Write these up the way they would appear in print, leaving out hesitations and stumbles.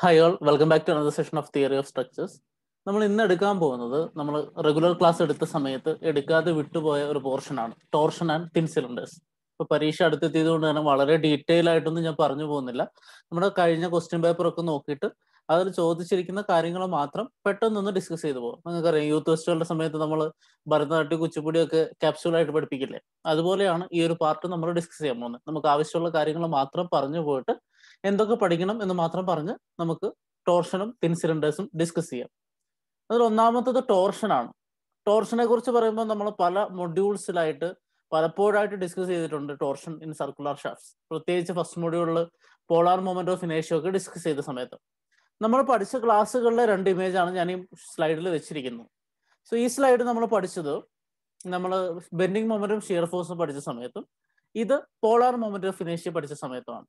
Hi all, welcome back to another session of Theory of Structures. നമ്മൾ ഇന്ന് എടുക്കാൻ പോകുന്നത് നമ്മൾ റെഗുലർ ക്ലാസ് എടുത്ത സമയത്ത് എടുക്കാതെ വിട്ടുപോയ ഒരു പോർഷനാണ് ടോർഷൻ ആൻഡ് തിൻ സിലിണ്ടേഴ്സ്. ഇപ്പൊ പരീക്ഷ അടുത്തെത്തിയത് കൊണ്ട് തന്നെ വളരെ ഡീറ്റെയിൽ ആയിട്ടൊന്നും ഞാൻ പറഞ്ഞു പോകുന്നില്ല. നമ്മുടെ കഴിഞ്ഞ ക്വസ്റ്റ്യൻ പേപ്പർ ഒക്കെ നോക്കിയിട്ട് അതിൽ ചോദിച്ചിരിക്കുന്ന കാര്യങ്ങൾ മാത്രം പെട്ടെന്നൊന്ന് ഡിസ്കസ് ചെയ്തു പോകും. നിങ്ങൾക്കറിയാം, യൂത്ത് ഫെസ്റ്റിവലിന്റെ സമയത്ത് നമ്മൾ ഭരതനാട്യം കുച്ചിപ്പുടിയൊക്കെ ക്യാപ്സ്യൂളായിട്ട് പഠിപ്പിക്കില്ലേ, അതുപോലെയാണ് ഈ ഒരു പാർട്ട് നമ്മൾ ഡിസ്കസ് ചെയ്യാൻ പോകുന്നത്. നമുക്ക് ആവശ്യമുള്ള കാര്യങ്ങൾ മാത്രം പറഞ്ഞു പോയിട്ട് എന്തൊക്കെ പഠിക്കണം എന്ന് മാത്രം പറഞ്ഞ് നമുക്ക് ടോർഷനും തിൻ സിലിണ്ടേഴ്സും ഡിസ്കസ് ചെയ്യാം. അതിൽ ഒന്നാമത്തത് ടോർഷനാണ്. ടോർഷനെ കുറിച്ച് പറയുമ്പോൾ നമ്മൾ പല മൊഡ്യൂൾസിലായിട്ട് പലപ്പോഴായിട്ട് ഡിസ്കസ് ചെയ്തിട്ടുണ്ട് ടോർഷൻ ഇൻ സർക്കുലർ ഷാഫ്റ്റ്സ്. പ്രത്യേകിച്ച് ഫസ്റ്റ് മൊഡ്യൂളിൽ പോളാർ മൊമെന്റ് ഓഫ് ഇനേഷ്യ ഒക്കെ ഡിസ്കസ് ചെയ്ത സമയത്ത് നമ്മൾ പഠിച്ച ക്ലാസ്സുകളിലെ രണ്ട് ഇമേജാണ് ഞാൻ ഈ സ്ലൈഡിൽ വെച്ചിരിക്കുന്നത്. സോ ഈ സ്ലൈഡ് നമ്മൾ പഠിച്ചത് നമ്മൾ ബെൻഡിങ് മൊമെന്റും ഷിയർ ഫോഴ്സും പഠിച്ച സമയത്തും ഇത് പോളാർ മൊമെന്റ് ഓഫ് ഇനേഷ്യ പഠിച്ച സമയത്തുമാണ്.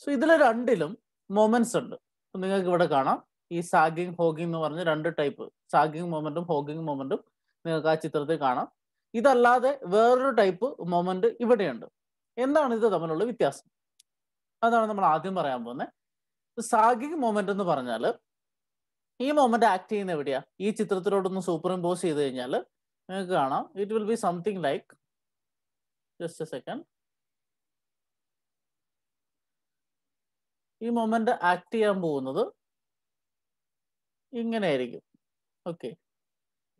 സോ ഇതിൽ രണ്ടിലും മൊമെന്റ്സ് ഉണ്ട്. നിങ്ങൾക്ക് ഇവിടെ കാണാം, ഈ സാഗിങ് ഹോഗിങ് എന്ന് പറഞ്ഞ രണ്ട് type sagging momentum hogging momentum നിങ്ങൾക്ക് ആ ചിത്രത്തിൽ കാണാം. ഇതല്ലാതെ വേറൊരു ടൈപ്പ് മൊമെന്റ് ഇവിടെയുണ്ട്. എന്താണ് ഇത് തമ്മിലുള്ള വ്യത്യാസം? അതാണ് നമ്മൾ ആദ്യം പറയാൻ പോകുന്നത്. സാഗിങ് മൊമെന്റ് എന്ന് പറഞ്ഞാൽ ഈ മൊമെന്റ് ആക്ട് ചെയ്യുന്ന എവിടെയാ? ഈ ചിത്രത്തിലോട്ടൊന്ന് സൂപ്പർ ഇമ്പോസ് ചെയ്ത് കഴിഞ്ഞാൽ നിങ്ങൾക്ക് കാണാം, it will be something like, just a second, ഈ മൊമെന്റ് ആക്ട് ചെയ്യാൻ പോകുന്നത് ഇങ്ങനെ ആയിരിക്കും. ഓക്കെ,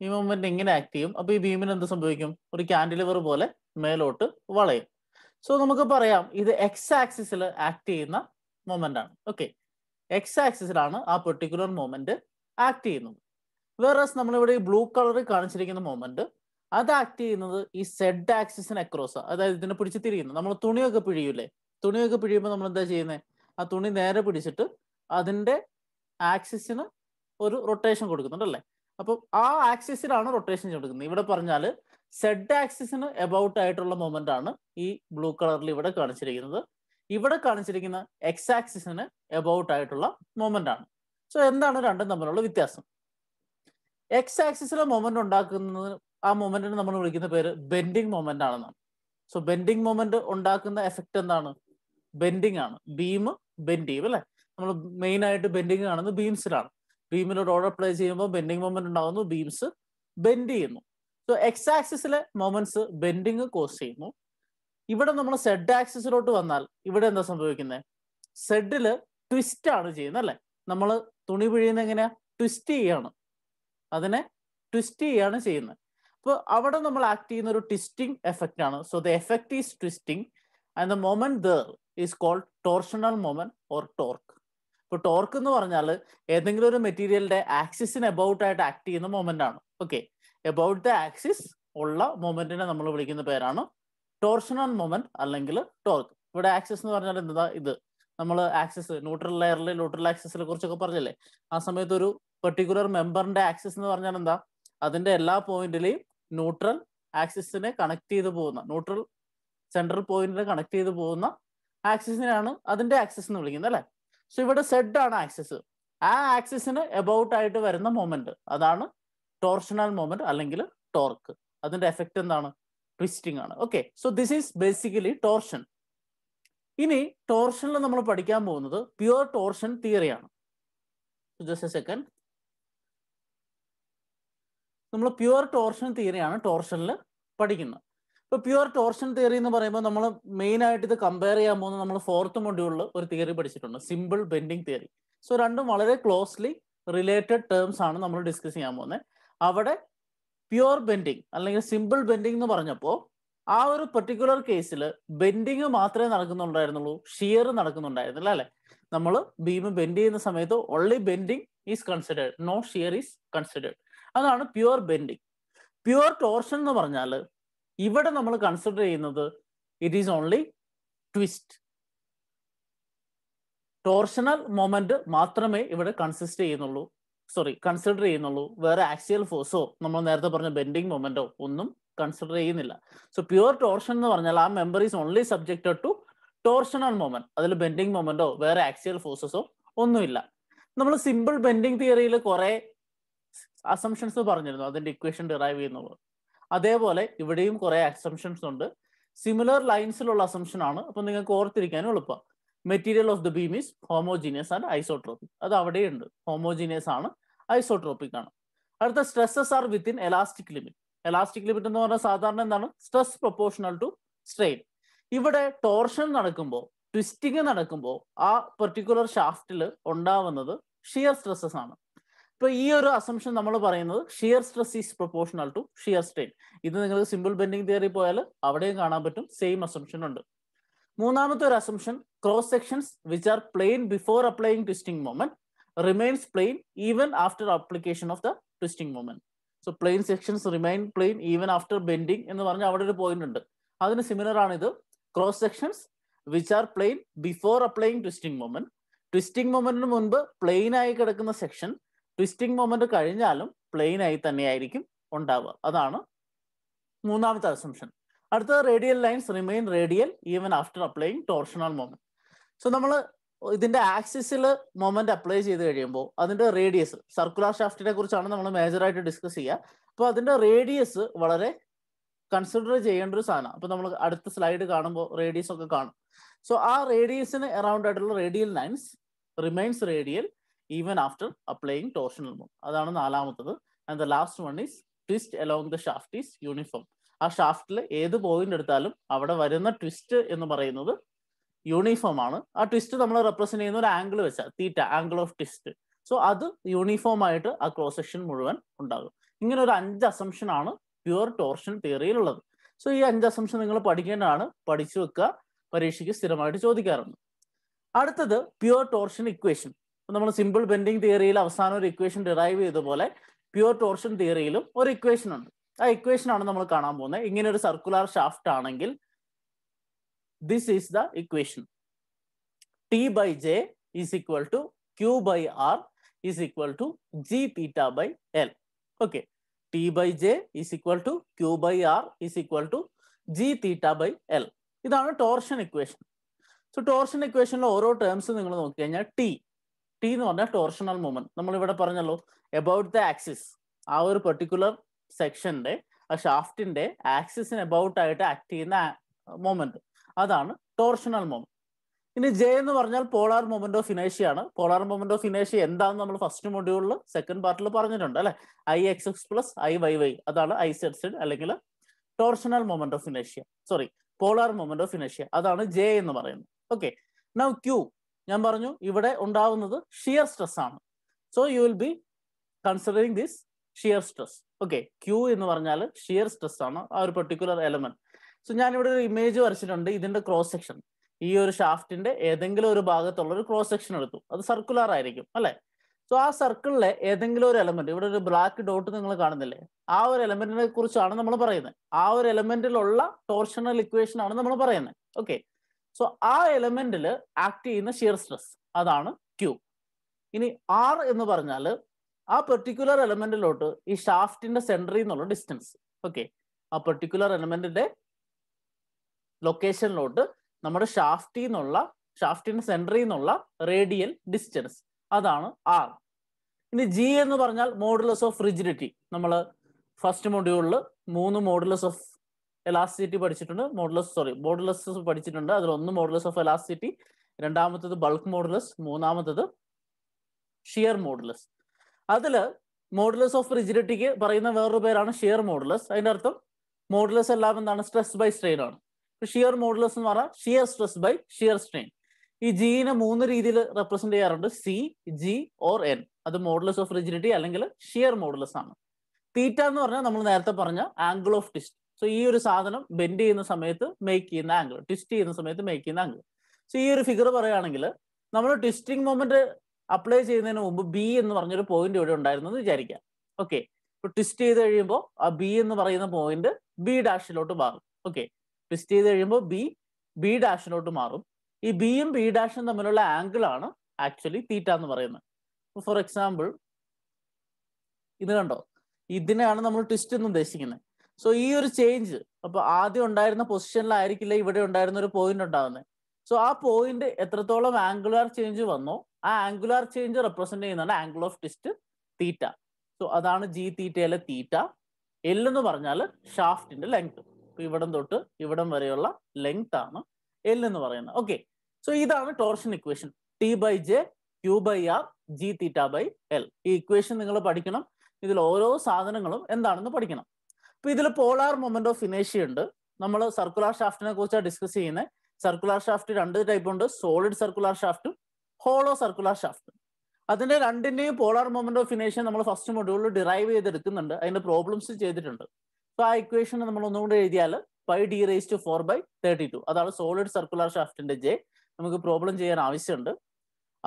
ഈ മൊമെന്റ് ഇങ്ങനെ ആക്ട് ചെയ്യും. അപ്പൊ ഈ ബീമിന് എന്ത് സംഭവിക്കും? ഒരു ക്യാൻഡിലിവർ പോലെ മേലോട്ട് വളയും. സോ നമുക്ക് പറയാം ഇത് എക്സ് ആക്സിസിൽ ആക്ട് ചെയ്യുന്ന മൊമെന്റ് ആണ്. ഓക്കെ, എക്സ് ആക്സിസിലാണ് ആ പെർട്ടിക്കുലർ മൊമെന്റ് ആക്ട് ചെയ്യുന്നത്. വേറസ് നമ്മളിവിടെ ഈ ബ്ലൂ കളറിൽ കാണിച്ചിരിക്കുന്ന മൊമെന്റ് അത് ആക്ട് ചെയ്യുന്നത് ഈ സെഡ് ആക്സിസിന് അക്രോസ്. അതായത് ഇതിനെ പിടിച്ച് തിരിയുന്നു. നമ്മൾ തുണിയൊക്കെ പിഴിയൂലേ? തുണിയൊക്കെ പിഴിയുമ്പോൾ നമ്മൾ എന്താ ചെയ്യുന്നത്? ആ തുണി നേരെ പിടിച്ചിട്ട് അതിന്റെ ആക്സിസിന് ഒരു റൊട്ടേഷൻ കൊടുക്കുന്നുണ്ടല്ലേ? അപ്പം ആ ആക്സിസിലാണ് റൊട്ടേഷൻ കൊടുക്കുന്നത്. ഇവിടെ പറഞ്ഞാൽ സെഡ് ആക്സിസിന് എബൌട്ട് ആയിട്ടുള്ള മൊമെന്റ് ആണ് ഈ ബ്ലൂ കളറിൽ ഇവിടെ കാണിച്ചിരിക്കുന്നത്. ഇവിടെ കാണിച്ചിരിക്കുന്ന എക്സ് ആക്സിസിന് എബൌട്ട് ആയിട്ടുള്ള മൊമെന്റ് ആണ്. സോ എന്താണ് രണ്ടും തമ്മിലുള്ള വ്യത്യാസം? എക്സ് ആക്സിസിലെ മൊമെന്റ് ഉണ്ടാക്കുന്നത്, ആ മൊമെന്റിന് നമ്മൾ വിളിക്കുന്ന പേര് ബെൻഡിങ് മൊമെന്റ് ആണെന്നാണ്. സോ ബെൻഡിങ് മൊമെന്റ് ഉണ്ടാക്കുന്ന എഫക്റ്റ് എന്താണ്? ബെൻഡിങ് ആണ്. ബീം ബെൻഡ് ചെയ്യും അല്ലെ? നമ്മൾ മെയിൻ ആയിട്ട് ബെൻഡിങ് കാണുന്നത് ബീംസിലാണ്. ബീമിൽ ലോഡ് അപ്ലൈ ചെയ്യുമ്പോൾ ബെൻഡിങ് മൊമെന്റ് ഉണ്ടാകുന്നു, ബീംസ് ബെൻഡ് ചെയ്യുന്നു. സോ എക്സ് ആക്സിസിലെ മൊമെന്റ്സ് ബെൻഡിങ് കോസ് ചെയ്യുന്നു. ഇവിടെ നമ്മൾ സെഡ് ആക്സിസിലോട്ട് വന്നാൽ ഇവിടെ എന്താ സംഭവിക്കുന്നത്? സെഡില് ട്വിസ്റ്റ് ആണ് ചെയ്യുന്നത് അല്ലെ? നമ്മൾ തുണി പിഴിയുന്ന എങ്ങനെയാ? ട്വിസ്റ്റ് ചെയ്യാണ്, അതിനെ ട്വിസ്റ്റ് ചെയ്യാണ് ചെയ്യുന്നത്. അപ്പോൾ അവിടെ നമ്മൾ ആക്ട് ചെയ്യുന്ന ഒരു ട്വിസ്റ്റിംഗ് എഫക്റ്റ് ആണ്. So the effect is twisting and the moment there is called torsional moment or torque. ഇപ്പൊ ടോർക്ക് എന്ന് പറഞ്ഞാൽ ഏതെങ്കിലും ഒരു മെറ്റീരിയലിന്റെ ആക്സിസിന് എബൌട്ട് ആയിട്ട് ആക്ട് ചെയ്യുന്ന മൊമെന്റ് ആണ്. ഓക്കെ, എബൌട്ട് ദ ആക്സിസ് ഉള്ള മൊമെന്റിനെ നമ്മൾ വിളിക്കുന്ന പേരാണ് ടോർഷണൽ മൊമെന്റ് അല്ലെങ്കിൽ ടോർക്ക്. ഇവിടെ ആക്സിസ് എന്ന് പറഞ്ഞാൽ എന്താ? ഇത് നമ്മൾ ആക്സിസ് ന്യൂട്രൽ ലെയറിൽ ന്യൂട്രൽ ആക്സിസിനെ കുറിച്ചൊക്കെ പറഞ്ഞില്ലേ? ആ സമയത്ത് ഒരു പെർട്ടിക്കുലർ മെമ്പറിന്റെ ആക്സിസ് എന്ന് പറഞ്ഞാൽ എന്താ? അതിന്റെ എല്ലാ പോയിന്റിലെയും ന്യൂട്രൽ ആക്സിസിനെ കണക്ട് ചെയ്ത് പോകുന്ന, ന്യൂട്രൽ സെൻട്രൽ പോയിന്റിനെ കണക്ട് ചെയ്ത് പോകുന്ന ആക്സിസിനെയാണ് അതിന്റെ ആക്സിസ് എന്ന് വിളിക്കുന്നത് അല്ലെ? സോ ഇവിടെ സെഡ് ആണ് ആക്സിസ്. ആ ആക്സിസിന് എബൌട്ട് ആയിട്ട് വരുന്ന മൊമെന്റ് അതാണ് ടോർഷണൽ മൊമെന്റ് അല്ലെങ്കിൽ ടോർക്ക്. അതിന്റെ എഫക്റ്റ് എന്താണ്? ട്വിസ്റ്റിംഗ് ആണ്. Okay, so this is basically torsion. ഇനി ടോർഷനിൽ നമ്മൾ പഠിക്കാൻ പോകുന്നത് പ്യുവർ ടോർഷൻ തിയറിയാണ്. ജസ്റ്റ് എ സെക്കൻഡ്, നമ്മൾ പ്യുവർ ടോർഷൻ തിയറിയാണ് ടോർഷനിൽ പഠിക്കുന്നത്. ഇപ്പൊ പ്യുവർ ടോർഷൻ തിയറി എന്ന് പറയുമ്പോൾ നമ്മൾ മെയിൻ ആയിട്ട് ഇത് കമ്പയർ ചെയ്യാൻ പോകുന്നത് നമ്മൾ ഫോർത്ത് മൊഡ്യൂളിൽ ഒരു തിയറി പഠിച്ചിട്ടുണ്ട്, സിമ്പിൾ ബെൻഡിങ് തിയറി. സോ രണ്ടും വളരെ ക്ലോസ്ലി റിലേറ്റഡ് ടേംസ് ആണ് നമ്മൾ ഡിസ്കസ് ചെയ്യാൻ പോകുന്നത്. അവിടെ പ്യുവർ ബെൻഡിങ് അല്ലെങ്കിൽ സിമ്പിൾ ബെൻഡിങ് എന്ന് പറഞ്ഞപ്പോൾ ആ ഒരു പെർട്ടിക്കുലർ കേസിൽ ബെൻഡിങ് മാത്രമേ നടക്കുന്നുണ്ടായിരുന്നുള്ളൂ, ഷിയർ നടക്കുന്നുണ്ടായിരുന്നില്ല അല്ലെ? നമ്മൾ ബീം ബെൻഡ് ചെയ്യുന്ന സമയത്ത് only bending is considered, no shear is considered. അതാണ് പ്യുവർ ബെൻഡിങ്. പ്യുവർ ടോർഷൻ എന്ന് പറഞ്ഞാൽ ഇവിടെ നമ്മൾ കൺസിഡർ ചെയ്യുന്നത് it is only twist. Torsional moment മാത്രമേ ഇവിടെ കൺസിഡർ ചെയ്യുന്നുള്ളൂ. വേറെ ആക്സിയൽ ഫോഴ്സോ നമ്മൾ നേരത്തെ പറഞ്ഞ ബെൻഡിങ് മൊമെന്റോ ഒന്നും കൺസിഡർ ചെയ്യുന്നില്ല. സോ പ്യുവർ ടോർഷൻ എന്ന് പറഞ്ഞാൽ ആ member is only subjected to torsional moment. അതിൽ ബെൻഡിങ് മൊമെന്റോ വേറെ ആക്സിയൽ ഫോഴ്സസോ ഒന്നുമില്ല. നമ്മൾ സിമ്പിൾ ബെൻഡിങ് തിയറിയിൽ കുറെ അസംഷൻസ് പറഞ്ഞിരുന്നു, അതിന്റെ ഇക്വേഷൻ ഡിറൈവ് ചെയ്യുന്നത്. അതേപോലെ ഇവിടെയും കുറെ അസംഷൻസ് ഉണ്ട്. സിമിലർ ലൈൻസിലുള്ള അസംഷൻ ആണ്. അപ്പൊ നിങ്ങൾക്ക് ഓർത്തിരിക്കാനും എളുപ്പം. Material of the beam is homogeneous and isotropic. അത് അവിടെയുണ്ട്, ഹോമോജീനിയസ് ആണ്, ഐസോട്രോപിക് ആണ്. അടുത്ത stresses are within elastic limit. Elastic limit എന്ന് പറഞ്ഞാൽ സാധാരണ എന്താണ്? Stress proportional to strain. ഇവിടെ ടോർഷൻ നടക്കുമ്പോൾ, ട്വിസ്റ്റിംഗ് നടക്കുമ്പോൾ ആ പെർട്ടിക്കുലർ ഷാഫ്റ്റിൽ ഉണ്ടാവുന്നത് ഷിയർ സ്ട്രെസ്സസ് ആണ്. ഇപ്പൊ ഈ ഒരു അസംഷൻ നമ്മൾ പറയുന്നത് shear stress is proportional to shear strain. ഇത് നിങ്ങൾക്ക് സിമ്പിൾ ബെൻഡിങ് തിയറി പോയാൽ അവിടെയും കാണാൻ പറ്റും, സെയിം അസംഷൻ ഉണ്ട്. മൂന്നാമത്തെ ഒരു assumption, cross sections which are plain before applying twisting moment remains plane even after application of the twisting moment. So plane sections remain plane even after bending എന്ന് പറഞ്ഞാൽ അവിടെ ഒരു പോയിന്റ് ഉണ്ട്. അതിന് സിമിലർ ആണ് ഇത്. Cross sections which are plain before applying twisting moment. Twisting മൊമെന്റിന് മുൻപ് പ്ലെയിൻ ആയി കിടക്കുന്ന സെക്ഷൻ ട്വിസ്റ്റിംഗ് മൊമെന്റ് കഴിഞ്ഞാലും പ്ലെയിൻ ആയി തന്നെയായിരിക്കും ഉണ്ടാവുക. അതാണ് മൂന്നാമത്തെ അസംഷൻ. അടുത്തത് radial lines remain radial even after applying torsional moment. So നമ്മൾ ഇതിന്റെ ആക്സിസിൽ മൊമെന്റ് അപ്ലൈ ചെയ്ത് കഴിയുമ്പോൾ അതിന്റെ റേഡിയസ്, സർക്കുലർ ഷാഫ്റ്റിനെ കുറിച്ചാണ് നമ്മൾ മേജറായിട്ട് ഡിസ്കസ് ചെയ്യുക. അപ്പോൾ അതിന്റെ റേഡിയസ് വളരെ കൺസിഡർ ചെയ്യേണ്ട ഒരു സാധനം. അപ്പൊ നമ്മൾ അടുത്ത സ്ലൈഡ് കാണുമ്പോൾ റേഡിയസ് ഒക്കെ കാണും. സോ ആ റേഡിയസിന് അറൌണ്ട് ആയിട്ടുള്ള radial lines remains radial even after applying torsional moment. അതാണ് നാലാമത്തത്. And the last one is twist along the shaft is uniform. ആ ഷാഫ്റ്റിൽ ഏത് പോയിന്റ് എടുത്താലും അവിടെ വരുന്ന ട്വിസ്റ്റ് എന്ന് പറയുന്നത് യൂണിഫോം ആണ്. ആ ട്വിസ്റ്റ് നമ്മൾ റെപ്രസെന്റ് ചെയ്യുന്ന ഒരു ആംഗിൾ വെച്ചാൽ തീറ്റ, ആംഗിൾ ഓഫ് ട്വിസ്റ്റ്. സോ അത് യൂണിഫോം ആയിട്ട് ആ ക്രോസ് സെക്ഷൻ മുഴുവൻ ഉണ്ടാകും. ഇങ്ങനെ ഒരു 5 അസംഷൻ ആണ് പ്യുവർ ടോർഷൻ തിയറിയിലുള്ളത്. സോ ഈ 5 അസംഷൻ നിങ്ങൾ പഠിക്കേണ്ടതാണ്, പഠിച്ചു വെക്കുക, പരീക്ഷയ്ക്ക് സ്ഥിരമായിട്ട് ചോദിക്കാറുണ്ട്. അടുത്തത് പ്യുവർ ടോർഷൻ ഇക്വേഷൻ. നമ്മൾ സിമ്പിൾ ബെൻഡിങ് തിയറിയിൽ അവസാനം ഒരു ഇക്വേഷൻ ഡിറൈവ് ചെയ്ത പോലെ പ്യുവർ ടോർഷൻ തിയറിയിലും ഒരു ഇക്വേഷൻ ഉണ്ട്. ആ ഇക്വേഷൻ ആണ് നമ്മൾ കാണാൻ പോകുന്നത്. ഇങ്ങനെ ഒരു സർക്കുലർ ഷാഫ്റ്റ് ആണെങ്കിൽ this is the equation. T by J is equal to Q by R is equal to G theta by L. Okay. T by J is equal to Q by R is equal to G theta by L. ഇതാണ് torsion equation. So torsion ഇക്വേഷനിലെ ഓരോ terms നിങ്ങൾ നോക്കി കഴിഞ്ഞാൽ T എന്ന് പറഞ്ഞാൽ torsional moment. നമ്മൾ ഇവിടെ പറഞ്ഞല്ലോ എബൌട്ട് ദ ആക്സിസ്, ആ ഒരു പെർട്ടിക്കുലർ സെക്ഷന്റെ ആ ഷാഫ്റ്റിന്റെ ആക്സിസിന് എബൌട്ട് ആയിട്ട് ആക്ട് ചെയ്യുന്ന മൊമെന്റ്, അതാണ് ടോർഷണൽ മൊമെന്റ്. ഇനി ജെ എന്ന് പറഞ്ഞാൽ പോളാർ മൊമെന്റ് ഓഫ് ഇനേഷ്യ ആണ്. പോളാർ മൊമെന്റ് ഓഫ് ഇനേഷ്യ എന്താണെന്ന് നമ്മൾ ഫസ്റ്റ് മൊഡ്യൂളിൽ സെക്കൻഡ് പാർട്ടിൽ പറഞ്ഞിട്ടുണ്ട് അല്ലെ. IXX പ്ലസ് IYY, അതാണ് IZZ അല്ലെങ്കിൽ torsional moment of ഇനേഷ്യ, sorry polar moment of ഇനേഷ്യ, അതാണ് ജെ എന്ന് പറയുന്നത്. ഓക്കെ. നൗ ക്യൂ, ഞാൻ പറഞ്ഞു ഇവിടെ ഉണ്ടാവുന്നത് ഷിയർ സ്ട്രെസ് ആണ്. So you will be considering this shear stress. Okay. Q എന്ന് പറഞ്ഞാൽ ഷിയർ സ്ട്രെസ് ആണ്, ആ ഒരു പെർട്ടിക്കുലർ എലമെന്റ്. സോ ഞാനിവിടെ ഒരു ഇമേജ് വരച്ചിട്ടുണ്ട്. ഇതിന്റെ ക്രോസ് സെക്ഷൻ, ഈ ഒരു ഷാഫ്റ്റിന്റെ ഏതെങ്കിലും ഒരു ഭാഗത്തുള്ള ഒരു ക്രോസ് സെക്ഷൻ എടുത്തു. അത് സർക്കുലർ ആയിരിക്കും അല്ലെ. സോ ആ സർക്കിളിലെ ഏതെങ്കിലും ഒരു എലമെന്റ്, ഇവിടെ ഒരു ബ്ലാക്ക് ഡോട്ട് നിങ്ങൾ കാണുന്നില്ലേ, ആ ഒരു എലമെന്റിനെ കുറിച്ചാണ് നമ്മൾ പറയുന്നത്. ആ ഒരു എലമെന്റിലുള്ള ടോർഷണൽ ഇക്വേഷൻ ആണ് നമ്മൾ പറയുന്നത്. ഓക്കെ. സോ ആ എലമെന്റിൽ ആക്ട് ചെയ്യുന്ന ഷിയർ സ്ട്രെസ്, അതാണ് ക്യൂ. ഇനി ആർ എന്ന് പറഞ്ഞാൽ ആ പെർട്ടിക്കുലർ എലമെന്റിലോട്ട് ഈ ഷാഫ്റ്റിന്റെ സെന്ററിൽ നിന്നുള്ള ഡിസ്റ്റൻസ്. ഓക്കെ. ആ പെർട്ടിക്കുലർ എലമെന്റിന്റെ ലൊക്കേഷനിലോട്ട് നമ്മുടെ ഷാഫ്റ്റിന്റെ സെന്ററിൽ നിന്നുള്ള റേഡിയൽ ഡിസ്റ്റൻസ്, അതാണ് ആർ. ഇനി ജി എന്ന് പറഞ്ഞാൽ മോഡുലസ് ഓഫ് റിജിഡിറ്റി. നമ്മൾ ഫസ്റ്റ് മൊഡ്യൂളിൽ 3 മോഡുലസ് ഓഫ് എലാസ്റ്റിസിറ്റി പഠിച്ചിട്ടുണ്ട്, മോഡുലസ് പഠിച്ചിട്ടുണ്ട്. അതിലൊന്ന് മോഡുലസ് ഓഫ് എലാസ്റ്റിസിറ്റി, രണ്ടാമത്തത് ബൾക്ക് മോഡുലസ്, മൂന്നാമത്തത് ഷിയർ മോഡുലസ്. അതില് മോഡുലസ് ഓഫ് റിജിഡിറ്റിക്ക് പറയുന്ന വേറൊരു പേരാണ് ഷിയർ മോഡുലസ്. അതിന്റെ അർത്ഥം മോഡുലസ് എല്ലാം എന്താണ്? സ്ട്രെസ് ബൈ സ്ട്രെയിൻ ആണ്. ഷിയർ മോഡുലസ് എന്ന് പറഞ്ഞാൽ shear stress by shear strain. ഈ ജിനെ 3 രീതിയിൽ റെപ്രസെന്റ് ചെയ്യാറുണ്ട്, സി, ജി ഓർ എൻ. അത് മോഡുലസ് ഓഫ് റിജിഡിറ്റി അല്ലെങ്കിൽ ഷിയർ മോഡുലസ് ആണ്. തീറ്റ എന്ന് പറഞ്ഞാൽ നമ്മൾ നേരത്തെ പറഞ്ഞ ആംഗിൾ ഓഫ് ട്വിസ്റ്റ്. സോ ഈ ഒരു സാധനം ബെൻഡ് ചെയ്യുന്ന സമയത്ത് മേക്ക് ചെയ്യുന്ന ആംഗിൾ, ട്വിസ്റ്റ് ചെയ്യുന്ന സമയത്ത് മേക്ക് ചെയ്യുന്ന ആംഗിൾ. സോ ഈ ഒരു ഫിഗർ പറയുകയാണെങ്കിൽ നമ്മൾ ട്വിസ്റ്റിംഗ് മൊമെന്റ് അപ്ലൈ ചെയ്യുന്നതിന് മുമ്പ് ബി എന്ന് പറഞ്ഞൊരു പോയിന്റ് ഇവിടെ ഉണ്ടായിരുന്നെന്ന് വിചാരിക്കാം. ഓക്കെ. ഇപ്പൊ ട്വിസ്റ്റ് ചെയ്ത് കഴിയുമ്പോൾ ആ ബി എന്ന് പറയുന്ന പോയിന്റ് ബി ഡാഷിലോട്ട് മാറും. ഓക്കെ. ട്വിസ്റ്റ് ചെയ്ത് കഴിയുമ്പോൾ ബി ഡാഷിലോട്ട് മാറും. ഈ ബിയും ബി ഡാഷും തമ്മിലുള്ള ആംഗിൾ ആണ് ആക്ച്വലി തീറ്റ എന്ന് പറയുന്നത്. ഫോർ എക്സാമ്പിൾ ഇത് കണ്ടോ, ഇതിനെയാണ് നമ്മൾ ട്വിസ്റ്റ് എന്ന് ഉദ്ദേശിക്കുന്നത്. സോ ഈ ഒരു ചേഞ്ച്, അപ്പൊ ആദ്യം ഉണ്ടായിരുന്ന പൊസിഷനിലായിരിക്കില്ല ഇവിടെ ഉണ്ടായിരുന്ന ഒരു പോയിന്റ് ഉണ്ടാകുന്നത്. സോ ആ പോയിന്റ് എത്രത്തോളം ആംഗുലാർ ചേഞ്ച് വന്നോ ആ ആംഗുലാർ ചേഞ്ച് റെപ്രസെന്റ് ചെയ്യുന്നതാണ് angle of twist theta. So അതാണ് ജി തീറ്റയിലെ തീറ്റ. എൽ എന്ന് പറഞ്ഞാൽ ഷാഫ്റ്റിന്റെ ലെങ്ത്. ഇവിടം തൊട്ട് ഇവിടം വരെയുള്ള ലെങ്ത് ആണ് എൽ എന്ന് പറയുന്നത്. ഓക്കെ. സോ ഇതാണ് torsion equation. T/J Q/R G∅L. ഈ ഇക്വേഷൻ നിങ്ങൾ പഠിക്കണം. ഇതിൽ ഓരോ സാധനങ്ങളും എന്താണെന്ന് പഠിക്കണം. അപ്പൊ ഇതിൽ പോളാർ മൊമെന്റ് ഓഫ് ഇനേഷ്യ ഉണ്ട്. നമ്മൾ സർക്കുലർ ഷാഫ്റ്റിനെ കുറിച്ചാണ് ഡിസ്കസ് ചെയ്യുന്നത്. സർക്കുലർ ഷാഫ്റ്റ് രണ്ട് ടൈപ്പ് ഉണ്ട്, സോളിഡ് സർക്കുലർ ഷാഫ്റ്റും ഹോളോ സർക്കുലർ ഷാഫ്റ്റും. അതിന്റെ രണ്ടിന്റെയും പോളാർ മൊമെന്റ് ഓഫ് ഇനേഷ്യ നമ്മൾ ഫസ്റ്റ് മൊഡ്യൂളിൽ ഡിറൈവ് ചെയ്തെടുക്കുന്നുണ്ട്, അതിന്റെ പ്രോബ്ലംസ് ചെയ്തിട്ടുണ്ട്. അപ്പൊ ആ ഇക്വേഷൻ നമ്മൾ ഒന്നുകൂടി എഴുതിയാൽ πd⁻⁴/32 അതാണ് സോളിഡ് സർക്കുലർ ഷാഫ്റ്റിന്റെ ജെ. നമുക്ക് പ്രോബ്ലം ചെയ്യാൻ ആവശ്യമുണ്ട്.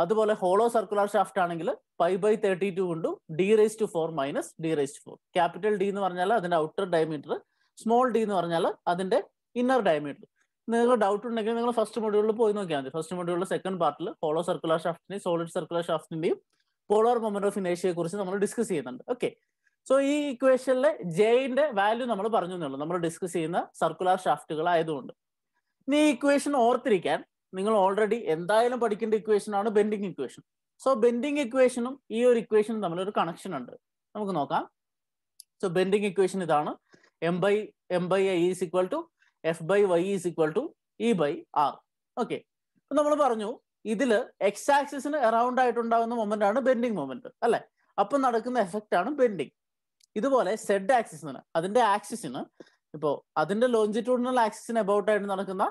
അതുപോലെ ഹോളോ സർക്കുലർ ഷാഫ്റ്റ് ആണെങ്കിൽ π/32 കൊണ്ടും d⁻⁴ - d⁻⁴. ക്യാപിറ്റൽ ഡി എന്ന് പറഞ്ഞാൽ അതിന്റെ ഔട്ടർ ഡയമീറ്റർ, സ്മോൾ ഡി എന്ന് പറഞ്ഞാൽ അതിന്റെ ഇന്നർ ഡയമീറ്റർ. നിങ്ങൾക്ക് ഡൗട്ട് ഉണ്ടെങ്കിൽ നിങ്ങൾ ഫസ്റ്റ് മൊഡ്യൂളിൽ പോയി നോക്കിയാൽ മതി. ഫസ്റ്റ് മൊഡ്യൂളിൽ സെക്കൻഡ് പാർട്ടിൽ ഹോളോ സർക്കുലർ ഷാഫ്റ്റിന്റെയും സോളിഡ് സർക്കുലർ ഷാഫ്റ്റിന്റെയും പോളാർ മൊമെന്റ് ഓഫ് ഇനേഷ്യയെ കുറിച്ച് നമ്മൾ ഡിസ്കസ് ചെയ്യുന്നുണ്ട്. ഓക്കെ, സോ ഈ ഇക്വേഷനിലെ ജെയിന്റെ വാല്യൂ നമ്മൾ പറഞ്ഞു എന്നുള്ളൂ, നമ്മൾ ഡിസ്കസ് ചെയ്യുന്ന സർക്കുലർ ഷാഫ്റ്റുകൾ ആയതുകൊണ്ട്. ഇനി ഈ ഇക്വേഷൻ ഓർത്തിരിക്കാൻ നിങ്ങൾ ഓൾറെഡി എന്തായാലും പഠിക്കേണ്ട ഇക്വേഷൻ ആണ് ബെൻഡിങ് ഇക്വേഷൻ. സോ ബെൻഡിങ് ഇക്വേഷനും ഈ ഒരു ഇക്വേഷനും തമ്മിലൊരു കണക്ഷൻ ഉണ്ട്, നമുക്ക് നോക്കാം. സോ ബെൻഡിങ് ഇക്വേഷൻ ഇതാണ്. M/I is equal to F/Y is equal to E/R. Okay, അപ്പൊ നമ്മൾ പറഞ്ഞു ഇതില് എക്സ് ആക്സിസിന് അറൗണ്ട് ആയിട്ടുണ്ടാകുന്ന മൊമെന്റ് ആണ് ബെൻഡിങ് മൊമെന്റ് അല്ലെ. അപ്പൊ നടക്കുന്ന എഫക്റ്റ് ആണ് ബെൻഡിങ്. ഇതുപോലെ സെഡ് ആക്സിസിന്, അതിന്റെ ആക്സിസിന്, ഇപ്പോ അതിന്റെ ലോഞ്ചിറ്റ്യൂഡിനൽ ആക്സിസിന് അബൌട്ട് ആയിട്ട് നടക്കുന്ന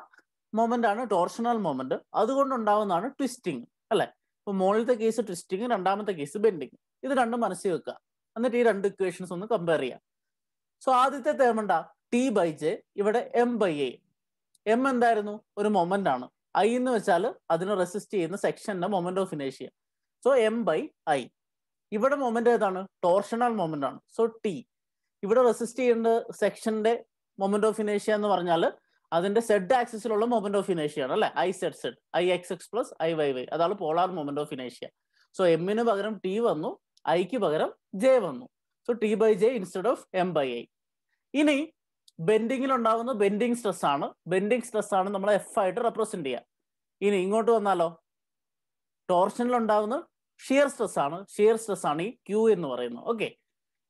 മൊമെന്റ് ആണ് ടോർഷണൽ മൊമെന്റ്. അതുകൊണ്ടുണ്ടാവുന്നതാണ് ട്വിസ്റ്റിങ് അല്ലെ. ഇപ്പൊ മുകളിലത്തെ കേസ് ട്വിസ്റ്റിങ്, രണ്ടാമത്തെ കേസ് ബെൻഡിങ്. ഇത് രണ്ടും മനസ്സിൽ വെക്കുക. എന്നിട്ട് ഈ രണ്ട് ഇക്വേഷൻസ് ഒന്ന് കമ്പയർ ചെയ്യാം. സോ ആദ്യത്തെ ടേം എന്താ? T/J, ഇവിടെ M/A. എം എന്തായിരുന്നു? ഒരു മൊമെന്റ് ആണ്. ഐ എന്ന് വെച്ചാൽ അതിന് റെസിസ്റ്റ് ചെയ്യുന്ന സെക്ഷന്റെ മൊമെന്റ് ഓഫ് ഇനേഷ്യ. So M/I. ഇവിടെ മൊമെന്റ് ഏതാണ്? ടോർഷണൽ മൊമെന്റ് ആണ്. So T. ഇവിടെ റെസിസ്റ്റ് ചെയ്യേണ്ട സെക്ഷന്റെ മൊമെന്റ് ഓഫ് ഇനേഷ്യ എന്ന് പറഞ്ഞാൽ അതിന്റെ സെഡ് ആക്സിസിലുള്ള മൊമെന്റ് ഓഫ് ഇനേഷ്യ ആണ് അല്ലെ. IZ, IXX plus IYY. അതാണ് പോളാർ മൊമെന്റ് ഓഫ് ഇനേഷ്യ. സോ എമ്മിന് പകരം ടി വന്നു, ഐക്ക് പകരം ജെ വന്നു. So T/J instead of M/I. ഇനി ബെൻഡിങ്ങിൽ ഉണ്ടാകുന്ന ബെൻഡിങ് സ്ട്രെസ് ആണ്. ബെൻഡിങ് സ്ട്രെസ് ആണ് നമ്മൾ എഫ് ആയിട്ട് റെപ്രസെന്റ് ചെയ്യുക. ഇനി ഇങ്ങോട്ട് വന്നാലോ, ടോർഷനിൽ ഉണ്ടാകുന്ന ഷിയർ സ്ട്രെസ് ആണ്. ഷിയർ സ്ട്രെസ് ആണ് ഈ Q എന്ന് പറയുന്നത്. ഓക്കെ,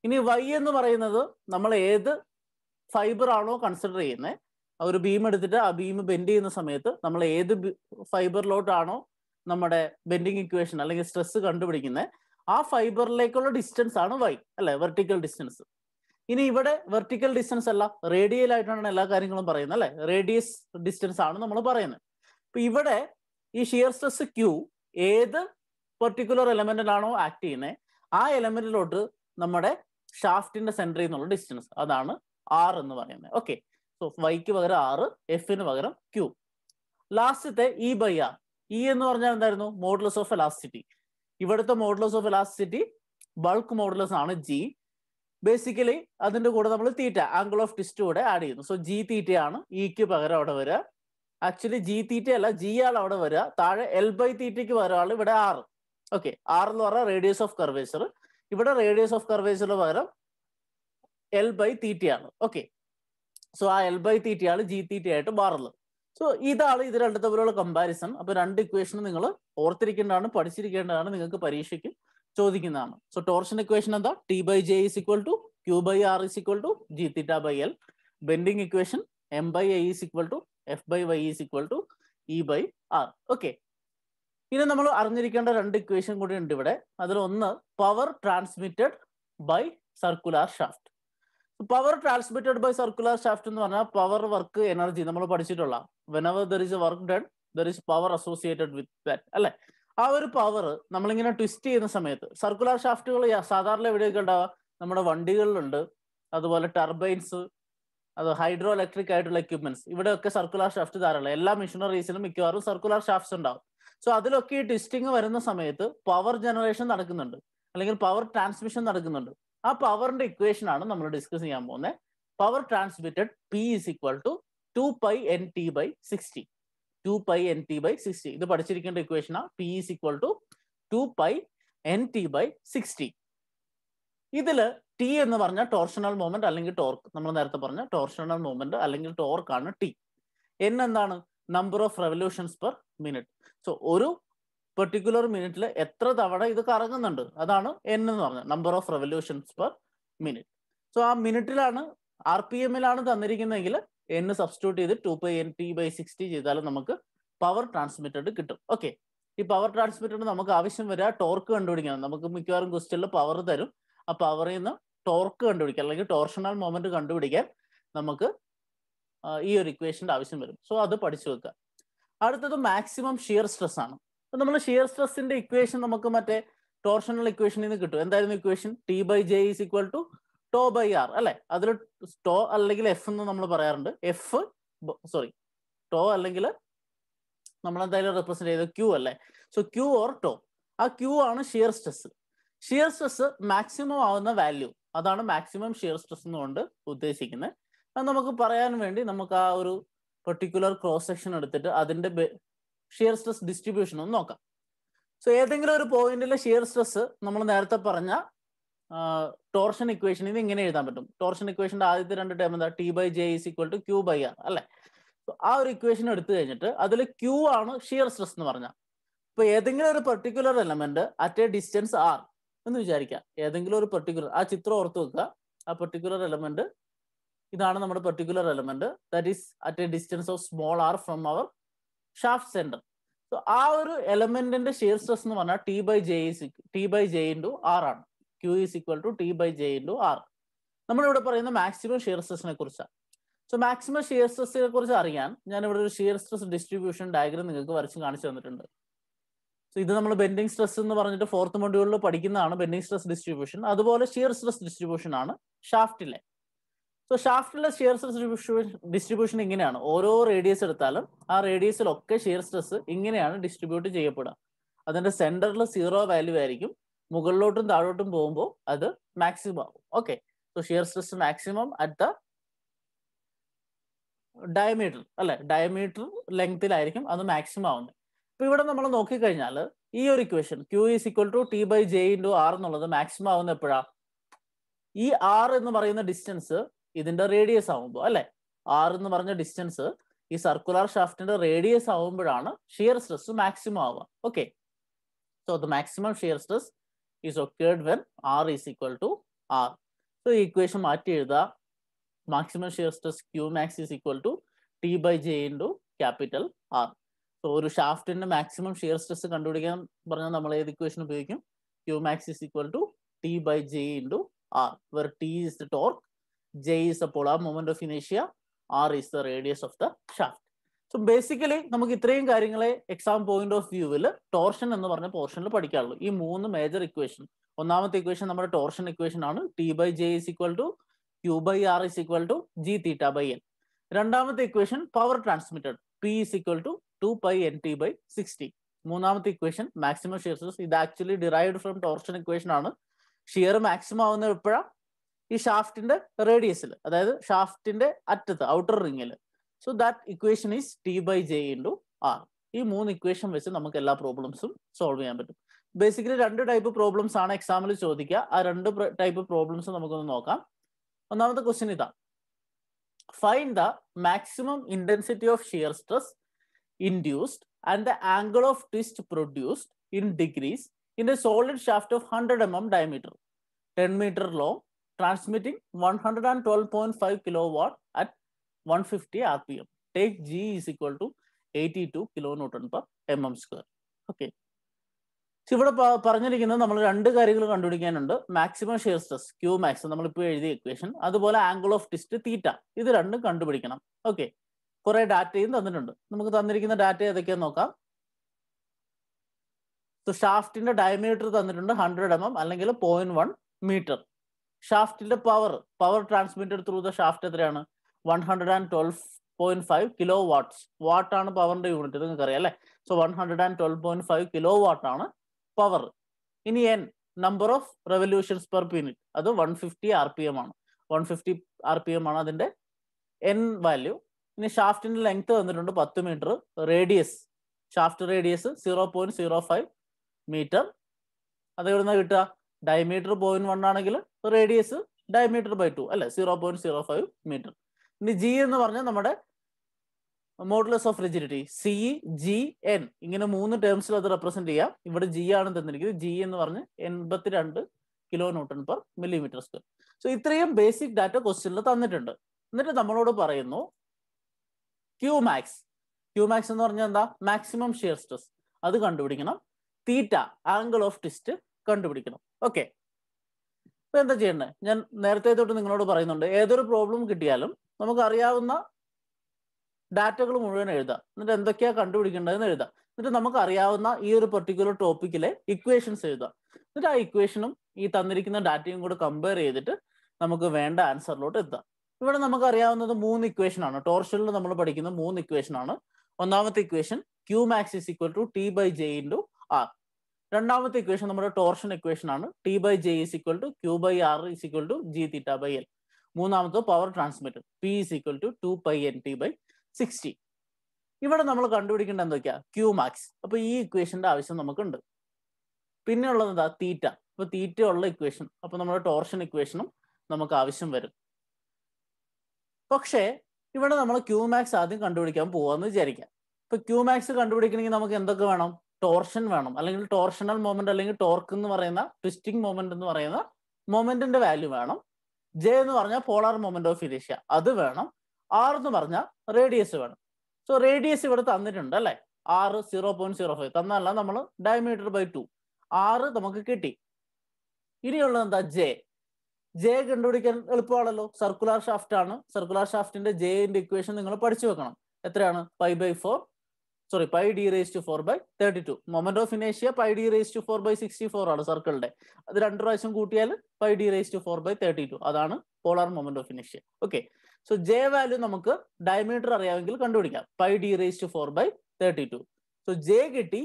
ഇനി Y എന്ന് പറയുന്നത് നമ്മൾ ഏത് ഫൈബർ ആണോ കൺസിഡർ ചെയ്യുന്നത്, ഒരു ബീം എടുത്തിട്ട് ആ ബീം ബെൻഡ് ചെയ്യുന്ന സമയത്ത് നമ്മൾ ഏത് ഫൈബറിലോട്ടാണോ നമ്മുടെ ബെൻഡിങ് ഇക്വേഷൻ അല്ലെങ്കിൽ സ്ട്രെസ് കണ്ടുപിടിക്കുന്നത്, ആ ഫൈബറിലേക്കുള്ള ഡിസ്റ്റൻസ് ആണ് Y അല്ലെ, വെർട്ടിക്കൽ ഡിസ്റ്റൻസ്. ഇനി ഇവിടെ വെർട്ടിക്കൽ ഡിസ്റ്റൻസ് അല്ല, റേഡിയൽ ആയിട്ടാണ് എല്ലാ കാര്യങ്ങളും പറയുന്നത് അല്ലെ. റേഡിയസ് ഡിസ്റ്റൻസ് ആണ് നമ്മൾ പറയുന്നത്. അപ്പൊ ഇവിടെ ഈ ഷിയർ സ്ട്രെസ് Q ഏത് പെർട്ടിക്കുലർ എലമെന്റിലാണോ ആക്ട് ചെയ്യുന്നത്, ആ എലമെന്റിലോട്ട് നമ്മുടെ ഷാഫ്റ്റിന്റെ സെന്ററിൽ നിന്നുള്ള ഡിസ്റ്റൻസ്, അതാണ് R എന്ന് പറയുന്നത്. ഓക്കെ, സോ വൈക്ക് പകരം R, എഫിന് പകരം Q. ലാസ്റ്റത്തെ E/R. ഇ എന്ന് പറഞ്ഞാൽ എന്തായിരുന്നു? Modulus of elasticity. ഇവിടുത്തെ modulus of elasticity bulk modulus ആണ് G. ബേസിക്കലി അതിന്റെ കൂടെ നമ്മൾ തീറ്റ, ആംഗിൾ ഓഫ് ട്വിസ്റ്റ് കൂടെ ആഡ് ചെയ്യുന്നു. സോ G∅ ആണ് ഇക്ക് പകരം അവിടെ വരിക. ആക്ച്വലി G∅ അല്ല, G ആണ് അവിടെ വരിക. താഴെ L/θക്ക് പകരമാണ് ഇവിടെ R. ഓക്കെ, R എന്ന് പറഞ്ഞാൽ റേഡിയസ് ഓഫ് കർവേച്ചർ. ഇവിടെ റേഡിയസ് ഓഫ് കർവേച്ചറിന് പകരം L/θ ആണ്. ഓക്കെ, സോ ആ L/θ ആണ് G∅ ആയിട്ട് മാറുന്നത്. സോ ഇതാണ് ഇത് രണ്ടു തമ്മിലുള്ള കമ്പാരിസൺ. അപ്പൊ രണ്ട് ഇക്വേഷൻ നിങ്ങൾ ഓർത്തിരിക്കേണ്ടതാണ്, പഠിച്ചിരിക്കേണ്ടതാണ്, നിങ്ങൾക്ക് പരീക്ഷയ്ക്ക് ചോദിക്കുന്നതാണ്. സോ ടോർഷൻ ഇക്വേഷൻ എന്താ? T/J is equal to Q/R is equal to G∅L. Bending equation M/I is equal to F/Y is equal to E/R. Okay, ഇനി നമ്മൾ അറിഞ്ഞിരിക്കേണ്ട രണ്ട് ഇക്വേഷൻ കൂടി ഉണ്ട് ഇവിടെ. അതിലൊന്ന് power transmitted by circular shaft. Power transmitted by circular shaft എന്ന് പറഞ്ഞാൽ പവർ, വർക്ക്, എനർജി നമ്മൾ പഠിച്ചിട്ടുള്ള whenever there is a work done there is power associated with that അല്ലെ. ആ ഒരു പവർ നമ്മളിങ്ങനെ ട്വിസ്റ്റ് ചെയ്യുന്ന സമയത്ത്, സർക്കുലർ ഷാഫ്റ്റുകൾ സാധാരണ എവിടെയൊക്കെ ഉണ്ടാവുക? നമ്മുടെ വണ്ടികളിലുണ്ട്, അതുപോലെ ടർബൈൻസ്, അത് ഹൈഡ്രോ ഇലക്ട്രിക് ആയിട്ടുള്ള എക്യുപ്മെന്റ്സ്, ഇവിടെയൊക്കെ സർക്കുലർ ഷാഫ്റ്റ് ധാരാളം. എല്ലാ മെഷീനറീസിലും മിക്കവാറും സർക്കുലർ ഷാഫ്റ്റ്സ് ഉണ്ടാവും. സോ അതിലൊക്കെ ഈ ട്വിസ്റ്റിംഗ് വരുന്ന സമയത്ത് പവർ ജനറേഷൻ നടക്കുന്നുണ്ട്, അല്ലെങ്കിൽ പവർ ട്രാൻസ്മിഷൻ നടക്കുന്നുണ്ട്. ആ പവറിന്റെ ഇക്വേഷൻ ആണ് നമ്മൾ ഡിസ്കസ് ചെയ്യാൻ പോകുന്നത്. Power transmitted P is equal to 2πNT/60. 2πNT/60 ഇത് പഠിച്ചിരിക്കേണ്ട ഇക്വേഷനാ. P is equal to 2πNT/60. ഇതില് T എന്ന് പറഞ്ഞ ടോർഷണൽ മൂവ്മെന്റ് അല്ലെങ്കിൽ ടോർക്ക്, നമ്മൾ നേരത്തെ പറഞ്ഞ ടോർഷണൽ മൂവ്മെന്റ് അല്ലെങ്കിൽ ടോർക്ക് ആണ് T. N എന്താണ്? Number of revolutions per minute. So ഒരു പെർട്ടിക്കുലർ മിനിറ്റിൽ എത്ര തവണ ഇത് കറങ്ങുന്നുണ്ട്, അതാണ് N എന്ന് പറഞ്ഞത്, number of revolutions per minute. So ആ മിനിറ്റിലാണ്, RPM തന്നിരിക്കുന്നതെങ്കിൽ N സബ്സ്റ്റിറ്റ്യൂട്ട് ചെയ്ത് 2πNT/60 ചെയ്താലും നമുക്ക് പവർ ട്രാൻസ്മിറ്റഡ് കിട്ടും. ഓക്കെ, ഈ പവർ ട്രാൻസ്മിറ്റഡ് നമുക്ക് ആവശ്യം വരിക ടോർക്ക് കണ്ടുപിടിക്കണം. നമുക്ക് മിക്കവാറും ക്വസ്റ്റ്യനിൽ പവർ തരും. ആ പവറിൽ നിന്ന് ടോർക്ക് കണ്ടുപിടിക്കാൻ അല്ലെങ്കിൽ ടോർഷണൽ മൊമെന്റ് കണ്ടുപിടിക്കാൻ നമുക്ക് ഈ ഒരു ഇക്വേഷന്റെ ആവശ്യം വരും. സോ അത് പഠിച്ചു വെക്കുക. അടുത്തത് മാക്സിമം ഷിയർ സ്ട്രെസ് ആണ്. അപ്പൊ നമ്മൾ ഷിയർ സ്ട്രെസ്സിന്റെ ഇക്വേഷൻ നമുക്ക് മറ്റേ ടോർഷണൽ ഇക്വേഷനിൽ നിന്ന് കിട്ടും. എന്തായിരുന്നു equation? T by J is equal to tau by R അല്ലെ. അതിൽ ടോ അല്ലെങ്കിൽ എഫ് എന്ന് നമ്മൾ പറയാറുണ്ട്. ടോ അല്ലെങ്കിൽ നമ്മൾ എന്തായാലും റെപ്രസെന്റ് ചെയ്തത് ക്യൂ അല്ലേ. സോ ക്യൂ ഓർ ടോ, ആ ക്യൂ ആണ് shear stress. Shear stress maximum ആവുന്ന വാല്യൂ, അതാണ് മാക്സിമം ഷിയർ സ്ട്രെസ് എന്നുകൊണ്ട് ഉദ്ദേശിക്കുന്നത്. അത് നമുക്ക് പറയാൻ വേണ്ടി നമുക്ക് ആ ഒരു പെർട്ടിക്കുലർ ക്രോസ് സെക്ഷൻ എടുത്തിട്ട് അതിന്റെ ഷിയർ സ്ട്രെസ് ഡിസ്ട്രിബ്യൂഷൻ ഒന്ന് നോക്കാം. സോ ഏതെങ്കിലും ഒരു പോയിന്റിലെ ഷിയർ സ്ട്രെസ് നമ്മൾ നേരത്തെ പറഞ്ഞ ടോർഷൻ ഇക്വേഷനിൽ നിന്ന് ഇങ്ങനെ എഴുതാൻ പറ്റും. ടോർഷൻ ഇക്വേഷന്റെ ആദ്യത്തെ രണ്ട് ടേം എന്താ? T by J is equal to Q by R അല്ലെ. ആ ഒരു ഇക്വേഷൻ എടുത്തു കഴിഞ്ഞിട്ട് അതിൽ ക്യൂ ആണ് ഷിയർ സ്ട്രെസ് എന്ന് പറഞ്ഞാൽ, ഇപ്പൊ ഏതെങ്കിലും ഒരു particular element at a distance R എന്ന് വിചാരിക്കാം. ഏതെങ്കിലും ഒരു പെർട്ടിക്കുലർ, ആ ചിത്രം ഓർത്ത് വെക്കുക. ആ പെർട്ടിക്കുലർ എലമെന്റ് ഇതാണ് നമ്മുടെ particular element, that is at a distance of small r from our shaft centre. So ആ ഒരു എലമെന്റിന്റെ ഷിയർ സ്ട്രെസ് എന്ന് പറഞ്ഞാൽ T by J into R ആണ്. Q is equal to T by J into R. നമ്മളിവിടെ പറയുന്ന maximum shear സ്ട്രെസിനെ കുറിച്ചാണ്. So maximum shear സ്ട്രെസിനെ കുറിച്ച് അറിയാൻ ഞാൻ ഇവിടെ ഒരു ഷിയർ സ്ട്രെസ് ഡിസ്ട്രിബ്യൂഷൻ ഡയഗ്രം നിങ്ങൾക്ക് വരച്ച് കാണിച്ചു തന്നിട്ടുണ്ട്. സോ ഇത് നമ്മൾ ബെൻഡിങ് സ്ട്രെസ് എന്ന് പറഞ്ഞിട്ട് 4th മൊഡ്യൂളിൽ പഠിക്കുന്നതാണ് ബെൻഡിങ് സ്ട്രെസ് ഡിസ്ട്രിബ്യൂഷൻ. അതുപോലെ ഷിയർ സ്ട്രെസ് ഡിസ്ട്രിബ്യൂഷൻ ആണ് ഷാഫ്റ്റിലെ. സോ ഷാഫ്റ്റിലെ ഷിയർ സ്ട്രെസ് ഡിസ്ട്രിബ്യൂഷൻ ഇങ്ങനെയാണ്. ഓരോ റേഡിയസ് എടുത്താലും ആ റേഡിയസിലൊക്കെ ഷിയർ സ്ട്രെസ് ഇങ്ങനെയാണ് ഡിസ്ട്രിബ്യൂട്ട് ചെയ്യപ്പെടുക. അതിന്റെ സെന്ററിൽ 0 വാല്യൂ ആയിരിക്കും. മുകളിലോട്ടും താഴോട്ടും പോകുമ്പോൾ അത് മാക്സിമം ആവും. Okay, so shear stress maximum at the diameter അല്ലെ, ഡയമീറ്റർ ലെങ്തിലായിരിക്കും അത് മാക്സിമം ആവുന്നത്. ഇപ്പൊ ഇവിടെ നമ്മൾ നോക്കിക്കഴിഞ്ഞാൽ ഈ ഒരു equation Q is equal to T by J into R എന്നുള്ളത് മാക്സിമം ആവുന്ന എപ്പോഴാ? ഈ ആർ എന്ന് പറയുന്ന ഡിസ്റ്റൻസ് ഇതിന്റെ റേഡിയസ് ആവുമ്പോൾ അല്ലെ. ആർ എന്ന് പറഞ്ഞ ഡിസ്റ്റൻസ് ഈ സർക്കുലർ ഷാഫ്റ്റിന്റെ റേഡിയസ് ആവുമ്പോഴാണ് ഷിയർ സ്ട്രെസ് മാക്സിമം ആവുക. Okay, so the maximum shear stress is occurred when R is equal to R. So ഈ ഇക്വേഷൻ മാറ്റി എഴുതുക. Maximum shear stress Q max is equal to T by J into capital R. So ഒരു ഷാഫ്റ്റിന്റെ maximum shear stress കണ്ടുപിടിക്കാൻ പറഞ്ഞാൽ നമ്മൾ ഏത് equation ഉപയോഗിക്കും? Q max is equal to T by J into R, where T is the torque, J is the polar moment of ഇനേഷ്യ, R is the radius of the shaft. So basically നമുക്ക് ഇത്രയും കാര്യങ്ങളെ exam point of വ്യൂവിൽ torsion എന്ന് പറഞ്ഞ പോർഷനിൽ പഠിക്കാനുള്ളൂ. ഈ 3 മേജർ ഇക്വേഷൻ. ഒന്നാമത്തെ ഇക്വേഷൻ നമ്മുടെ ടോർഷൻ ഇക്വേഷൻ ആണ്, T by J is equal to Q by R is equal to G theta by N. രണ്ടാമത്തെ equation power transmitted, P is equal to 2 pi N T by 60. മൂന്നാമത്തെ equation maximum shear stress. ഇത് actually derived from torsion equation ആണ്. Shear maximum ആവുന്നത് എപ്പോഴാണ്? ഈ ഷാഫ്റ്റിന്റെ റേഡിയസിൽ, അതായത് ഷാഫ്റ്റിന്റെ അറ്റത്ത് ഔട്ടർ റിംഗിൽ. So that equation is T by J into R. ഈ 3 ഇക്വേഷൻ വെച്ച് നമുക്ക് എല്ലാ പ്രോബ്ലംസും സോൾവ് ചെയ്യാൻ പറ്റും. ബേസിക്കലി 2 ടൈപ്പ് പ്രോബ്ലംസ് ആണ് എക്സാമിൽ ചോദിക്കുക. ആ 2 ടൈപ്പ് പ്രോബ്ലംസ് നമുക്കൊന്ന് നോക്കാം. ഒന്നാമത്തെ ക്വസ്റ്റ്യൻ ഇതാ: find the maximum intensity of shear stress induced and the angle of twist produced in degrees in A solid shaft of 100 mm diameter, 10 meter long, transmitting 112.5 kilowatt at 150 rpm. Take G is equal to 82 kilonewton per mm square. Okay. ഇവിടെ പറഞ്ഞിരിക്കുന്നത് നമ്മൾ 2 കാര്യങ്ങൾ കണ്ടുപിടിക്കാനുണ്ട്. Maximum shear stress Q max നമ്മളിപ്പോൾ എഴുതിയ equation, അതുപോലെ angle of twist തീറ്റ, ഇത് രണ്ടും കണ്ടുപിടിക്കണം. ഓക്കെ, കുറെ ഡാറ്റയും തന്നിട്ടുണ്ട്. നമുക്ക് തന്നിരിക്കുന്ന ഡാറ്റ ഏതൊക്കെയാന്ന് നോക്കാം. ഷാഫ്റ്റിന്റെ ഡയമീറ്റർ തന്നിട്ടുണ്ട് 100 mm അല്ലെങ്കിൽ 0.1 മീറ്റർ. ഷാഫ്റ്റിന്റെ power transmitted through the shaft എത്രയാണ്? 112.5 കിലോ വാട്ട്സ്. വാട്ടാണ് പവറിന്റെ യൂണിറ്റ്, നിങ്ങൾക്ക് അറിയാം അല്ലെ. സോ 112.5 കിലോ വാട്ട് ആണ് പവർ. ഇനി N, number of revolutions per minute, അത് 150 RPM ആണ്. 150 RPM ആണ് അതിന്റെ എൻ വാല്യൂ. ഇനി ഷാഫ്റ്റിന്റെ ലെങ്ത് തന്നിട്ടുണ്ട് 10 metre. Radius, shaft radius 0.05 metre. അത് എവിടുന്ന കിട്ടുക? ഡയമീറ്റർ 0.1 ആണെങ്കിൽ റേഡിയസ് ഡയമീറ്റർ ബൈ 2 അല്ലെ, 0.05 മീറ്റർ. ഇനി ജി എന്ന് പറഞ്ഞാൽ നമ്മുടെ modulus of rigidity, C G N, ഇങ്ങനെ 3 ടേംസിൽ അത് റെപ്രസെന്റ് ചെയ്യാം. ഇവിടെ ജി ആണ് തന്നിരിക്കുന്നത്. ജി എന്ന് പറഞ്ഞ് 82 kilo newton per millimetre square. So ഇത്രയും ബേസിക് ഡാറ്റ ക്വസ്റ്റ്യനിൽ തന്നിട്ടുണ്ട്. എന്നിട്ട് നമ്മളോട് പറയുന്നു ക്യൂ മാക്സ്. ക്യൂമാക്സ് എന്ന് പറഞ്ഞാൽ എന്താ? മാക്സിമം ഷിയർ സ്ട്രെസ് അത് കണ്ടുപിടിക്കണം. തീറ്റ ആംഗിൾ ഓഫ് ട്വിസ്റ്റ് കണ്ടുപിടിക്കണം. ഓക്കെ, ഇപ്പൊ എന്താ ചെയ്യേണ്ടത്? ഞാൻ നേരത്തെ തൊട്ട് നിങ്ങളോട് പറയുന്നുണ്ട്, ഏതൊരു പ്രോബ്ലം കിട്ടിയാലും നമുക്ക് അറിയാവുന്ന ഡാറ്റകൾ മുഴുവൻ എഴുതാം, എന്നിട്ട് എന്തൊക്കെയാ കണ്ടുപിടിക്കേണ്ടതെന്ന് എഴുതാം, എന്നിട്ട് നമുക്ക് അറിയാവുന്ന ഈ ഒരു പെർട്ടിക്കുലർ ടോപ്പിക്കിലെ ഇക്വേഷൻസ് എഴുതാം, എന്നിട്ട് ആ ഇക്വേഷനും ഈ തന്നിരിക്കുന്ന ഡാറ്റയും കൂടെ കമ്പയർ ചെയ്തിട്ട് നമുക്ക് വേണ്ട ആൻസറിലോട്ട് എത്താം. ഇവിടെ നമുക്ക് അറിയാവുന്നത് 3 ഇക്വേഷൻ ആണ്. ടോർഷനിൽ നമ്മൾ പഠിക്കുന്ന 3 ഇക്വേഷൻ ആണ്. ഒന്നാമത്തെ equation Q max is equal to T by J into R. രണ്ടാമത്തെ ഇക്വേഷൻ നമ്മുടെ ടോർഷൻ ഇക്വേഷൻ ആണ്, T by J is equal to Q by R is equal to G theta by L. മൂന്നാമത്തെ power transmitted P is equal to 2π/NT/60. ഇവിടെ നമ്മൾ കണ്ടുപിടിക്കേണ്ട എന്തൊക്കെയാ? Q max. അപ്പൊ ഈ ഇക്വേഷന്റെ ആവശ്യം നമുക്കുണ്ട്. പിന്നെ ഉള്ളത് എന്താ? തീറ്റ. അപ്പൊ തീറ്റ ഉള്ള ഇക്വേഷൻ, അപ്പൊ നമ്മുടെ ടോർഷൻ ഇക്വേഷനും നമുക്ക് ആവശ്യം വരും. പക്ഷേ ഇവിടെ നമ്മൾ ക്യൂ മാക്സ് ആദ്യം കണ്ടുപിടിക്കാൻ പോവാന്ന് വിചാരിക്കാം. ഇപ്പൊ ക്യൂ മാക്സ് കണ്ടുപിടിക്കണമെങ്കിൽ നമുക്ക് എന്തൊക്കെ വേണം? ടോർഷൻ വേണം, അല്ലെങ്കിൽ ടോർഷണൽ മൊമെന്റ്, അല്ലെങ്കിൽ ടോർക്ക് എന്ന് പറയുന്ന ട്വിസ്റ്റിംഗ് മൊമെന്റ് എന്ന് പറയുന്ന മൊമെന്റിന്റെ വാല്യൂ വേണം. ജെ എന്ന് പറഞ്ഞാൽ പോളാർ മൊമെന്റ് ഓഫ് ഇനേഷ്യ അത് വേണം. ആർ എന്ന് പറഞ്ഞാൽ റേഡിയസ് വേണം. സോ റേഡിയസ് ഇവിടെ തന്നിട്ടുണ്ട് അല്ലെ, ആർ 0.05 തന്നല്ല, നമ്മൾ ഡയമീറ്റർ ബൈ 2 6 നമുക്ക് കിട്ടി. ഇനിയുള്ളത് എന്താ? ജെ. ജെ കണ്ടുപിടിക്കാൻ എളുപ്പമാണല്ലോ, സർക്കുലർ ഷാഫ്റ്റ് ആണ്. സർക്കുലർ ഷാഫ്റ്റിന്റെ ജെന്റെ ഇക്വേഷൻ നിങ്ങൾ പഠിച്ചു വെക്കണം. എത്രയാണ്? πd⁴/32. മൊമെന്റ് ഓഫ് ഇനേഷ്യ πd⁴/64 ആണ് സർക്കിളിന്റെ. അത് 2 പ്രാവശ്യം കൂട്ടിയാൽ πd⁴/32. അതാണ് പോളാർ മൊമെന്റ് ഓഫ് ഇനേഷ്യ. ഓക്കെ, സോ ജെ വാല്യൂ നമുക്ക് ഡയമീറ്റർ അറിയാമെങ്കിൽ കണ്ടുപിടിക്കാം. πd⁴/32. സോ ജെ കിട്ടി,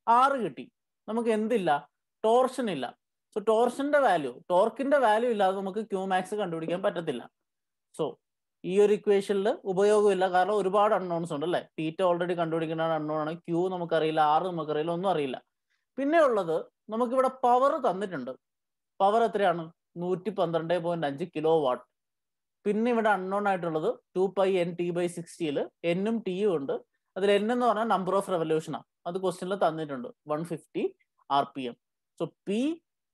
ആർ കിട്ടി. നമുക്ക് എന്തില്ല? ടോർഷൻ ഇല്ല. സോ ടോർഷന്റെ വാല്യൂ, ടോർക്കിന്റെ വാല്യൂ ഇല്ലാതെ നമുക്ക് ക്യൂ മാക്സ് കണ്ടുപിടിക്കാൻ പറ്റത്തില്ല. സോ ഈ ഒരു ഇക്വേഷനിൽ ഉപയോഗമില്ല, കാരണം ഒരുപാട് അൺനോൺസ് ഉണ്ട് അല്ലെ. തീറ്റ ഓൾറെഡി കണ്ടുപിടിക്കുന്ന അൺനോൺ ആണ്, ക്യൂ നമുക്കറിയില്ല, ആർ നമുക്കറിയില്ല, ഒന്നും അറിയില്ല. പിന്നെ ഉള്ളത് നമുക്കിവിടെ പവർ തന്നിട്ടുണ്ട്. പവർ എത്രയാണ്? 112.5 കിലോ വാട്ട്. പിന്നെ ഇവിടെ അൺനോൺ ആയിട്ടുള്ളത് 2π/NT/60 എന്നും ടിയും ഉണ്ട്. അതിൽ എൻ എന്ന് പറഞ്ഞാൽ നമ്പർ ഓഫ് റെവല്യൂഷൻ ആണ്, അത് ക്വസ്റ്റ്യനിൽ തന്നിട്ടുണ്ട്, 150 RPM. സോ പി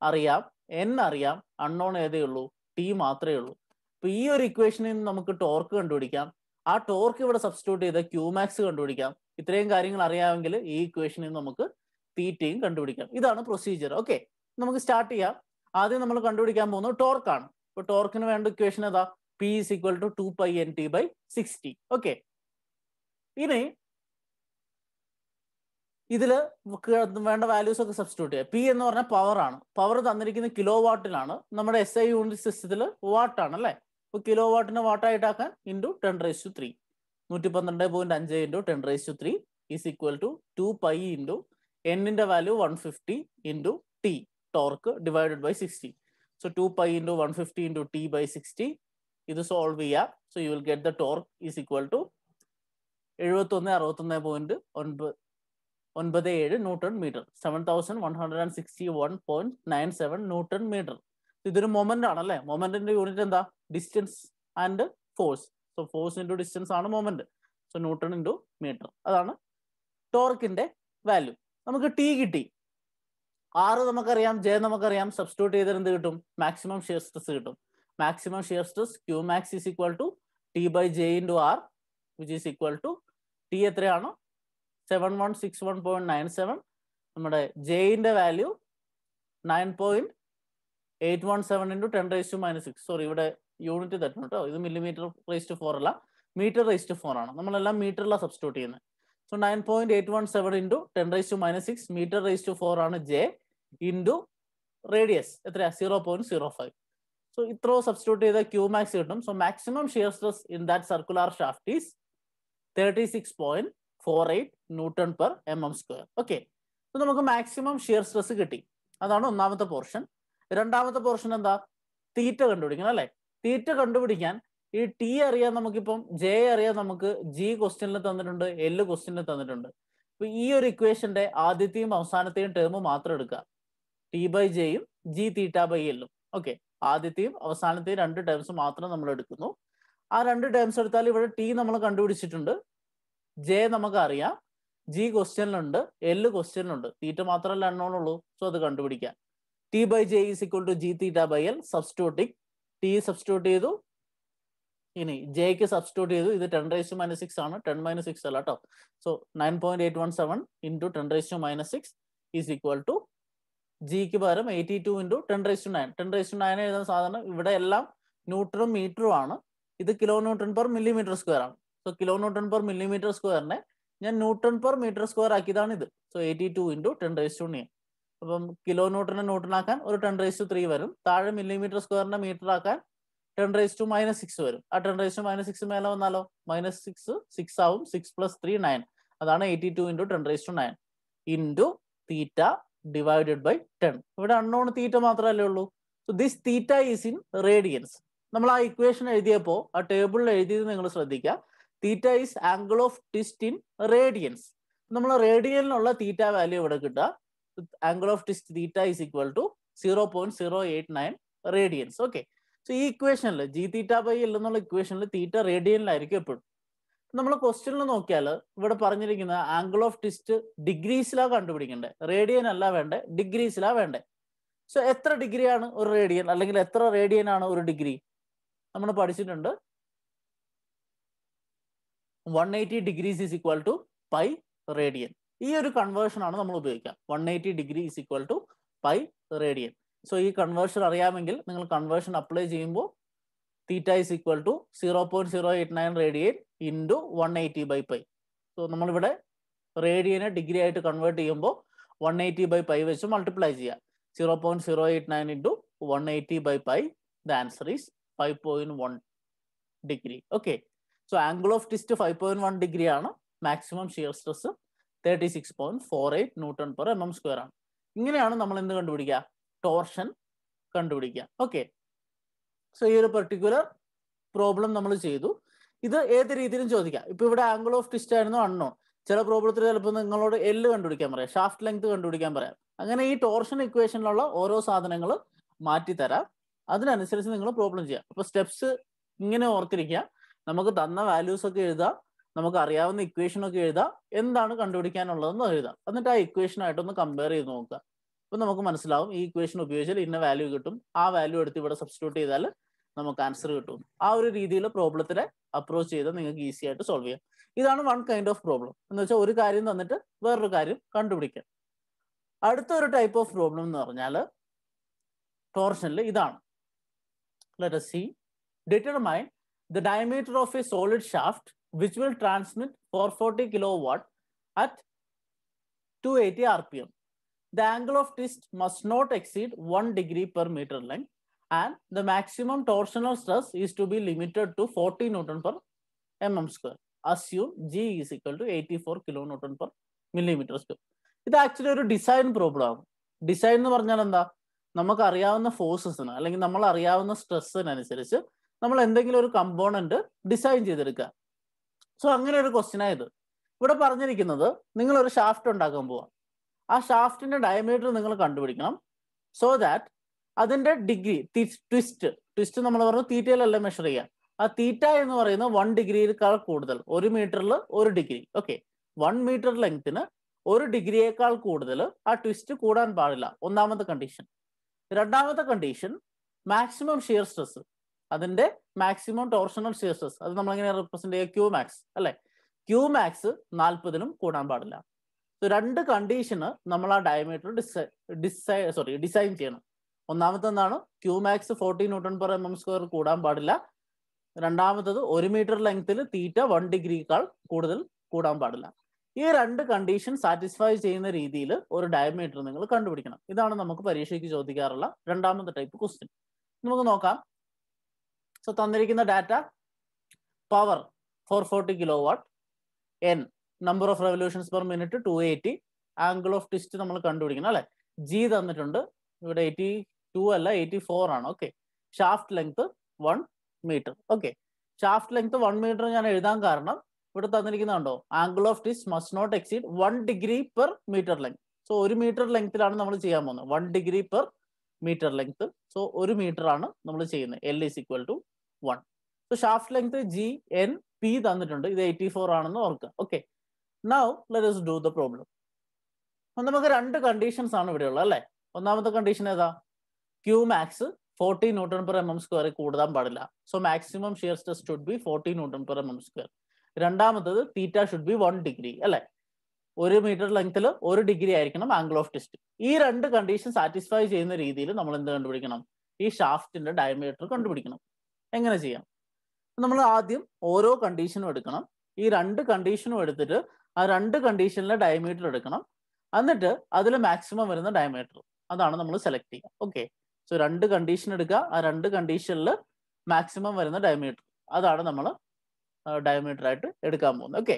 അറിയാം, എൻ അറിയാം, അൺനോൺ ഏതേ ഉള്ളൂ? ടി മാത്രമേ ഉള്ളൂ. അപ്പൊ ഈ ഒരു ഇക്വേഷനിൽ നിന്ന് നമുക്ക് ടോർക്ക് കണ്ടുപിടിക്കാം. ആ ടോർക്ക് ഇവിടെ സബ്സ്റ്റിറ്റ്യൂട്ട് ചെയ്ത് ക്യൂ മാക്സ് കണ്ടുപിടിക്കാം. ഇത്രയും കാര്യങ്ങൾ അറിയാമെങ്കിൽ ഈ ഇക്വേഷനിൽ നിന്ന് നമുക്ക് തീറ്റയും കണ്ടുപിടിക്കാം. ഇതാണ് പ്രൊസീജിയർ. ഓക്കെ, നമുക്ക് സ്റ്റാർട്ട് ചെയ്യാം. ആദ്യം നമ്മൾ കണ്ടുപിടിക്കാൻ പോകുന്നത് ടോർക്കാണ്. ഇപ്പൊ ടോർക്കിന് വേണ്ട ഇക്വേഷൻ ഏതാ? P is equal to 2π/NT/60. Okay, ഇനി ഇതില് വേണ്ട വാല്യൂസ് ഒക്കെ സബ്സ്റ്റിറ്റ്യൂട്ട് ചെയ്യാം. പി എന്ന് പറഞ്ഞാൽ പവർ ആണ്. പവർ തന്നിരിക്കുന്ന കിലോ വാട്ടിലാണ്. നമ്മുടെ SI യൂണിറ്റ് സിസ്റ്റത്തിൽ വാട്ട് ആണ് അല്ലെ. ഇപ്പൊ കിലോ വാട്ടിനെ വാട്ടായിട്ടാക്കാൻ into 10⁻³ 112.5 into 10⁻³ is equal to 2π into എന്നിന്റെ value 150 into T torque divided by 60. So 2π into 150 into T/60. ഇത് സോൾവ് ചെയ്യാം. So you will get the torque is equal to 7161.97 newton metre, 7161.97 newton metre. ഇതൊരു moment ആണ് അല്ലെ. മൊമെന്റിന്റെ unit എന്താ? Distance and force. So force into distance ആണ് moment. So newton into metre. അതാണ് ടോർക്കിന്റെ വാല്യൂ. നമുക്ക് ടി കിട്ടി, ആർ നമുക്കറിയാം, ജെ നമുക്കറിയാം. സബ്സ്റ്റിറ്റ്യൂട്ട് ചെയ്താൽ എന്ത് കിട്ടും? മാക്സിമം ഷിയർ സ്ട്രെസ് കിട്ടും. Maximum shear stress Q max is equal to T/J into R, which is equal to T എത്രയാണ്? 7161.97. നമ്മുടെ ജെയിന്റെ വാല്യൂ 9.817 ഇൻറ്റു 10⁻⁻6. സോറി, ഇവിടെ യൂണിറ്റ് തെറ്റണം കേട്ടോ. ഇത് mm/4 അല്ല, m/4 ആണ്. നമ്മളെല്ലാം മീറ്ററിലാണ് സബ്സ്റ്റിറ്റ്യൂട്ട് ചെയ്യുന്നത്. സോ 9.817 ഇൻറ്റു 10⁻⁻6 m/4 ആണ് ജെ, ഇൻറ്റു റേഡിയസ് എത്രയാ? 0.05. സോ ഇത്രോ സബ്സ്റ്റിറ്റ്യൂട്ട് ചെയ്ത ക്യൂ മാക്സ് കിട്ടും. So maximum shear stress in that circular shaft is 36.48 Newton/mm². Okay, so നമുക്ക് മാക്സിമം ഷിയർ സ്ട്രെസ് കിട്ടി. അതാണ് ഒന്നാമത്തെ പോർഷൻ. രണ്ടാമത്തെ പോർഷൻ എന്താ? തീറ്റ കണ്ടുപിടിക്കണം അല്ലെ. തീറ്റ കണ്ടുപിടിക്കാൻ ഈ ടി അറിയാൻ നമുക്കിപ്പം, ജെ അറിയാൻ നമുക്ക്, ജി ക്വസ്റ്റ്യനിൽ തന്നിട്ടുണ്ട്, എൽ ക്വസ്റ്റ്യനിൽ തന്നിട്ടുണ്ട്. അപ്പൊ ഈ ഒരു ഇക്വേഷന്റെ ആദ്യത്തെയും അവസാനത്തെയും ടേം മാത്രം എടുക്കുക, T/Jയും G⁵/L. ഓക്കെ, ആദ്യത്തെയും അവസാനത്തെയും 2 ടേംസ് മാത്രം നമ്മൾ എടുക്കുന്നു. ആ 2 ടേംസ് എടുത്താൽ ഇവിടെ ടി നമ്മൾ കണ്ടുപിടിച്ചിട്ടുണ്ട്, ജെ നമുക്ക് അറിയാം, ജി ക്വസ്റ്റ്യനിലുണ്ട്, എൽ ക്വസ്റ്റ്യനിലുണ്ട്. തീറ്റ മാത്രമല്ല അൺനോൺ. സോ അത് കണ്ടുപിടിക്കാം. T/J is equal to G⁵/L. Substituting T substitute ചെയ്തു, ഇനി ജെക്ക് സബ്സ്റ്റിറ്റ്യൂട്ട് ചെയ്തു. ഇത് 10⁻⁻6 ആണ്, 10⁻6 അല്ല കേട്ടോ. So 9.817 into 10⁻6 is equal to ജിക്ക് പകരം 82 ഇൻറ്റു 10⁹. 10⁹ എഴുതുന്ന സാധനം ഇവിടെ എല്ലാം ന്യൂട്ടണും മീറ്ററും ആണ്. ഇത് kilo newton per millimetre square ആണ്. So kilo newton per millimetre സ്ക്വയറിനെ ഞാൻ ന്യൂട്ടൺ പെർ മീറ്റർ സ്ക്വയർ ആക്കിയതാണ് ഇത്. So 82 into 10⁻9. അപ്പം കിലോ ന്യൂട്ടനെ ന്യൂട്ടൺ ആക്കാൻ ഒരു 10⁻3 വരും. താഴെ മില്ലിമീറ്റർ സ്ക്വയറിനെ മീറ്റർ ആക്കാൻ 10⁻6 വരും. ആ 10⁻6 മേലെ വന്നാലോ -6 6 ആവും. 6 + 3 9. അതാണ് 82 into 10⁻9 into theta divided by 10. ഇവിടെ അൺനോൺ തീറ്റ മാത്രമല്ലേ ഉള്ളൂ. So this theta is in radians. നമ്മൾ ആ ഇക്വേഷൻ എഴുതിയപ്പോൾ ആ ടേബിളിൽ എഴുതിയത് നിങ്ങൾ ശ്രദ്ധിക്കുക. Theta is angle of twist in radians. നമ്മൾ റേഡിയനിലുള്ള തീറ്റ വാല്യൂ ഇവിടെ കിട്ടുക. Angle of twist theta is equal to 0.089 radians. Okay. So ഈ ഇക്വേഷനിൽ ജി തീറ്റ ബൈ എൽ എന്നുള്ള ഇക്വേഷനിൽ തീറ്റ റേഡിയനിലായിരിക്കും എപ്പോഴും. നമ്മൾ ക്വസ്റ്റ്യനിൽ നോക്കിയാൽ ഇവിടെ പറഞ്ഞിരിക്കുന്ന ആംഗിൾ ഓഫ് ട്വിസ്റ്റ് ഡിഗ്രീസിലാണ് കണ്ടുപിടിക്കേണ്ടത്. റേഡിയൻ അല്ല വേണ്ടേ, ഡിഗ്രീസിലാണ് വേണ്ടേ. സോ എത്ര ഡിഗ്രിയാണ് ഒരു റേഡിയൻ, അല്ലെങ്കിൽ എത്ര റേഡിയൻ ആണ് ഒരു ഡിഗ്രി? നമ്മൾ പഠിച്ചിട്ടുണ്ട് 180 degrees is equal to pi radian. ഈ ഒരു കൺവേർഷൻ ആണ് നമ്മൾ ഉപയോഗിക്കുക. 180 degree is equal to pi radian. So ഈ കൺവേർഷൻ അറിയാമെങ്കിൽ നിങ്ങൾ കൺവേർഷൻ അപ്ലൈ ചെയ്യുമ്പോൾ theta is equal to 0.089 radian into 180 by pi. So നമ്മളിവിടെ റേഡിയനെ ഡിഗ്രി ആയിട്ട് കൺവേർട്ട് ചെയ്യുമ്പോൾ 180 ബൈ പൈ വെച്ച് മൾട്ടിപ്ലൈ ചെയ്യുക. 0.089 into 180 by pi. The answer is 5.1 degree. Okay. So angle of twist 5.1 degree ആണ്. Maximum shear stress 36.48 newton per mm square ആണ്. ഇങ്ങനെയാണ് നമ്മൾ എന്ത് കണ്ടുപിടിക്കുക? ടോർഷൻ കണ്ടുപിടിക്കുക. ഓക്കെ. സോ ഈ ഒരു പെർട്ടിക്കുലർ പ്രോബ്ലം നമ്മൾ ചെയ്തു. ഇത് ഏത് രീതിയിലും ചോദിക്കാം. ഇപ്പൊ ഇവിടെ ആംഗിൾ ഓഫ് ട്വിസ്റ്റ് ആയിരുന്നു അൺനോൺ. ചില പ്രോബ്ലത്തിൽ ചിലപ്പോൾ നിങ്ങളോട് എല്ല് കണ്ടുപിടിക്കാൻ പറയാം, ഷാഫ്റ്റ് ലെങ്ത് കണ്ടുപിടിക്കാൻ പറയാം. അങ്ങനെ ഈ ടോർഷൻ ഇക്വേഷനിലുള്ള ഓരോ സാധനങ്ങൾ മാറ്റിത്തരാം. അതിനനുസരിച്ച് നിങ്ങൾ പ്രോബ്ലം ചെയ്യാം. അപ്പൊ സ്റ്റെപ്സ് ഇങ്ങനെ ഓർത്തിരിക്കുക. നമുക്ക് തന്ന വാല്യൂസ് ഒക്കെ എഴുതാം, നമുക്ക് അറിയാവുന്ന ഇക്വേഷൻ ഒക്കെ എഴുതാം, എന്താണ് കണ്ടുപിടിക്കാനുള്ളതെന്ന് എഴുതാം. എന്നിട്ട് ആ ഇക്വേഷനായിട്ടൊന്ന് കമ്പയർ ചെയ്ത് നോക്കുക. അപ്പൊ നമുക്ക് മനസ്സിലാവും ഈ ഇക്വേഷൻ ഉപയോഗിച്ചാൽ ഇന്ന വാല്യൂ കിട്ടും, ആ വാല്യൂ എടുത്ത് ഇവിടെ സബ്സ്റ്റിറ്റ്യൂട്ട് ചെയ്താൽ നമുക്ക് ആൻസർ കിട്ടും. ആ ഒരു രീതിയിൽ പ്രോബ്ലത്തിനെ അപ്രോച്ച് ചെയ്താൽ നിങ്ങൾക്ക് ഈസി ആയിട്ട് സോൾവ് ചെയ്യാം. ഇതാണ് വൺ കൈൻഡ് ഓഫ് പ്രോബ്ലം. എന്ന് വെച്ചാൽ ഒരു കാര്യം തന്നിട്ട് വേറൊരു കാര്യം കണ്ടുപിടിക്കാം. അടുത്തൊരു ടൈപ്പ് ഓഫ് പ്രോബ്ലം എന്ന് പറഞ്ഞാൽ ടോർഷനിൽ ഇതാണ്. Let us see. Determine the diameter of a solid shaft which will transmit 440 kilowatt at 280 rpm. The angle of twist must not exceed 1 degree per meter length and the maximum torsional stress is to be limited to 40 Newton per mm square. Assume G is equal to 84 kilonewton per millimeter square. ഇത് actually ഒരു design problem ആണ്. Design എന്ന് പറഞ്ഞാൽ എന്താ? നമുക്ക് അറിയാവുന്ന ഫോഴ്സസിന് അല്ലെങ്കിൽ നമ്മൾ അറിയാവുന്ന സ്ട്രെസ്സിനനുസരിച്ച് നമ്മൾ എന്തെങ്കിലും ഒരു കമ്പോണന്റ് ഡിസൈൻ ചെയ്തെടുക്കുക. സോ അങ്ങനെ ഒരു ക്വസ്റ്റ്യൻ ആയത്. ഇവിടെ പറഞ്ഞിരിക്കുന്നത് നിങ്ങൾ ഒരു ഷാഫ്റ്റ് ഉണ്ടാക്കാൻ പോവാം. ആ ഷാഫ്റ്റിന്റെ ഡയമീറ്റർ നിങ്ങൾ കണ്ടുപിടിക്കണം. സോ ദാറ്റ് അതിന്റെ ഡിഗ്രി ട്വിസ്റ്റ് നമ്മൾ പറഞ്ഞു തീറ്റയിലല്ല മെഷർ ചെയ്യുക. ആ തീറ്റ എന്ന് പറയുന്നത് 1 ഡിഗ്രിയേക്കാൾ കൂടുതൽ, 1 മീറ്ററിൽ 1 ഡിഗ്രി. ഓക്കെ. 1 മീറ്റർ ലെങ്ത്തിന് 1 ഡിഗ്രിയേക്കാൾ കൂടുതൽ ആ ട്വിസ്റ്റ് കൂടാൻ പാടില്ല. ഒന്നാമത്തെ കണ്ടീഷൻ. രണ്ടാമത്തെ കണ്ടീഷൻ മാക്സിമം ഷിയർ സ്ട്രെസ്, അതിന്റെ മാക്സിമം ടോർഷണൽ ഷിയർ സ്ട്രെസ്, അത് നമ്മളെങ്ങനെ റെപ്രസെന്റ് ചെയ്യുക? ക്യൂ മാക്സ് അല്ലെ. ക്യൂ മാക്സ് 40-ലും കൂടാൻ പാടില്ല. സോ രണ്ട് കണ്ടീഷന് നമ്മൾ ആ ഡയമീറ്റർ ഡിസൈൻ ചെയ്യണം. ഒന്നാമത്തെ എന്താണ്? Q max 40 newton per mm square കൂടാൻ പാടില്ല. രണ്ടാമത്തത് 1 മീറ്റർ ലെങ്ത്തിൽ തീറ്റ 1 ഡിഗ്രിയേക്കാൾ കൂടുതൽ കൂടാൻ പാടില്ല. ഈ രണ്ട് കണ്ടീഷൻ സാറ്റിസ്ഫൈ ചെയ്യുന്ന രീതിയിൽ ഒരു ഡയമീറ്റർ നിങ്ങൾ കണ്ടുപിടിക്കണം. ഇതാണ് നമുക്ക് പരീക്ഷയ്ക്ക് ചോദിക്കാറുള്ള രണ്ടാമത്തെ ടൈപ്പ് ക്വസ്റ്റ്യൻ. നമുക്ക് നോക്കാം. സോ തന്നിരിക്കുന്ന data power 440 kilowatt, N number of revolutions per minute 280, angle of twist നമ്മൾ കണ്ടുപിടിക്കണം അല്ലെ. ജി തന്നിട്ടുണ്ട്. ഇവിടെ 82 അല്ല 84 ആണ്. Okay. Shaft length 1 metre. Okay. Shaft length 1 metre ഞാൻ എഴുതാൻ കാരണം ഇവിടെ തന്നിരിക്കുന്നുണ്ടോ, angle of twist must not exceed 1 degree per metre length. So 1 metre ലെങ്ത്തിലാണ് നമ്മൾ ചെയ്യാൻ പോകുന്നത്. 1 degree per metre length. So 1 metre ആണ് നമ്മൾ ചെയ്യുന്നത്. L is equal to 1. So shaft length G N P തന്നിട്ടുണ്ട്. ഇത് 84 ആണെന്ന് ഓർക്കുക. Okay. Now let us do the problem. നമുക്ക് രണ്ട് കണ്ടീഷൻസ് ആണ് ഇവിടെ ഉള്ളത് അല്ലെ. ഒന്നാമത്തെ കണ്ടീഷൻ ഏതാ? Q max 40 newton per M M square കൂടാൻ പാടില്ല. So maximum shear stress should be 40 newton per M M square. രണ്ടാമത്തത് തീറ്റ ഷുഡ് ബി 1 ഡിഗ്രി അല്ലെ, 1 മീറ്റർ ലെങ്ത്തിൽ 1 ഡിഗ്രി ആയിരിക്കണം ആംഗിൾ ഓഫ് ട്വിസ്റ്റ്. ഈ രണ്ട് കണ്ടീഷൻ സാറ്റിസ്ഫൈ ചെയ്യുന്ന രീതിയിൽ നമ്മൾ എന്ത് കണ്ടുപിടിക്കണം? ഈ ഷാഫ്റ്റിന്റെ ഡയമീറ്റർ കണ്ടുപിടിക്കണം. എങ്ങനെ ചെയ്യാം? നമ്മൾ ആദ്യം ഓരോ കണ്ടീഷനും എടുക്കണം. ഈ രണ്ട് കണ്ടീഷനും എടുത്തിട്ട് ആ രണ്ട് കണ്ടീഷനിലെ ഡയമീറ്റർ എടുക്കണം. എന്നിട്ട് അതിൽ മാക്സിമം വരുന്ന ഡയമീറ്റർ അതാണ് നമ്മൾ സെലക്ട് ചെയ്യുക. ഓക്കെ, സോ രണ്ട് കണ്ടീഷൻ എടുക്കുക, ആ രണ്ട് കണ്ടീഷനിൽ മാക്സിമം വരുന്ന ഡയമീറ്റർ അതാണ് നമ്മൾ ഡയമീറ്റർ ആയിട്ട് എടുക്കാൻ പോകുന്നത്. ഓക്കെ,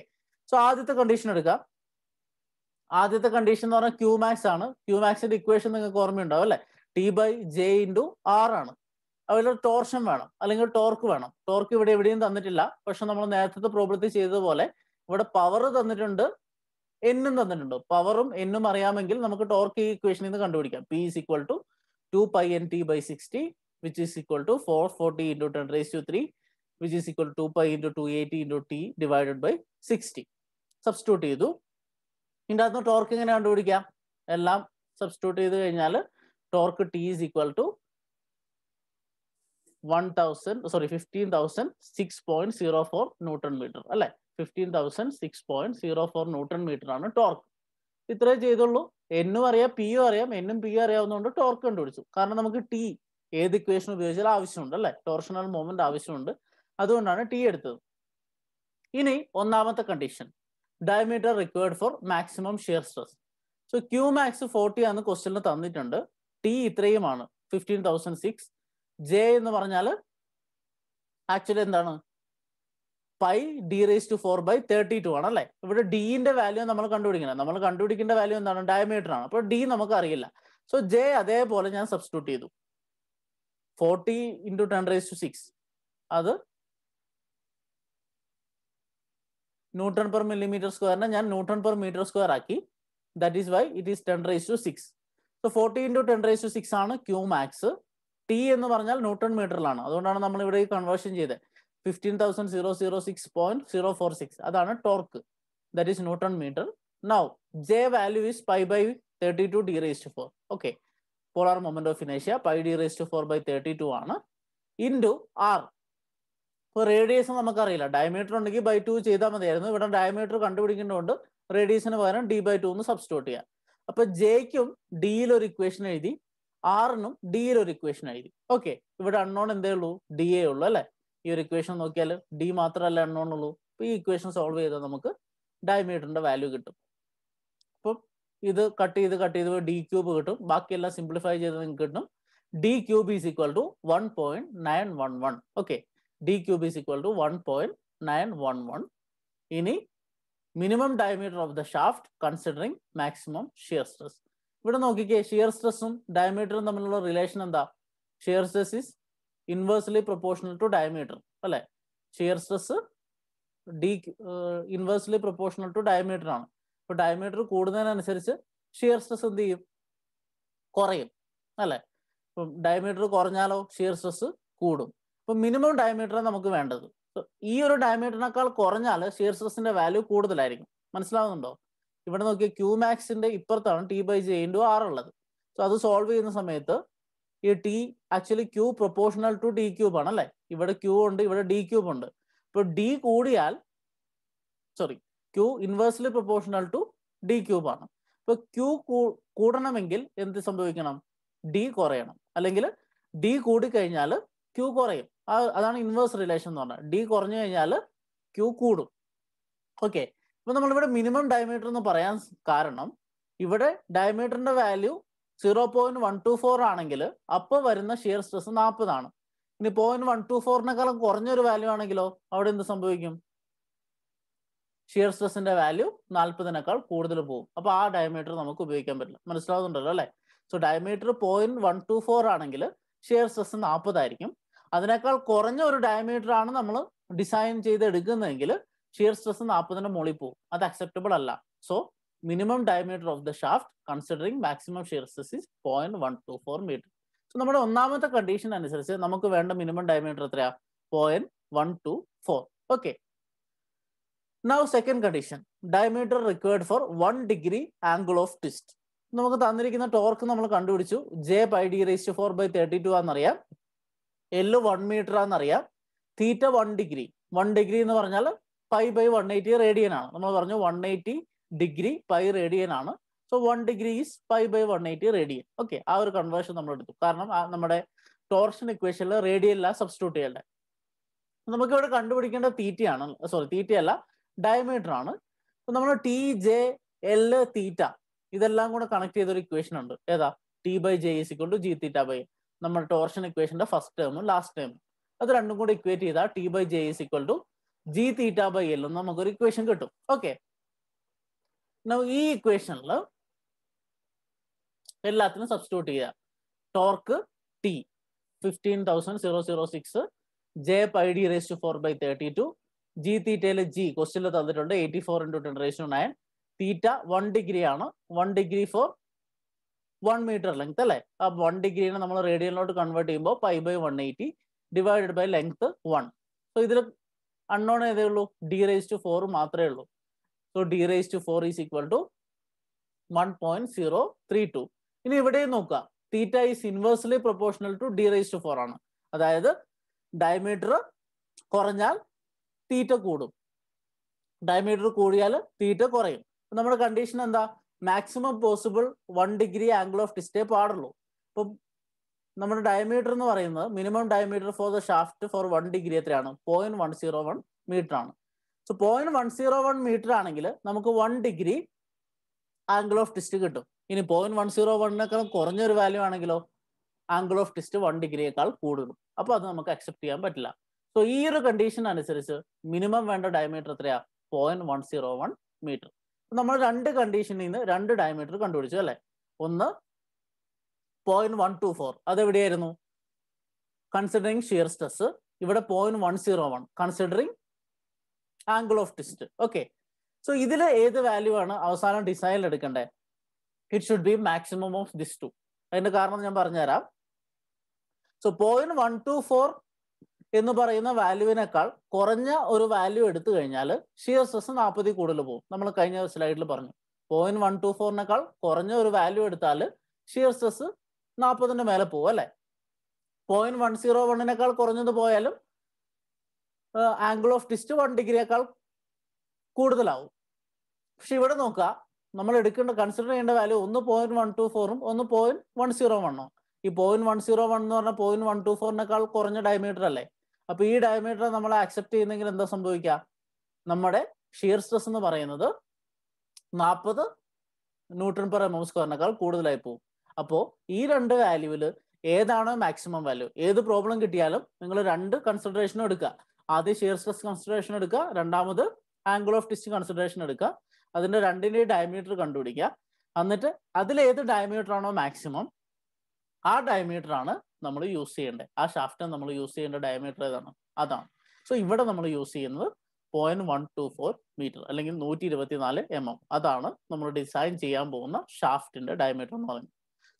സോ ആദ്യത്തെ കണ്ടീഷൻ എടുക്കുക. ആദ്യത്തെ കണ്ടീഷൻ എന്ന് പറഞ്ഞാൽ ക്യൂ മാക്സ് ആണ്. ക്യൂ മാക്സിന്റെ ഇക്വേഷൻ നിങ്ങൾക്ക് ഓർമ്മയുണ്ടാവും അല്ലെ, T/J/R ആണ്. അതിൽ ടോർഷൻ വേണം അല്ലെങ്കിൽ ടോർക്ക് വേണം. ടോർക്ക് ഇവിടെ എവിടെയും തന്നിട്ടില്ല, പക്ഷെ നമ്മൾ നേരത്തെ പ്രോബ്ലത്തിൽ ചെയ്തതുപോലെ ഇവിടെ പവർ തന്നിട്ടുണ്ട്, എന്നും തന്നിട്ടുണ്ട്. പവറും എന്നും അറിയാമെങ്കിൽ നമുക്ക് ടോർക്ക് ഈ ഇക്വേഷനിൽ നിന്ന് കണ്ടുപിടിക്കാം. P is equal to 2πnt/60 which is equal to 440 into 10⁻³ which is equal to 2π into 280 into t divided by 60. Substitute ചെയ്തു. ഇതിൻ്റെ അകത്ത് ടോർക്ക് എങ്ങനെ കണ്ടുപിടിക്കാം? എല്ലാം സബ്സ്റ്റിറ്റ്യൂട്ട് ചെയ്ത് കഴിഞ്ഞാൽ torque T is equal to 15,006.04 newton metre അല്ലെ, 15,006.04 ന്യൂട്ടൺ മീറ്റർ ആണ് ടോർക്ക്. ഇത്രേ ചെയ്തുള്ളൂ. എന്നും അറിയാം, പിയും അറിയാം. എന്നും പിയും അറിയാവുന്നതുകൊണ്ട് ടോർക്ക് കണ്ടുപിടിച്ചു. കാരണം നമുക്ക് ടി ഏത് ഇക്വേഷൻ ഉപയോഗിച്ചാൽ ആവശ്യമുണ്ട് അല്ലെ, ടോർഷണൽ മൊമെന്റ് ആവശ്യമുണ്ട്, അതുകൊണ്ടാണ് ടി എടുത്തത്. ഇനി ഒന്നാമത്തെ condition, diameter required for maximum shear stress. So Q max 40 ആണ് ക്വസ്റ്റ്യനിൽ തന്നിട്ടുണ്ട്. ടി ഇത്രയുമാണ് 15,006. ജെ എന്ന് പറഞ്ഞാൽ ആക്ച്വലി എന്താണ്? πd⁻⁴/32 ആണ് അല്ലെ. ഇവിടെ ഡിന്റെ വാല്യൂ നമ്മൾ കണ്ടുപിടിക്കണം. നമ്മൾ കണ്ടുപിടിക്കേണ്ട വാല്യൂ എന്താണ്? ഡയമീറ്റർ ആണ്. അപ്പോൾ ഡി നമുക്ക് അറിയില്ല. സോ ജെ അതേപോലെ ഞാൻ സബ്സ്റ്റിറ്റ്യൂട്ട് ചെയ്തു. 40 into 10⁻⁶ അത് ന്യൂട്ടൺ പെർ മില്ലിമീറ്റർ സ്ക്വയറിനെ ഞാൻ ന്യൂട്ടൺ പെർ മീറ്റർ സ്ക്വയർ ആക്കി. That is why it is 10⁻⁶. So 40 into 10⁻⁶ ആണ് ക്യൂ മാക്സ്. ടി എന്ന് പറഞ്ഞാൽ ന്യൂട്ടൺ മീറ്ററിലാണ്, അതുകൊണ്ടാണ് നമ്മൾ ഇവിടെ ഈ കൺവേർഷൻ ചെയ്തത്. 15,006.046 അതാണ് torque, that is newton metre. Now J value is π/32d⁻⁴. Okay, polar moment of ഇനേഷ്യ πd⁻⁴/32 ആണ് ഇൻറ്റു ആർ. ഇപ്പോൾ റേഡിയസ് നമുക്കറിയില്ല, ഡയമീറ്റർ ഉണ്ടെങ്കിൽ /2 ചെയ്താൽ മതിയായിരുന്നു. ഇവിടെ ഡയമീറ്റർ കണ്ടുപിടിക്കേണ്ടതുകൊണ്ട് റേഡിയസിന് പകരം d/2 എന്ന് സബ്സ്റ്റിറ്റ്യൂട്ട് ചെയ്യാം. അപ്പൊ ജെക്കും ഡിയിൽ ഒരു ഇക്വേഷൻ എഴുതി, ആറിനും ഡിയിൽ ഒരു ഇക്വേഷൻ എഴുതി. ഓക്കെ, ഇവിടെ അൺനോൺ എന്തേ ഉള്ളൂ? ഡി എ ഉള്ളൂ അല്ലെ. ഈ ഒരു ഇക്വേഷൻ നോക്കിയാൽ ഡി മാത്രമല്ല അൺനോൺ ഉള്ളൂ. അപ്പൊ ഈ ഇക്വേഷൻ സോൾവ് ചെയ്താൽ നമുക്ക് ഡയമീറ്ററിന്റെ വാല്യൂ കിട്ടും. അപ്പം ഇത് കട്ട് ചെയ്ത് d³ കിട്ടും. ബാക്കിയെല്ലാം സിംപ്ലിഫൈ ചെയ്ത് നിങ്ങൾക്ക് കിട്ടും. d³ is equal to 1.911. Okay, d³ is equal to 1.911. ഇനി minimum diameter of the shaft considering maximum shear stress. ഇവിടെ നോക്കിക്കേ, ഷിയർ സ്ട്രെസ്സും ഡയമീറ്ററും തമ്മിലുള്ള റിലേഷൻ എന്താ? Shear stress is inversely proportional to diameter അല്ലെ. Shear stress inversely proportional to diameter ആണ്. ഇപ്പൊ ഡയമീറ്റർ കൂടുന്നതിനനുസരിച്ച് ഷിയർ സ്ട്രെസ് എന്ത് ചെയ്യും? കുറയും അല്ലെ. ഇപ്പം ഡയമീറ്റർ കുറഞ്ഞാലോ ഷിയർ സ്ട്രെസ് കൂടും. ഇപ്പൊ മിനിമം ഡയമീറ്റർ നമുക്ക് വേണ്ടത്. ഈ ഒരു ഡയമീറ്ററിനേക്കാൾ കുറഞ്ഞാൽ ഷിയർ സ്ട്രെസിന്റെ വാല്യൂ കൂടുതലായിരിക്കും. മനസ്സിലാവുന്നുണ്ടോ? ഇവിടെ നോക്കിയ ക്യൂ മാക്സിന്റെ ഇപ്പുറത്താണ് T/J/R ഉള്ളത്. സോ അത് സോൾവ് ചെയ്യുന്ന സമയത്ത് ഈ T actually Q proportional to d³ ആണ് അല്ലെ. ഇവിടെ ക്യൂ ഉണ്ട്, ഇവിടെ d³ ഉണ്ട്. ഇപ്പൊ ഡി കൂടിയാൽ Q inversely proportional to d³ ആണ്. ഇപ്പൊ ക്യൂ കൂടണമെങ്കിൽ എന്ത് സംഭവിക്കണം? ഡി കുറയണം. അല്ലെങ്കിൽ ഡി കൂടിക്കഴിഞ്ഞാൽ ക്യൂ കുറയും. അതാണ് ഇൻവേഴ്സ് റിലേഷൻ എന്ന് പറഞ്ഞാൽ. ഡി കുറഞ്ഞു കഴിഞ്ഞാൽ ക്യൂ കൂടും. ഓക്കെ, ഇപ്പൊ നമ്മളിവിടെ മിനിമം ഡയമീറ്റർ എന്ന് പറയാൻ കാരണം ഇവിടെ ഡയമീറ്ററിന്റെ വാല്യൂ 0.124 ആണെങ്കിൽ അപ്പോൾ വരുന്ന ഷിയർ സ്ട്രെസ് 40 ആണ്. ഇനി 0.124 കുറഞ്ഞൊരു വാല്യൂ ആണെങ്കിലോ അവിടെ എന്ത് സംഭവിക്കും? ഷിയർ സ്ട്രെസിന്റെ വാല്യൂ 40 കൂടുതൽ പോകും. അപ്പൊ ആ ഡയമീറ്റർ നമുക്ക് ഉപയോഗിക്കാൻ പറ്റില്ല. മനസ്സിലാവുന്നുണ്ടല്ലോ അല്ലെ. സോ ഡയമീറ്റർ 0.124 ആണെങ്കിൽ ഷിയർ സ്ട്രെസ് 40 ആയിരിക്കും. അതിനേക്കാൾ കുറഞ്ഞ ഒരു ഡയമീറ്റർ ആണ് നമ്മൾ ഡിസൈൻ ചെയ്ത് എടുക്കുന്നതെങ്കിൽ ഷിയർ സ്ട്രെസ് 40 മുകളിൽ പോകും. അത് അക്സെപ്റ്റബിൾ അല്ല. So minimum diameter of the shaft considering maximum shear stress is 0.124 metre. So നമ്മുടെ ഒന്നാമത്തെ കണ്ടീഷൻ അനുസരിച്ച് നമുക്ക് വേണ്ട മിനിമം ഡയമീറ്റർ എത്രയാ? 0.124. Okay, now second condition, diameter required for 1 degree angle of twist. നമുക്ക് തന്നിരിക്കുന്ന ടോർക്ക് നമ്മൾ കണ്ടുപിടിച്ചു. J pi D raise to 4/32 ആണെന്നറിയാം. L 1 മീറ്റർ ആണെന്നറിയാം. Theta 1 degree. 1 ഡിഗ്രി എന്ന് പറഞ്ഞാൽ π/180 റേഡിയൻ ആണ്. നമ്മൾ പറഞ്ഞു 180 ഡിഗ്രി പൈ റേഡിയൻ ആണ്. So 1 degree is π/180 radian. Okay, ആ ഒരു കൺവേർഷൻ നമ്മൾ എടുത്തു. കാരണം നമ്മുടെ ടോർഷൻ ഇക്വേഷനിൽ റേഡിയല്ല സബ്സ്റ്റിറ്റ്യൂട്ട് ചെയ്യേണ്ടത്. നമുക്ക് ഇവിടെ കണ്ടുപിടിക്കേണ്ട തീറ്റയാണ്, സോറി തീറ്റയല്ല, ഡയമീറ്റർ ആണ്. നമ്മൾ ടി, ജെ, എൽ, തീറ്റ ഇതെല്ലാം കൂടെ കണക്ട് ചെയ്തൊരു ഇക്വേഷൻ ഉണ്ട്. ഏതാ? T/J = G θ by. നമ്മുടെ ടോർഷൻ ഇക്വേഷന്റെ ഫസ്റ്റ് ടേമും ലാസ്റ്റ് ടേമും അത് രണ്ടും കൂടെ ഇക്വേറ്റ് ചെയ്താൽ T/J = G θ by L എന്ന് നമുക്കൊരു ഇക്വേഷൻ കിട്ടും. ഓക്കെ, ഈ ഇക്വേഷനിൽ എല്ലാത്തിനും സബ്സ്റ്റിറ്റ്യൂട്ട് ചെയ്യുക. Torque T 15,006, J π d raised to 4/32, G തീറ്റയിലെ G ക്വസ്റ്റ്യനിൽ തന്നിട്ടുണ്ട് 84 × 10⁹. തീറ്റ 1 ഡിഗ്രി ആണ്. 1 ഡിഗ്രി ഫോർ 1 മീറ്റർ ലെങ്ത് അല്ലേ? ആ 1 ഡിഗ്രീനെ നമ്മൾ റേഡിയനിലോട്ട് കൺവേർട്ട് ചെയ്യുമ്പോൾ π/180 ഡിവൈഡഡ് ബൈ ലെങ്ത് 1. സോ ഇതിൽ അൺനോൺ ഏതേ ഉള്ളൂ? d⁻⁴ മാത്രമേ ഉള്ളൂ. So d⁻⁴ is equal to 1.032. ഇനി ഇവിടെയും നോക്കുക, theta is inversely proportional to d⁻⁴ ആണ്. അതായത് ഡയമീറ്റർ കുറഞ്ഞാൽ തീറ്റ കൂടും, ഡയമീറ്റർ കൂടിയാൽ തീറ്റ കുറയും. നമ്മുടെ കണ്ടീഷൻ എന്താ? Maximum possible 1 degree angle of ട്വിസ്റ്റേ പാടുള്ളൂ. ഇപ്പം നമ്മുടെ ഡയമീറ്റർ എന്ന് പറയുന്നത് minimum diameter for the shaft for 1 degree എത്രയാണ്? 0.101 മീറ്റർ ആണ്. സോ 0.101 മീറ്റർ ആണെങ്കിൽ നമുക്ക് 1 ഡിഗ്രി ആംഗിൾ ഓഫ് ട്വിസ്റ്റ് കിട്ടും. ഇനി 0.101 കുറഞ്ഞൊരു വാല്യൂ ആണെങ്കിലോ ആംഗിൾ ഓഫ് ട്വിസ്റ്റ് 1 ഡിഗ്രിയേക്കാൾ കൂടുതലും. അപ്പോൾ അത് നമുക്ക് അക്സെപ്റ്റ് ചെയ്യാൻ പറ്റില്ല. സോ ഈ ഒരു കണ്ടീഷൻ അനുസരിച്ച് മിനിമം വേണ്ട ഡയമീറ്റർ എത്രയാ? 0.101 മീറ്റർ. നമ്മൾ രണ്ട് കണ്ടീഷനിൽ നിന്ന് രണ്ട് ഡയമീറ്റർ കണ്ടുപിടിച്ചു അല്ലെ? ഒന്ന് 0.124, അതെവിടെയായിരുന്നു? Considering shear stress. ഇവിടെ 0.101 considering angle of twist. Okay, so ഇതിൽ ഏത് വാല്യൂ ആണ് അവസാനം ഡിസൈനിൽ എടുക്കേണ്ടത്? It should be maximum of this two. അതിന്റെ കാരണം ഞാൻ പറഞ്ഞുതരാം. സോ 0.124 എന്ന് പറയുന്ന വാല്യൂവിനേക്കാൾ കുറഞ്ഞ ഒരു വാല്യൂ എടുത്തു കഴിഞ്ഞാൽ ഷിയർ സ്ട്രെസ് 40 കൂടുതൽ പോകും. നമ്മൾ കഴിഞ്ഞ സ്ലൈഡിൽ പറഞ്ഞു 0.124 കുറഞ്ഞ ഒരു വാല്യൂ എടുത്താൽ ഷിയർ സ്ട്രെസ് 40 മേലെ പോകും അല്ലെ? 0.101 കുറഞ്ഞത് പോയാലും ആംഗിൾ ഓഫ് ട്വിസ്റ്റ് 1 ഡിഗ്രിയേക്കാൾ കൂടുതലാവും. പക്ഷെ ഇവിടെ നോക്കുക, നമ്മൾ എടുക്കേണ്ട കൺസിഡർ ചെയ്യേണ്ട വാല്യൂ ഒന്ന് 0.124 ഒന്ന് 0.101. ഈ 0.101 എന്ന് പറഞ്ഞാൽ 0.124 കുറഞ്ഞ ഡയമീറ്റർ അല്ലേ? അപ്പൊ ഈ ഡയമീറ്റർ നമ്മൾ ആക്സെപ്റ്റ് ചെയ്യുന്നെങ്കിൽ എന്താ സംഭവിക്കുക? നമ്മുടെ ഷിയർ സ്ട്രെസ് എന്ന് പറയുന്നത് 40 Nm/mm² കൂടുതലായി പോകും. അപ്പോൾ ഈ രണ്ട് വാല്യൂവിൽ ഏതാണ് മാക്സിമം വാല്യൂ? ഏത് പ്രോബ്ലം കിട്ടിയാലും നിങ്ങൾ രണ്ട് കൺസിഡറേഷനും എടുക്കുക. ആദ്യം ഷിയർ സ്ട്രെസ് കൺസിഡറേഷൻ എടുക്കുക, രണ്ടാമത് ആംഗിൾ ഓഫ് ട്വിസ്റ്റ് കൺസിഡറേഷൻ എടുക്കുക. അതിന്റെ രണ്ടിന്റെയും ഡയമീറ്റർ കണ്ടുപിടിക്കുക. എന്നിട്ട് അതിൽ ഏത് ഡയമീറ്റർ ആണോ മാക്സിമം ആ ഡയമീറ്റർ ആണ് നമ്മൾ യൂസ് ചെയ്യേണ്ടത്. ആ ഷാഫ്റ്റ് നമ്മൾ യൂസ് ചെയ്യേണ്ട ഡയമീറ്റർ ഏതാണ്? അതാണ്. സോ ഇവിടെ നമ്മൾ യൂസ് ചെയ്യുന്നത് 0.124 മീറ്റർ അല്ലെങ്കിൽ 124 mm. അതാണ് നമ്മൾ ഡിസൈൻ ചെയ്യാൻ പോകുന്ന ഷാഫ്റ്റിന്റെ ഡയമീറ്റർ എന്ന് പറയുന്നത്.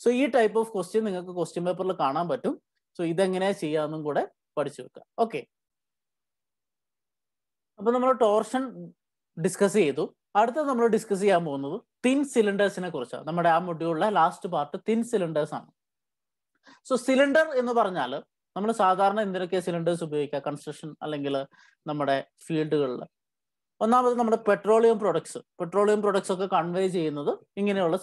സോ ഈ ടൈപ്പ് ഓഫ് ക്വസ്റ്റ്യൻ നിങ്ങൾക്ക് ക്വസ്റ്റ്യൻ പേപ്പറിൽ കാണാൻ പറ്റും. സോ ഇതെങ്ങനെയാ ചെയ്യാമെന്നും കൂടെ പഠിച്ചു വെക്കുക. ഓക്കെ, അപ്പൊ നമ്മൾ ടോർഷൻ ഡിസ്കസ് ചെയ്തു. അടുത്തത് നമ്മൾ ഡിസ്കസ് ചെയ്യാൻ പോകുന്നത് തിൻ സിലിണ്ടേഴ്സിനെ കുറിച്ചാണ്. നമ്മുടെ ആ മൊഡ്യൂളിലെ ലാസ്റ്റ് പാർട്ട് തിൻ സിലിണ്ടേഴ്സ് ആണ്. സോ സിലിണ്ടർ എന്ന് പറഞ്ഞാൽ നമ്മൾ സാധാരണ എന്തിനൊക്കെ സിലിണ്ടേഴ്സ് ഉപയോഗിക്കുക കൺസ്ട്രക്ഷൻ അല്ലെങ്കിൽ നമ്മുടെ ഫീൽഡുകളിൽ? ഒന്നാമത് നമ്മുടെ പെട്രോളിയം പ്രൊഡക്ട്സ് ഒക്കെ കൺവേ ചെയ്യുന്നത് ഇങ്ങനെയുള്ള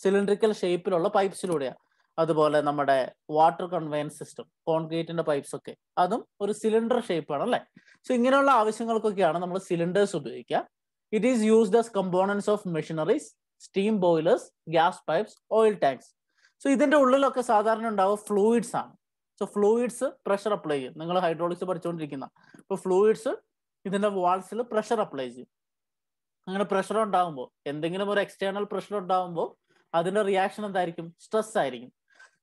സിലിണ്ടറിക്കൽ ഷേപ്പിലുള്ള പൈപ്സിലൂടെയാണ്. അതുപോലെ നമ്മുടെ വാട്ടർ കൺവേയൻസ് സിസ്റ്റം, കോൺക്രീറ്റിന്റെ പൈപ്സ് ഒക്കെ, അതും ഒരു സിലിണ്ടർ ഷേപ്പാണ് അല്ലേ? സോ ഇങ്ങനെയുള്ള ആവശ്യങ്ങൾക്കൊക്കെയാണ് നമ്മൾ സിലിണ്ടേഴ്സ് ഉപയോഗിക്കുക. It is used as components of machineries, steam boilers, gas pipes, oil tanks. So ഇതിന്റെ ഉള്ളിലൊക്കെ സാധാരണ ഉണ്ടാവുക ഫ്ലൂയിഡ്സ് ആണ്. സോ ഫ്ലൂയിഡ്സ് പ്രഷർ അപ്ലൈ ചെയ്യും. നിങ്ങൾ ഹൈഡ്രോളിക്സ് പഠിച്ചുകൊണ്ടിരിക്കുന്ന ഇപ്പോൾ ഫ്ലൂയിഡ്സ് ഇതിന്റെ വാൾസിൽ പ്രഷർ അപ്ലൈ ചെയ്യും. അങ്ങനെ പ്രഷർ ഉണ്ടാകുമ്പോൾ, എന്തെങ്കിലും ഒരു എക്സ്റ്റേണൽ പ്രഷർ ഉണ്ടാകുമ്പോൾ അതിന്റെ റിയാക്ഷൻ എന്തായിരിക്കും? സ്ട്രെസ് ആയിരിക്കും.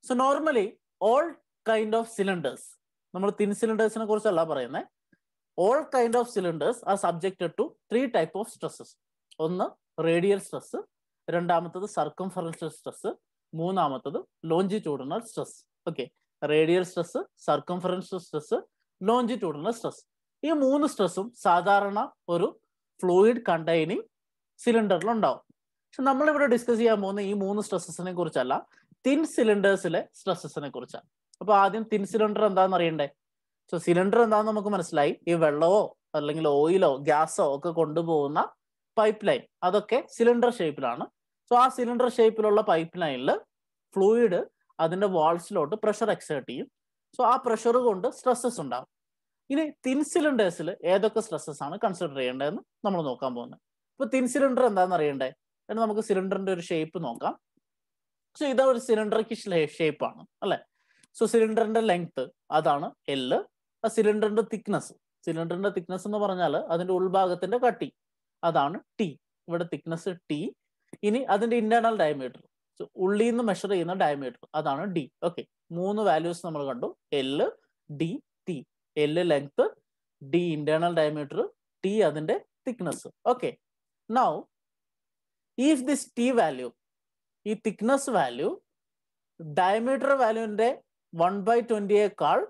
So normally all kind of cylinders, നമ്മൾ തിൻ സിലിണ്ടേഴ്സിനെ കുറിച്ചല്ല പറയുന്നത്, all kind of cylinders are subjected to 3 type of stresses. ഒന്ന് റേഡിയൽ സ്ട്രെസ്, രണ്ടാമത്തത് സർക്കംഫറൻഷ്യൽ സ്ട്രെസ്, മൂന്നാമത്തത് longitudinal stress. Okay, radial stress, circumferential stress, longitudinal stress. ഈ 3 സ്ട്രെസ്സും സാധാരണ ഒരു ഫ്ലൂയിഡ് കണ്ടെയ്നിങ് സിലിണ്ടറിൽ ഉണ്ടാവും. പക്ഷെ നമ്മളിവിടെ ഡിസ്കസ് ചെയ്യാൻ പോകുന്ന ഈ 3 സ്ട്രെസ്സസിനെ കുറിച്ചല്ല, തിൻ സിലിണ്ടേഴ്സിലെ സ്ട്രെസ്സസിനെ കുറിച്ചാണ്. അപ്പൊ ആദ്യം തിൻ സിലിണ്ടർ എന്താണെന്ന് അറിയണ്ടേ? സോ സിലിണ്ടർ എന്താണെന്ന് നമുക്ക് മനസ്സിലായി. ഈ വെള്ളമോ അല്ലെങ്കിൽ ഓയിലോ ഗ്യാസോ ഒക്കെ കൊണ്ടുപോകുന്ന പൈപ്പ് ലൈൻ, അതൊക്കെ സിലിണ്ടർ ഷേപ്പിലാണ്. സോ ആ സിലിണ്ടർ ഷേപ്പിലുള്ള പൈപ്പ് ലൈനിൽ ഫ്ലൂയിഡ് അതിന്റെ വാൾസിലോട്ട് പ്രഷർ എക്സേർട്ട് ചെയ്യും. സോ ആ പ്രഷർ കൊണ്ട് സ്ട്രെസ്സസ് ഉണ്ടാകും. ഇനി തിൻ സിലിണ്ടേഴ്സിൽ ഏതൊക്കെ സ്ട്രെസ്സസ് ആണ് കൺസിഡർ ചെയ്യേണ്ടതെന്ന് നമ്മൾ നോക്കാൻ പോകുന്നത്. ഇപ്പൊ തിൻ സിലിണ്ടർ എന്താണെന്ന് അറിയണ്ടേ? എന്ന് നമുക്ക് സിലിണ്ടറിന്റെ ഒരു ഷേപ്പ് നോക്കാം. സോ ഇതാ ഒരു സിലിണ്ടറിക്ക് ഷേപ്പ് ആണ് അല്ലെ. സോ സിലിണ്ടറിന്റെ ലെങ്ത് അതാണ് L. സിലിണ്ടറിന്റെ തിക്നെസ് എന്ന് പറഞ്ഞാൽ അതിന്റെ ഉൾഭാഗത്തിന്റെ കട്ടി, അതാണ് T. ഇവിടെ തിക്നെസ് T. ഇനി അതിന്റെ ഇന്റേണൽ ഡയമീറ്റർ, ഉള്ളിൽ നിന്ന് മെഷർ ചെയ്യുന്ന ഡയമീറ്റർ, അതാണ് D. ഓക്കെ, 3 വാല്യൂസ് നമ്മൾ കണ്ടു. L, D, T. L length, D internal diameter, T അതിന്റെ thickness. Okay, now if this T value, ഈ തിക്നെസ് വാല്യൂ ഡയമീറ്റർ വാല്യൂവിന്റെ 1/20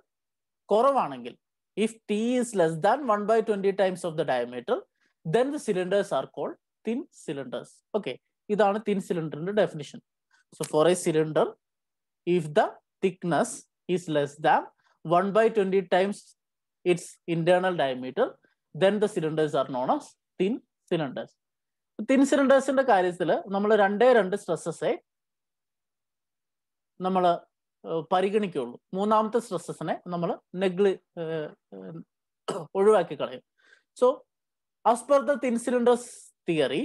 കുറവാണെങ്കിൽ, if T is less than 1/20 times of the diameter, then the cylinders are called thin cylinders. Okay, ഇതാണ് thin cylinderന്റെ definition. So for a cylinder, if the thickness is less than 1/20 times its internal diameter, then the cylinders are known as thin cylinders. Thin cylindersന്റെ കാര്യത്തിൽ നമ്മൾ 2 സ്ട്രെസ്സസെ നമ്മൾ പരിഗണിക്കുള്ളൂ. മൂന്നാമത്തെ സ്ട്രെസ്സസിനെ നമ്മൾ ഒഴിവാക്കി കളയും. So as per the thin cylinders theory,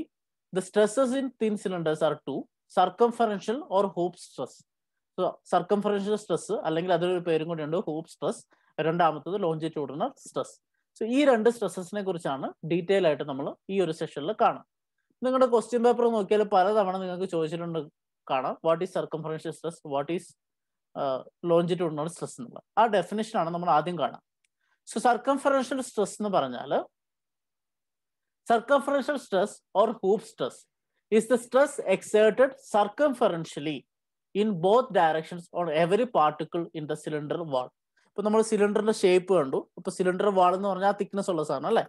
the stresses in thin cylinders are 2: circumferential or hoop stress. So circumferential stress, അല്ലെങ്കിൽ അതിലൊരു പേരും കൂടി ഉണ്ട്, ഹൂപ്പ് സ്ട്രെസ്. രണ്ടാമത്തത് ലോഞ്ചിറ്റ്യൂഡിനൽ സ്ട്രെസ്. സോ ഈ 2 സ്ട്രെസ്സസിനെ കുറിച്ചാണ് ഡീറ്റെയിൽ ആയിട്ട് നമ്മൾ ഈ ഒരു സെഷനിൽ കാണാം. നിങ്ങളുടെ ക്വസ്റ്റ്യൻ പേപ്പർ നോക്കിയാൽ പലതവണ നിങ്ങൾക്ക് ചോദിച്ചിട്ടുണ്ട് കാണാം, what is circumferential stress, what is longitudinal stress എന്നുള്ള. ആ ഡെഫിനിഷൻ ആണ് നമ്മൾ ആദ്യം കാണാം. സോ സർക്കംഫറൻഷ്യൽ സ്ട്രെസ് എന്ന് പറഞ്ഞാൽ, circumferential stress or hoop stress is the stress exerted circumferentially in both directions on every particle in the cylinder wall. ഇപ്പൊ നമ്മൾ സിലിണ്ടറിന്റെ ഷേപ്പ് കണ്ടു. ഇപ്പൊ സിലിണ്ടർ വാൾ എന്ന് പറഞ്ഞാൽ ആ തിക്നെസ് ഉള്ള സാധനം അല്ലേ.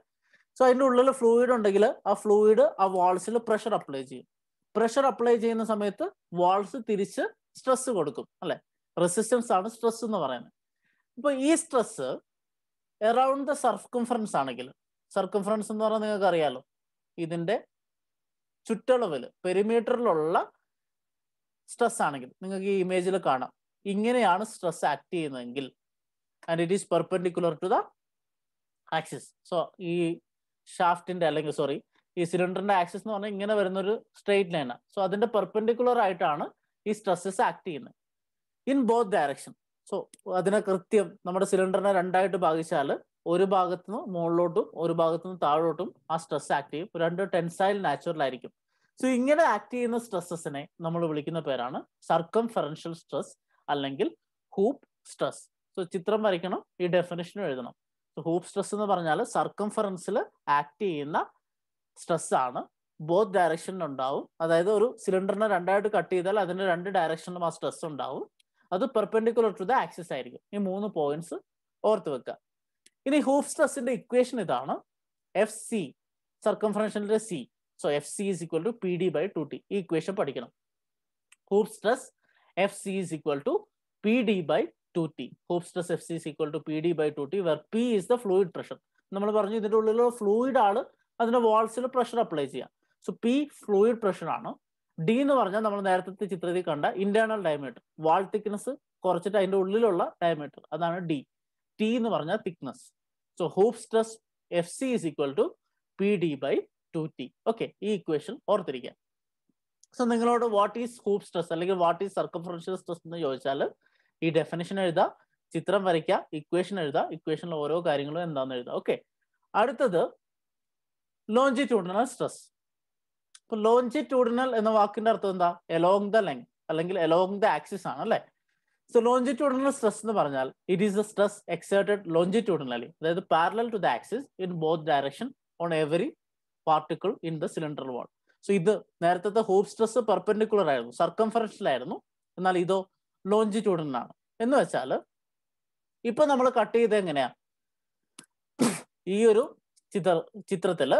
സോ അതിന്റെ ഉള്ളിൽ ഫ്ലൂയിഡ് ഉണ്ടെങ്കിൽ ആ ഫ്ലൂയിഡ് ആ വാൾസിൽ പ്രഷർ അപ്ലൈ ചെയ്യും. പ്രഷർ അപ്ലൈ ചെയ്യുന്ന സമയത്ത് വാൾസ് തിരിച്ച് സ്ട്രെസ് കൊടുക്കും അല്ലെ. റെസിസ്റ്റൻസ് ആണ് സ്ട്രെസ് എന്ന് പറയുന്നത്. ഇപ്പൊ ഈ സ്ട്രെസ് അറൌണ്ട് ദ സർക്കംഫറൻസ് ആണെങ്കിൽ, സർക്കംഫറൻസ് എന്ന് പറഞ്ഞാൽ നിങ്ങൾക്ക് അറിയാലോ, ഇതിന്റെ ചുറ്റളവിൽ പെരിമീറ്ററിലുള്ള സ്ട്രെസ് ആണെങ്കിൽ, നിങ്ങൾക്ക് ഈ ഇമേജിൽ കാണാം, ഇങ്ങനെയാണ് സ്ട്രെസ് ആക്ട് ചെയ്യുന്നതെങ്കിൽ, and it is perpendicular to the axis. So ഈ ഷാഫ്റ്റിന്റെ അല്ലെങ്കിൽ ഈ സിലിണ്ടറിന്റെ ആക്സിസ് എന്ന് പറഞ്ഞാൽ ഇങ്ങനെ വരുന്നൊരു സ്ട്രെയിറ്റ് ലൈനാണ്. സോ അതിന്റെ പെർപെൻഡിക്കുലർ ആയിട്ടാണ് ഈ സ്ട്രെസ്സസ് ആക്ട് ചെയ്യുന്നത് ഇൻ ബോത്ത് ഡയറക്ഷൻ. സോ അതിനെ കൃത്യം നമ്മുടെ സിലിണ്ടറിനെ 2 ഭാഗിച്ചാൽ ഒരു ഭാഗത്തുനിന്ന് മുകളിലോട്ടും ഒരു ഭാഗത്തുനിന്ന് താഴോട്ടും ആ സ്ട്രെസ് ആക്ട് ചെയ്യും. 2 ടെൻസൈൽ നാച്ചുറൽ ആയിരിക്കും. സോ ഇങ്ങനെ ആക്ട് ചെയ്യുന്ന സ്ട്രെസ്സസിനെ നമ്മൾ വിളിക്കുന്ന പേരാണ് സർക്കംഫറൻഷ്യൽ സ്ട്രെസ് അല്ലെങ്കിൽ ഹൂപ്പ് സ്ട്രെസ്. സോ ചിത്രം വരയ്ക്കണം, ഈ ഡെഫിനിഷനും എഴുതണം. ഹൂപ്പ് സ്ട്രെസ് എന്ന് പറഞ്ഞാൽ സർക്കംഫറൻസിൽ ആക്ട് ചെയ്യുന്ന സ്ട്രെസ് ആണ്. ബോത്ത് ഡയറക്ഷനിൽ ഉണ്ടാവും. അതായത് ഒരു സിലിണ്ടറിനെ 2 കട്ട് ചെയ്താൽ അതിന്റെ 2 ഡയറക്ഷനിലും ആ സ്ട്രെസ് ഉണ്ടാവും. അത് പെർപെൻഡിക്കുലർ ടു ദ ആക്സിസ് ആയിരിക്കും. ഈ 3 പോയിന്റ്സ് ഓർത്ത് വെക്കുക. ഇനി ഹൂപ്പ് സ്ട്രെസ്സിന്റെ ഇക്വേഷൻ ഇതാണ്, FC, സർക്കംഫറൻഷ്യലിന്റെ C. So FC is equal to PD/2T. ഈ ഇക്വേഷൻ പഠിക്കണം. Hoop stress FC is equal to PD/2T. Hoop stress FC is equal to PD/2T, where P is the fluid pressure. നമ്മൾ പറഞ്ഞു ഇതിന്റെ ഉള്ളിലുള്ള fluid ആണ് അതിന്റെ വാൾസിൽ pressure apply ചെയ്യാം. So P fluid pressure ആണ്. D എന്ന് പറഞ്ഞാൽ നമ്മൾ നേരത്തെ ചിത്രത്തിൽ കണ്ട ഇന്റേണൽ ഡയമീറ്റർ, വാൾ തിക്നെസ് കുറച്ചിട്ട് അതിന്റെ ഉള്ളിലുള്ള ഡയമീറ്റർ, അതാണ് D. T എന്ന് പറഞ്ഞാൽ thickness. So hoop stress FC is equal to PD/2T. Okay, ഈ ഇക്വേഷൻ ഓർത്തിരിക്കുക. സോ നിങ്ങളോട് വാട്ട് ഈസ് ഹൂപ്പ് സ്ട്രെസ് അല്ലെങ്കിൽ വാട്ട് ഈസ് സർക്കംഫറൻഷ്യൽ സ്ട്രെസ് എന്ന് ചോദിച്ചാൽ ഈ ഡെഫിനിഷൻ എഴുതുക, ചിത്രം വരയ്ക്കുക, ഇക്വേഷൻ എഴുതുക, ഇക്വേഷനിൽ ഓരോ കാര്യങ്ങളും എന്താണെന്ന് എഴുതുക. ഓക്കെ, അടുത്തത് ലോഞ്ചിറ്റ്യൂഡിനൽ സ്ട്രെസ്. ഇപ്പൊ ലോഞ്ചിറ്റ്യൂഡിനൽ എന്ന വാക്കിന്റെ അർത്ഥം എന്താ? എലോങ് ദ ലെങ്ത് അല്ലെങ്കിൽ എലോങ് ദ ആക്സിസ് ആണ് അല്ലെ. സോ ലോഞ്ചിറ്റ്യൂഡിനൽ സ്ട്രെസ് എന്ന് പറഞ്ഞാൽ it is a stress exerted longitudinally, അതായത് parallel to the axis in both direction on every particle in the cylinder wall. So ഇത് നേരത്തെ ഹൂപ്പ് സ്ട്രെസ് പെർപെൻഡിക്കുലർ ആയിരുന്നു, circumferential ആയിരുന്നു. എന്നാൽ ഇതോ ലോഞ്ചിറ്റ്യൂഡിനാണ്. എന്ന് വെച്ചാൽ ഇപ്പൊ നമ്മൾ കട്ട് ചെയ്ത് എങ്ങനെയാ, ഈ ഒരു ചിത്രത്തില്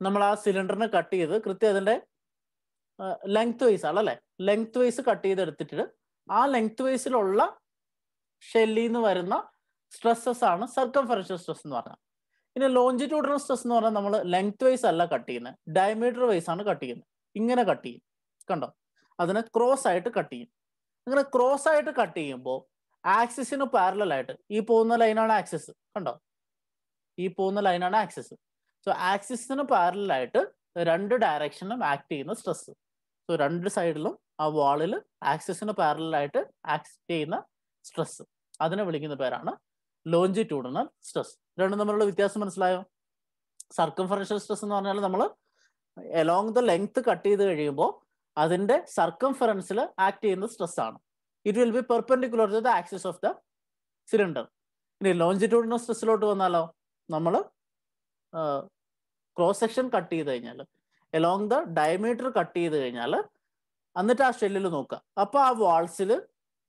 നമ്മൾ ആ സിലിണ്ടറിനെ കട്ട് ചെയ്ത് കൃത്യം അതിന്റെ ലെങ്ത് വൈസ് ആണ് അല്ലേ, ലെങ്ത് വൈസ് കട്ട് ചെയ്തെടുത്തിട്ട് ആ ലെങ്ത് വൈസിലുള്ള ഷെല്ലിൽ നിന്ന് വരുന്ന സ്ട്രെസ്സസ് ആണ് സർക്കംഫറൻഷ്യൽ സ്ട്രെസ് എന്ന് പറഞ്ഞാൽ. ഇനി ലോഞ്ചിറ്റ്യൂഡിനൽ സ്ട്രെസ് എന്ന് പറഞ്ഞാൽ നമ്മൾ ലെങ്ത് വൈസ് അല്ല കട്ട് ചെയ്യുന്നത്, ഡയമീറ്റർ വൈസ് ആണ് കട്ട് ചെയ്യുന്നത്. ഇങ്ങനെ കട്ട് ചെയ്യും, കണ്ടോ, അതിനെ ക്രോസ് ആയിട്ട് കട്ട് ചെയ്യും. അങ്ങനെ ക്രോസ് ആയിട്ട് കട്ട് ചെയ്യുമ്പോൾ ആക്സിസിന് പാരലൽ ആയിട്ട് ഈ പോകുന്ന ലൈനാണ് ആക്സിസ്, കണ്ടോ, ഈ പോകുന്ന ലൈനാണ് ആക്സിസ്. സോ ആക്സിസിന് പാരലൽ ആയിട്ട് രണ്ട് ഡയറക്ഷനിലും ആക്ട് ചെയ്യുന്ന സ്ട്രെസ്. സോ രണ്ട് സൈഡിലും ആ വാളിൽ ആക്സിസിന് പാരലൽ ആയിട്ട് ആക്ട് ചെയ്യുന്ന സ്ട്രെസ്, അതിനെ വിളിക്കുന്ന പേരാണ് ലോഞ്ചിറ്റ്യൂഡിനൽ സ്ട്രെസ്. രണ്ടും തമ്മിലുള്ള വ്യത്യാസം മനസ്സിലായോ? സർക്കംഫറൻഷ്യൽ സ്ട്രെസ് എന്ന് പറഞ്ഞാൽ നമ്മൾ എലോങ് ദ ലെങ്ത് കട്ട് ചെയ്ത് കഴിയുമ്പോൾ അതിന്റെ സർക്കംഫറൻസിൽ ആക്ട് ചെയ്യുന്ന സ്ട്രെസ് ആണ്. It will be perpendicular to the axis of the cylinder. ഇനി ലോഞ്ചിറ്റ്യൂഡിനൽ സ്ട്രെസ്സിലോട്ട് വന്നാലോ, നമ്മൾ ക്രോസ് സെക്ഷൻ കട്ട് ചെയ്ത് കഴിഞ്ഞാൽ എലോങ് ദ ഡയമീറ്റർ കട്ട് ചെയ്ത് കഴിഞ്ഞാൽ എന്നിട്ട് ആ ഷെല്ലിൽ നോക്കുക, അപ്പോൾ ആ വാൾസിൽ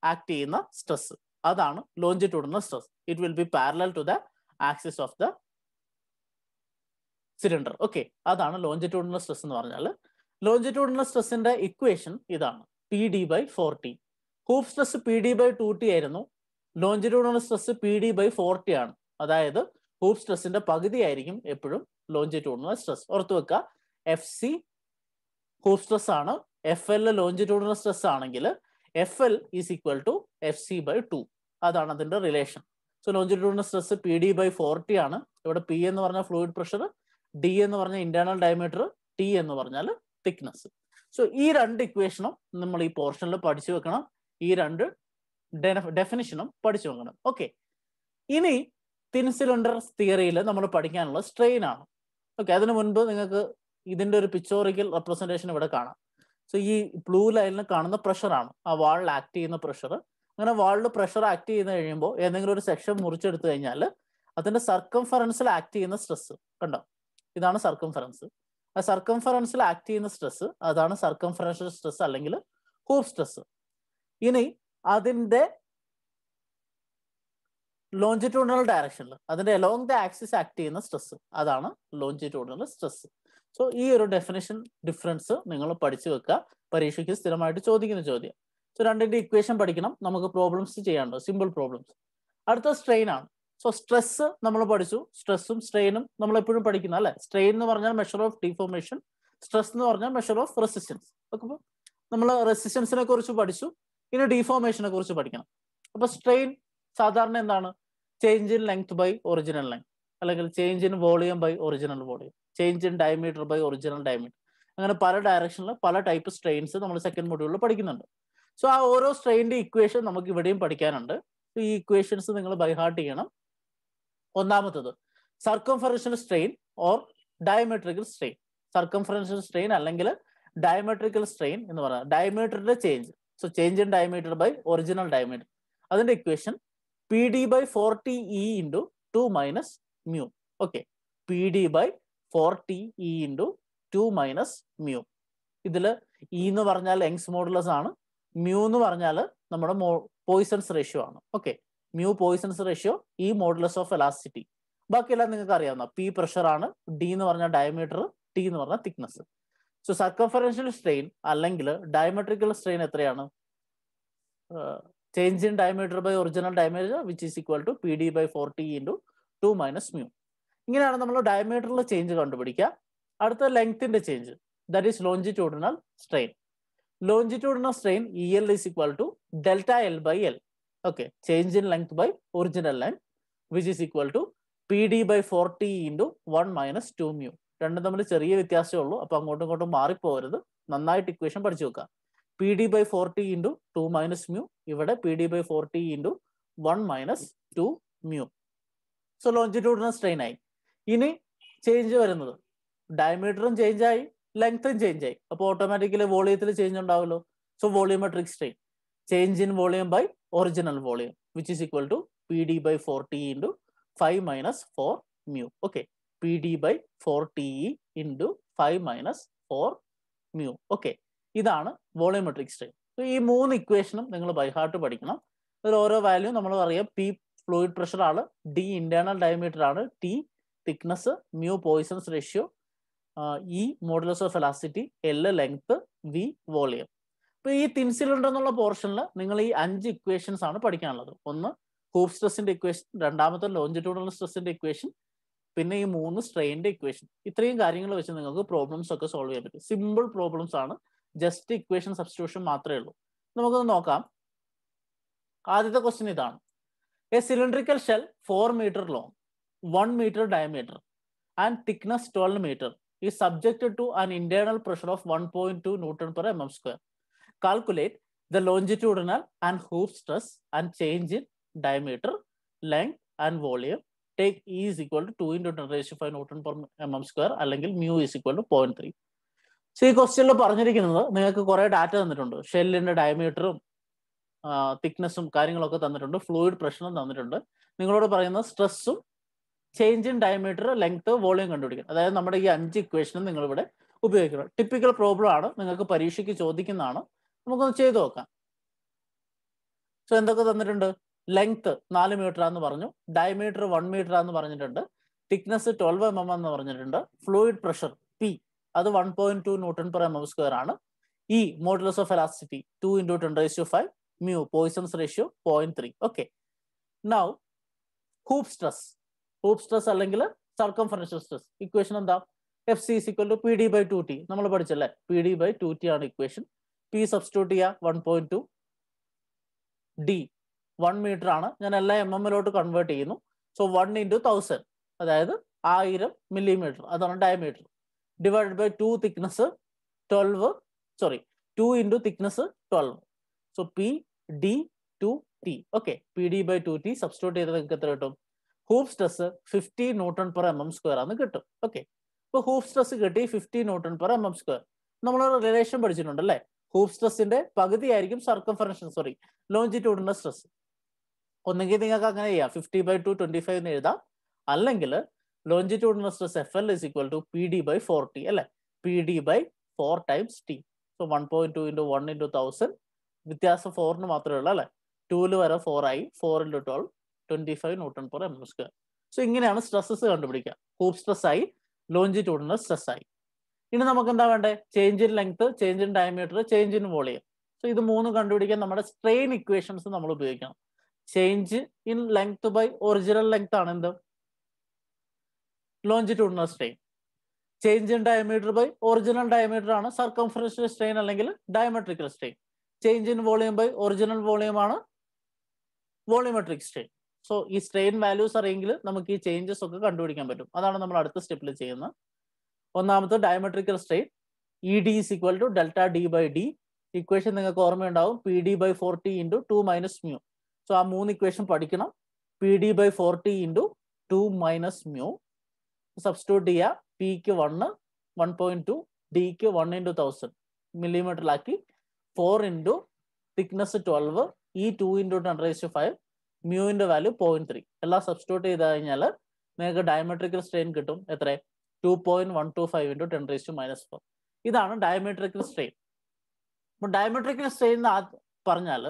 ആക്ട് ചെയ്യുന്ന സ്ട്രെസ്, അതാണ് longitudinal stress. It will be parallel to the axis of the cylinder. Okay, അതാണ് ലോഞ്ചിറ്റ്യൂഡിനൽ സ്ട്രെസ് എന്ന് പറഞ്ഞാൽ. ലോഞ്ചിറ്റ്യൂഡിനൽ സ്ട്രെസ്സിന്റെ ഇക്വേഷൻ ഇതാണ്, PD/4T. ഹൂപ്പ് സ്ട്രെസ് PD/2T ആയിരുന്നു, ലോഞ്ചിറ്റ്യൂഡിനൽ സ്ട്രെസ് PD/4T ആണ്. അതായത് ഹൂപ്പ് സ്ട്രെസ്സിന്റെ പകുതി ആയിരിക്കും എപ്പോഴും ലോഞ്ചിറ്റ്യൂഡിനൽ സ്ട്രെസ്. ഓർത്ത് വെക്കുക, FC ഹൂപ്പ് സ്ട്രെസ് ആണ്, FL ലോഞ്ചിറ്റ്യൂഡിനൽ സ്ട്രെസ് ആണെങ്കിൽ FL is equal to FC/2. അതാണ് അതിന്റെ relation. So longitudinal stress PD/4T ആണ്. ഇവിടെ P എന്ന് പറഞ്ഞാൽ ഫ്ലൂയിഡ് പ്രഷർ, D എന്ന് പറഞ്ഞാൽ ഇന്റേണൽ ഡയമീറ്റർ, T എന്ന് പറഞ്ഞാൽ തിക്നെസ്. സോ ഈ രണ്ട് ഇക്വേഷനും നമ്മൾ ഈ പോർഷനിൽ പഠിച്ചു വെക്കണം, ഈ രണ്ട് ഡെഫിനിഷനും പഠിച്ചു വെക്കണം. ഓക്കെ, ഇനി തിൻ സിലിണ്ടർ തിയറിയിൽ നമ്മൾ പഠിക്കാനുള്ള സ്ട്രെയിൻ ആണ്. ഓക്കെ, അതിനു മുൻപ് നിങ്ങൾക്ക് ഇതിന്റെ ഒരു പിക്ചോറിക്കൽ റെപ്രസെന്റേഷൻ ഇവിടെ കാണാം. സോ ഈ ബ്ലൂ ലൈനിൽ കാണുന്ന പ്രഷറാണ് ആ വാളിൽ ആക്ട് ചെയ്യുന്ന പ്രഷർ. അങ്ങനെ വാളിൽ പ്രഷർ ആക്ട് ചെയ്ത് കഴിയുമ്പോൾ ഏതെങ്കിലും ഒരു സെക്ഷൻ മുറിച്ചെടുത്തു കഴിഞ്ഞാൽ അതിന്റെ സർക്കംഫറൻസിൽ ആക്ട് ചെയ്യുന്ന സ്ട്രെസ് കണ്ടോ, ഇതാണ് സർക്കംഫറൻസ്. ആ സർക്കംഫറൻസിൽ ആക്ട് ചെയ്യുന്ന സ്ട്രെസ്, അതാണ് സർക്കംഫറൻഷ്യൽ സ്ട്രെസ് അല്ലെങ്കിൽ ഹൂപ്പ് സ്ട്രെസ്. ഇനി അതിന്റെ ലോഞ്ചിറ്റ്യൂഡിനൽ ഡയറക്ഷനിൽ അതിന്റെ എലോങ് ദ ആക്സിസ് ആക്ട് ചെയ്യുന്ന സ്ട്രെസ്, അതാണ് ലോഞ്ചിറ്റ്യൂഡിനൽ സ്ട്രെസ്. സോ ഈ ഒരു ഡെഫിനിഷൻ ഡിഫറൻസ് നിങ്ങൾ പഠിച്ചു വെക്കുക, പരീക്ഷയ്ക്ക് സ്ഥിരമായിട്ട് ചോദിക്കുന്ന ചോദ്യം. സോ രണ്ടിന്റെ ഇക്വേഷൻ പഠിക്കണം, നമുക്ക് പ്രോബ്ലംസ് ചെയ്യാനുണ്ടോ, സിമ്പിൾ പ്രോബ്ലംസ്. അടുത്ത സ്ട്രെയിൻ ആണ്. സോ സ്ട്രെസ് നമ്മൾ പഠിച്ചു, സ്ട്രെസ്സും സ്ട്രെയിനും നമ്മൾ എപ്പോഴും പഠിക്കുന്ന അല്ലെ. സ്ട്രെയിൻ എന്ന് പറഞ്ഞാൽ മെഷർ ഓഫ് ഡിഫോർമേഷൻ, സ്ട്രെസ് എന്ന് പറഞ്ഞാൽ മെഷർ ഓഫ് റെസിസ്റ്റൻസ്. ഓക്കെ, നമ്മൾ റെസിസ്റ്റൻസിനെ കുറിച്ച് പഠിച്ചു, ഇനി ഡിഫോർമേഷനെ കുറിച്ച് പഠിക്കണം. അപ്പൊ സ്ട്രെയിൻ സാധാരണ എന്താണ്, change in length by original length, അല്ലെങ്കിൽ change in volume by original volume, change in diameter by original diameter. അങ്ങനെ പല ഡയറക്ഷനിൽ പല ടൈപ്പ് സ്ട്രെയിൻസ് നമ്മൾ സെക്കൻഡ് മൊഡ്യൂളിൽ പഠിക്കുന്നുണ്ട്. സോ ആ ഓരോ സ്ട്രെയിനിന്റെ ഇക്വേഷൻ നമുക്ക് ഇവിടെയും പഠിക്കാനുണ്ട്. ഈ ഇക്വേഷൻസ് നിങ്ങൾ ബൈ ഹാർട്ട് ചെയ്യണം. ഒന്നാമത്തത് circumferential strain or diametrical strain. Circumferential strain അല്ലെങ്കിൽ ഡയമീട്രിക്കൽ സ്ട്രെയിൻ എന്ന് പറയുന്നത് ഡയമീറ്ററിന്റെ change. So change in diameter by original diameter. അതിന്റെ equation PD/4TE into 2 minus mu. Okay, PD/4TE into 2 minus mu. ഇതിൽ ഇ എന്ന് പറഞ്ഞാൽ യങ്സ് മോഡുലസ് ആണ്, മ്യൂ എന്ന് പറഞ്ഞാൽ നമ്മുടെ പോയിസൺസ് റേഷ്യോ ആണ്. Okay, mu Poisson's ratio, E modulus of elasticity. ബാക്കിയെല്ലാം നിങ്ങൾക്ക് അറിയാവുന്ന, പി പ്രഷർ ആണ്, ഡി എന്ന് പറഞ്ഞാൽ ഡയമീറ്റർ, ടി എന്ന് പറഞ്ഞാൽ തിക്നെസ്. സോ സർക്കംഫറൻഷ്യൽ സ്ട്രെയിൻ അല്ലെങ്കിൽ ഡയമട്രിക്കൽ സ്ട്രെയിൻ എത്രയാണ്, change in diameter by original diameter which is equal to PD/4T into 2 minus mu. ഇങ്ങനെയാണ് നമ്മൾ ഡയമീറ്ററിൽ ചേഞ്ച് കണ്ടുപിടിക്കുക. അടുത്ത ലെങ്ത്തിന്റെ change, that is longitudinal strain. Longitudinal strain EL is equal to delta L/L. Okay, change in length by original length which is equal to PD/4T into 1 minus 2 mu. രണ്ടും തമ്മിൽ ചെറിയ വ്യത്യാസമേ ഉള്ളൂ, അപ്പൊ അങ്ങോട്ടും ഇങ്ങോട്ടും മാറിപ്പോകരുത്. നന്നായിട്ട് ഇക്വേഷൻ പഠിച്ചു വെക്കുക. PD/4T ഇൻറ്റു 2 മൈനസ് മ്യൂ, ഇവിടെ PD/4T into 1 minus 2 mu. So longitudinal strain ആയി. ഇനി ചേഞ്ച് വരുന്നത്, ഡയമീറ്ററും ചേഞ്ച് ആയി, ലെങ്ത്തും ചേഞ്ച് ആയി, അപ്പോൾ ഓട്ടോമാറ്റിക്കലി വോളിയത്തിൽ ചേഞ്ച് ഉണ്ടാവുമല്ലോ. So volumetric strain, change in volume by original volume which is equal to PD/4T into 5 minus 4 mu. Okay, PD/4TE into 5 minus 4 mu. Okay, ഇതാണ് വോളിയോമെട്രിക് സ്ട്രെയിൻ. ഈ മൂന്ന് ഇക്വേഷനും നിങ്ങൾ ബൈ ഹാർട്ട് പഠിക്കണം. ഇതിൽ ഓരോ വാല്യൂ നമ്മൾ അറിയാം. പി ഫ്ലൂയിഡ് പ്രഷർ ആണ്, ഡി ഇന്റേണൽ ഡയമീറ്റർ ആണ്, T thickness, mu Poisson's ratio, E modulus of elasticity, L length, V volume. അപ്പൊ ഈ തിൻ സിലിണ്ടർ എന്നുള്ള പോർഷനിൽ നിങ്ങൾ ഈ 5 ഇക്വേഷൻസ് ആണ് പഠിക്കാനുള്ളത്. ഒന്ന് ഹൂപ്പ് സ്ട്രെസിന്റെ ഇക്വേഷൻ, രണ്ടാമത്തെ ലോഞ്ചിറ്റ്യൂഡൽ സ്ട്രെസിന്റെ ഇക്വേഷൻ, പിന്നെ ഈ 3 സ്ട്രെയിനിന്റെ ഇക്വേഷൻ. ഇത്രയും കാര്യങ്ങൾ വെച്ച് നിങ്ങൾക്ക് പ്രോബ്ലംസ് ഒക്കെ സോൾവ് ചെയ്യാൻ പറ്റും. സിമ്പിൾ പ്രോബ്ലംസ് ആണ്, ജസ്റ്റ് ഇക്വേഷൻ സബ്സ്റ്റിറ്റ്യൂഷൻ മാത്രമേ ഉള്ളൂ. നമുക്കൊന്ന് നോക്കാം. ആദ്യത്തെ ക്വസ്റ്റ്യൻ ഇതാണ്. A cylindrical shell 4 meter long, 1 meter diameter and thickness 12 meter is subjected to an internal pressure of 1.2 Newton per mm square. Calculate the longitudinal and hoop stress and change in diameter, length and volume. Take E is equal to 2 into 10 raised to 5 Newton per mm square അല്ലെങ്കിൽ mu is equal to 0.3. So ഈ ക്വസ്റ്റ്യനിൽ പറഞ്ഞിരിക്കുന്നത് നിങ്ങൾക്ക് കുറെ data തന്നിട്ടുണ്ട്. ഷെല്ലിന്റെ ഡയമീറ്ററും തിക്നെസ്സും കാര്യങ്ങളൊക്കെ തന്നിട്ടുണ്ട്, ഫ്ലൂയിഡ് പ്രഷറും തന്നിട്ടുണ്ട്. നിങ്ങളോട് പറയുന്നത് സ്ട്രെസ്സും change in diameter, length, volume കണ്ടുപിടിക്കണം. അതായത് നമ്മുടെ ഈ 5 ഇക്വേഷനും നിങ്ങളിവിടെ ഉപയോഗിക്കണം. ടിപ്പിക്കൽ പ്രോബ്ലം ആണ്, നിങ്ങൾക്ക് പരീക്ഷയ്ക്ക് ചോദിക്കുന്നതാണ്. നമുക്കൊന്ന് ചെയ്തു നോക്കാം. സോ എന്തൊക്കെ തന്നിട്ടുണ്ട്? ലെങ്ത് 4 മീറ്റർ ആണെന്ന് പറഞ്ഞു, ഡയമീറ്റർ 1 മീറ്റർ ആണെന്ന് പറഞ്ഞിട്ടുണ്ട്, തിക്നെസ് 12 mm എന്ന് പറഞ്ഞിട്ടുണ്ട്, ഫ്ലൂയിഡ് പ്രഷർ പി അത് 1.2 Newton per mm square ആണ്. ഈ modulus of elasticity 2 into 10 raised to 5, mu Poisson's ratio 0.3. Okay, now hoop stress അല്ലെങ്കിൽ സർക്കംഫറൻഷ്യൽ സ്ട്രെസ് ഇക്വേഷൻ എന്താ? F C is equal to P D by 2t. നമ്മൾ പഠിച്ചല്ലേ, P D by 2t ആണ് equation. P substitute ചെയ്യുക 1.2, D 1 metre ആണ്, ഞാൻ എല്ലാ MM-ലോട്ട് convert ചെയ്യുന്നു. സോ 1 into 1000 അതായത് 1000 millimeter, അതാണ് diameter, divided by 2 thickness 2 into thickness 12. So P D 2t. Okay, P D by 2t substitute ചെയ്ത് നിങ്ങൾക്ക് എത്ര കിട്ടും? Hoop stress 50 Newton per mm square ആണ് കിട്ടും. ഓക്കെ, ഇപ്പൊ ഹൂപ്പ് സ്ട്രെസ് കിട്ടി 50 Newton per mm square. നമ്മൾ റിലേഷൻ പഠിച്ചിട്ടുണ്ട് അല്ലേ? ഹൂപ്പ് സ്ട്രെസിന്റെ പകുതി ആയിരിക്കും ലോഞ്ചിറ്റ്യൂഡിനൽ സ്ട്രെസ്. ഒന്നെങ്കിൽ നിങ്ങൾക്ക് അങ്ങനെ ചെയ്യാം, 50/2 25 എന്ന് എഴുതാം, അല്ലെങ്കിൽ longitudinal stress FL is equal to PD by 4t അല്ലെ, PD by 4 times t. So 1.2 into 1 into 1000, വ്യത്യാസം 4 മാത്രമേ ഉള്ളൂ അല്ലെ, 2 വരെ 4 ആയി, 4 into 12 25 Newton per mm square. So ഇങ്ങനെയാണ് സ്ട്രെസ്സസ് കണ്ടുപിടിക്കുക. ഹൂപ്പ് സ്ട്രെസ് ആയി, ലോഞ്ചിറ്റ്യൂഡിനൽ സ്ട്രെസ് ആയി. ഇനി നമുക്ക് എന്താ വേണ്ടേ? Change in length, change in diameter, change in volume. So ഇത് 3 കണ്ടുപിടിക്കാൻ നമ്മുടെ സ്ട്രെയിൻ ഇക്വേഷൻസ് നമ്മൾ ഉപയോഗിക്കണം. Change in length by original length ആണ് എന്ത്? Longitudinal strain. Change in diameter by original diameter ആണ് സർക്കംഫറൻഷ്യൽ സ്ട്രെയിൻ അല്ലെങ്കിൽ diametrical strain. Change in volume by original volume ആണ് വോളിയോമെട്രിക് സ്ട്രെയിൻ. സോ ഈ സ്ട്രെയിൻ വാല്യൂസ് അറിയെങ്കിൽ നമുക്ക് ഈ ചേഞ്ചസ് ഒക്കെ കണ്ടുപിടിക്കാൻ പറ്റും. അതാണ് നമ്മൾ അടുത്ത സ്റ്റെപ്പിൽ ചെയ്യുന്നത്. ഒന്നാമത്തെ diametrical strain, E D is equal to delta D by D. Equation നിങ്ങൾക്ക് ഓർമ്മയുണ്ടാവും, P D by 4t into 2 minus mu. So ആ 3 ഇക്വേഷൻ പഠിക്കണം. P D by 4t into 2 minus mu substitute ചെയ്യുക. പിക്ക് 1, 1.2, ഡിക്ക് 1 into 1000 മില്ലിമീറ്ററിലാക്കി, 4 into തിക്നെസ് 12, ഈ 2 into 10 raised to 5, മ്യൂവിന്റെ value 0.3. എല്ലാം substitute ചെയ്ത് കഴിഞ്ഞാൽ നിങ്ങൾക്ക് ഡയമെട്രിക്കൽ സ്ട്രെയിൻ കിട്ടും. എത്ര? 2.125 into 10 raised to -4. ഇതാണ് ഡയമെട്രിക്കൽ സ്ട്രെയിൻ. അപ്പൊ ഡയമെട്രിക്കൽ സ്ട്രെയിൻ പറഞ്ഞാൽ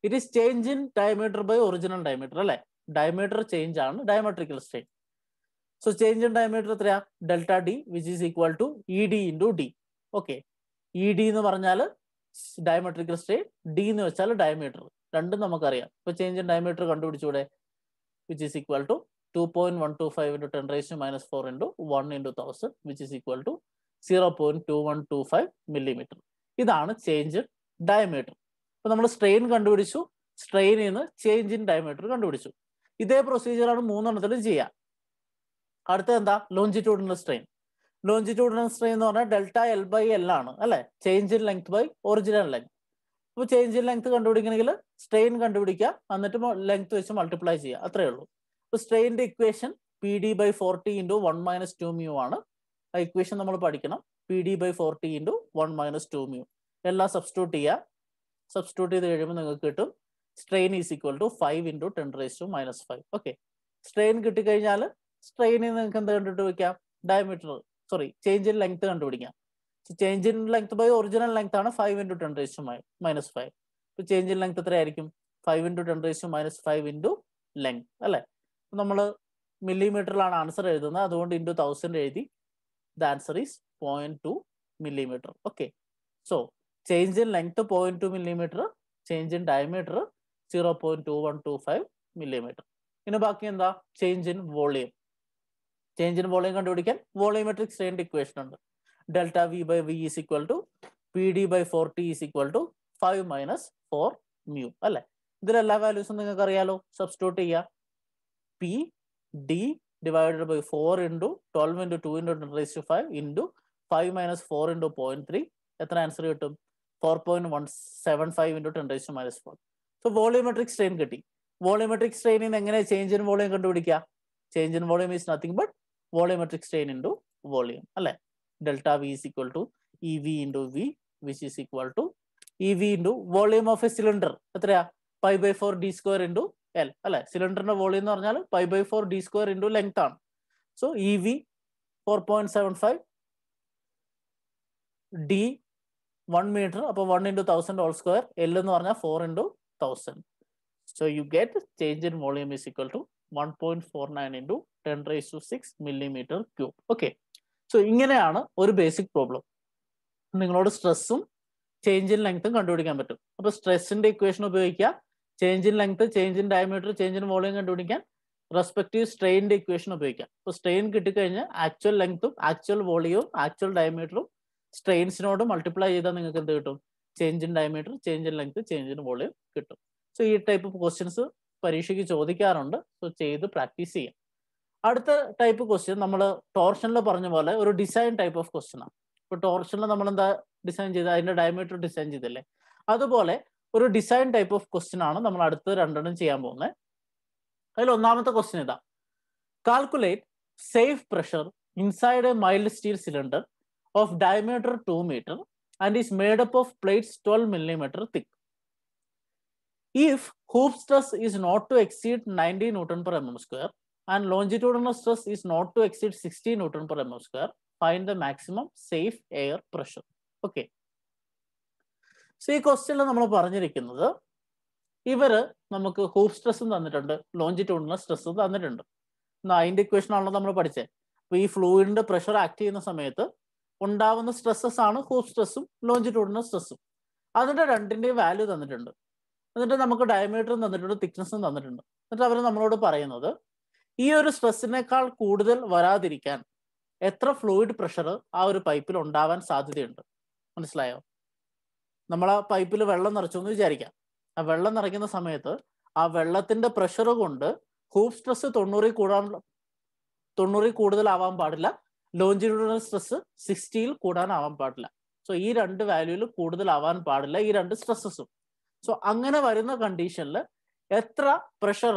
it is change in diameter by original diameter അല്ലെ, ഡയമീറ്റർ ചേഞ്ച് ആണ് diametrical strain. So change in diameter എത്രയാ? Delta D which is equal to E D into D. Okay, E D എന്ന് പറഞ്ഞാൽ ഡയമെട്രിക്കൽ strain, D എന്ന് വെച്ചാൽ diameter, രണ്ടും നമുക്കറിയാം. ഇപ്പൊ ചേഞ്ച് ഇൻ ഡയമീറ്റർ കണ്ടുപിടിച്ചൂടെ? Which is equal to 2.125 into 10 raised to -4 into 1 into 1000 which is equal to 0.2125 millimeter. ഇതാണ് change in diameter. അപ്പൊ നമ്മൾ സ്ട്രെയിൻ കണ്ടുപിടിച്ചു, സ്ട്രെയിനിൽ നിന്ന് ചേഞ്ച് ഇൻ ഡയമീറ്റർ കണ്ടുപിടിച്ചു. ഇതേ പ്രൊസീജിയറാണ് 3 ചെയ്യാം. അടുത്ത എന്താ? Longitudinal strain. ലോഞ്ചിറ്റ്യൂഡിനൽ സ്ട്രെയിൻ എന്ന് പറഞ്ഞാൽ ഡെൽറ്റ എൽ ബൈ എൽ ആണ് അല്ലെ, change in length by original length. അപ്പോൾ ചേഞ്ച് ഇൻ ലെങ്ത് കണ്ടുപിടിക്കണമെങ്കിൽ സ്ട്രെയിൻ കണ്ടുപിടിക്കുക, എന്നിട്ട് ലെങ്ത് വെച്ച് മൾട്ടിപ്ലൈ ചെയ്യുക, അത്രേ ഉള്ളൂ. ഇപ്പൊ സ്ട്രെയിനിന്റെ equation P D by 4t into 1 minus 2 mu ആണ്. ആ ഇക്വേഷൻ നമ്മൾ പഠിക്കണം. P D by 4t into 1 minus 2 mu എല്ലാം സബ്സ്റ്റിറ്റ്യൂട്ട് ചെയ്യുക. സബ്സ്റ്റിറ്റ്യൂട്ട് ചെയ്ത് കഴിയുമ്പോൾ നിങ്ങൾക്ക് കിട്ടും strain is equal to 5 into 10 raised to -5. Okay, strain കിട്ടിക്കഴിഞ്ഞാൽ സ്ട്രെയിനിൽ നിങ്ങൾക്ക് എന്ത് കണ്ടിട്ട് വയ്ക്കാം? ചേഞ്ച് ഇൻ ലെങ്ത് കണ്ടുപിടിക്കാം. Change in length by original length ആണ് 5 into 10 raised to -5. ഇപ്പൊ ചേഞ്ച് ഇൻ ലെങ്ത് എത്രയായിരിക്കും? 5 into 10 raised to -5 into length അല്ലെ. നമ്മൾ മില്ലിമീറ്ററിലാണ് ആൻസർ എഴുതുന്നത്, അതുകൊണ്ട് into 1000 എഴുതി. The answer is 0.2 millimeter. Okay, so change in length 0.2 millimeter, change in diameter 0.2125 millimeter. ഇനി ബാക്കി എന്താ? Change in volume. Change in volume കണ്ടുപിടിക്കാൻ വോളിയോമെട്രിക് സ്ട്രെയിൻ്റെ ഇക്വേഷൻ ഉണ്ട്. Delta V by V is equal to P D by 4t is equal to 5 minus 4 mu അല്ലേ? ഇതിലെല്ലാ വാല്യൂസും നിങ്ങൾക്ക് അറിയാലോ. സബ്സ്റ്റിറ്റ്യൂട്ട് ചെയ്യുക. P D divided by 4 into 12 into 2 into 10 raised to 5 into 5 minus 4 into 0.3. എത്ര answer കിട്ടും? 4.175 into 10 raised to minus 4. So volumetric strain കിട്ടി. Volumetric സ്ട്രെയിനിൽ നിന്ന് എങ്ങനെ ചേഞ്ച് ഇൻ വോളിയം കണ്ടുപിടിക്കുക? Change in volume is nothing but volumetric strain into volume അല്ലേ? Delta V is equal to E V into V which is equal to E V into volume of a cylinder. എത്രയാ? Pi by 4 D square into L അല്ലെ? സിലിണ്ടറിന്റെ വോളിയം എന്ന് പറഞ്ഞാൽ pi by 4 D square into length ആണ്. So E V 4.75 D 1 metre, അപ്പോൾ 1 into 1000 whole square. L എന്ന് പറഞ്ഞാൽ 4 into 1000. So you get change in volume is equal to 1.49 into 10 raised to 6 millimeter cube. Okay, so ഇങ്ങനെയാണ് ഒരു basic problem. നിങ്ങളോട് സ്ട്രെസ്സും change in ലെങ്ത്തും കണ്ടുപിടിക്കാൻ പറ്റും. അപ്പോൾ സ്ട്രെസ്സിന്റെ ഇക്വേഷൻ ഉപയോഗിക്കുക. Change in length, change in diameter, change in volume കണ്ടുപിടിക്കാൻ റെസ്പെക്റ്റീവ് സ്ട്രെയിനിന്റെ ഇക്വേഷൻ ഉപയോഗിക്കാം. അപ്പോൾ സ്ട്രെയിൻ കിട്ടിക്കഴിഞ്ഞാൽ ആക്ച്വൽ ലെങ്ത്തും ആക്ച്വൽ വോളിയവും ആക്ച്വൽ ഡയമീറ്ററും സ്ട്രെയിൻസിനോട് മൾട്ടിപ്ലൈ ചെയ്താൽ നിങ്ങൾക്ക് എന്ത് കിട്ടും? Change in diameter, change in length, change in volume കിട്ടും. സോ ഈ ടൈപ്പ് ഓഫ് ക്വസ്റ്റ്യൻസ് പരീക്ഷയ്ക്ക് ചോദിക്കാറുണ്ട്. സോ ചെയ്ത് പ്രാക്ടീസ് ചെയ്യാം. അടുത്ത ടൈപ്പ് ക്വസ്റ്റ്യൻ നമ്മൾ ടോർഷനിൽ പറഞ്ഞ പോലെ ഒരു ഡിസൈൻ ടൈപ്പ് ഓഫ് ക്വസ്റ്റ്യൻ ആണ്. ഇപ്പോൾ ടോർഷനിൽ നമ്മൾ എന്താ ഡിസൈൻ ചെയ്ത് അതിന്റെ ഡയമീറ്റർ ഡിസൈൻ ചെയ്തല്ലേ, അതുപോലെ ഒരു ഡിസൈൻ ടൈപ്പ് ഓഫ് ക്വസ്റ്റ്യൻ ആണ് നമ്മൾ അടുത്ത് രണ്ടെണ്ണം ചെയ്യാൻ പോകുന്നത്. അതിൽ ഒന്നാമത്തെ ക്വസ്റ്റ്യൻ ഇതാ: calculate safe pressure inside A mild steel cylinder of diameter 2 meter and is made up of plates 12 millimeter thick. If hoop stress is not to exceed 90 Newton per mm square and longitudinal stress is not to exceed 60 Newton per mm square, find the maximum safe air pressure. Okay. So ഈ ക്വസ്റ്റ്യനിൽ നമ്മൾ പറഞ്ഞിരിക്കുന്നത് ഇവര് നമുക്ക് hoop സ്ട്രെസ്സും തന്നിട്ടുണ്ട്, longitudinal സ്ട്രെസ്സും തന്നിട്ടുണ്ട്. അതിന്റെ ഇക്വേഷൻ ആണല്ലോ നമ്മൾ പഠിച്ചത്. അപ്പൊ ഈ ഫ്ലൂയിഡിന്റെ പ്രഷർ ആക്ട് ചെയ്യുന്ന സമയത്ത് ഉണ്ടാവുന്ന സ്ട്രെസ്സസ് ആണ് ഹൂപ്പ് സ്ട്രെസ്സും ലോഞ്ചിറ്റ്യൂഡിനൽ സ്ട്രെസ്സും. അതിന്റെ രണ്ടിന്റെയും വാല്യൂ തന്നിട്ടുണ്ട്. എന്നിട്ട് നമുക്ക് ഡയമീറ്ററും തന്നിട്ടുണ്ട്, തിക്നെസ്സും തന്നിട്ടുണ്ട്. എന്നിട്ട് അവർ നമ്മളോട് പറയുന്നത് ഈ ഒരു സ്ട്രെസ്സിനേക്കാൾ കൂടുതൽ വരാതിരിക്കാൻ എത്ര ഫ്ലൂയിഡ് പ്രഷർ ആ ഒരു പൈപ്പിൽ ഉണ്ടാവാൻ സാധ്യതയുണ്ട്. മനസ്സിലായോ? നമ്മൾ ആ പൈപ്പിൽ വെള്ളം നിറച്ചു എന്ന് വിചാരിക്കാം. ആ വെള്ളം നിറയ്ക്കുന്ന സമയത്ത് ആ വെള്ളത്തിന്റെ പ്രഷർ കൊണ്ട് ഹൂപ്പ് സ്ട്രെസ് 90 കൂടുതലാവാൻ പാടില്ല, ലോഞ്ചിറ്റ്യൂഡിനൽ സ്ട്രെസ് 60 കൂടാനാവാൻ പാടില്ല. സോ ഈ രണ്ട് വാല്യൂയിൽ കൂടുതലാവാൻ പാടില്ല ഈ രണ്ട് സ്ട്രെസ്സസും. സോ അങ്ങനെ വരുന്ന കണ്ടീഷനിൽ എത്ര പ്രഷർ,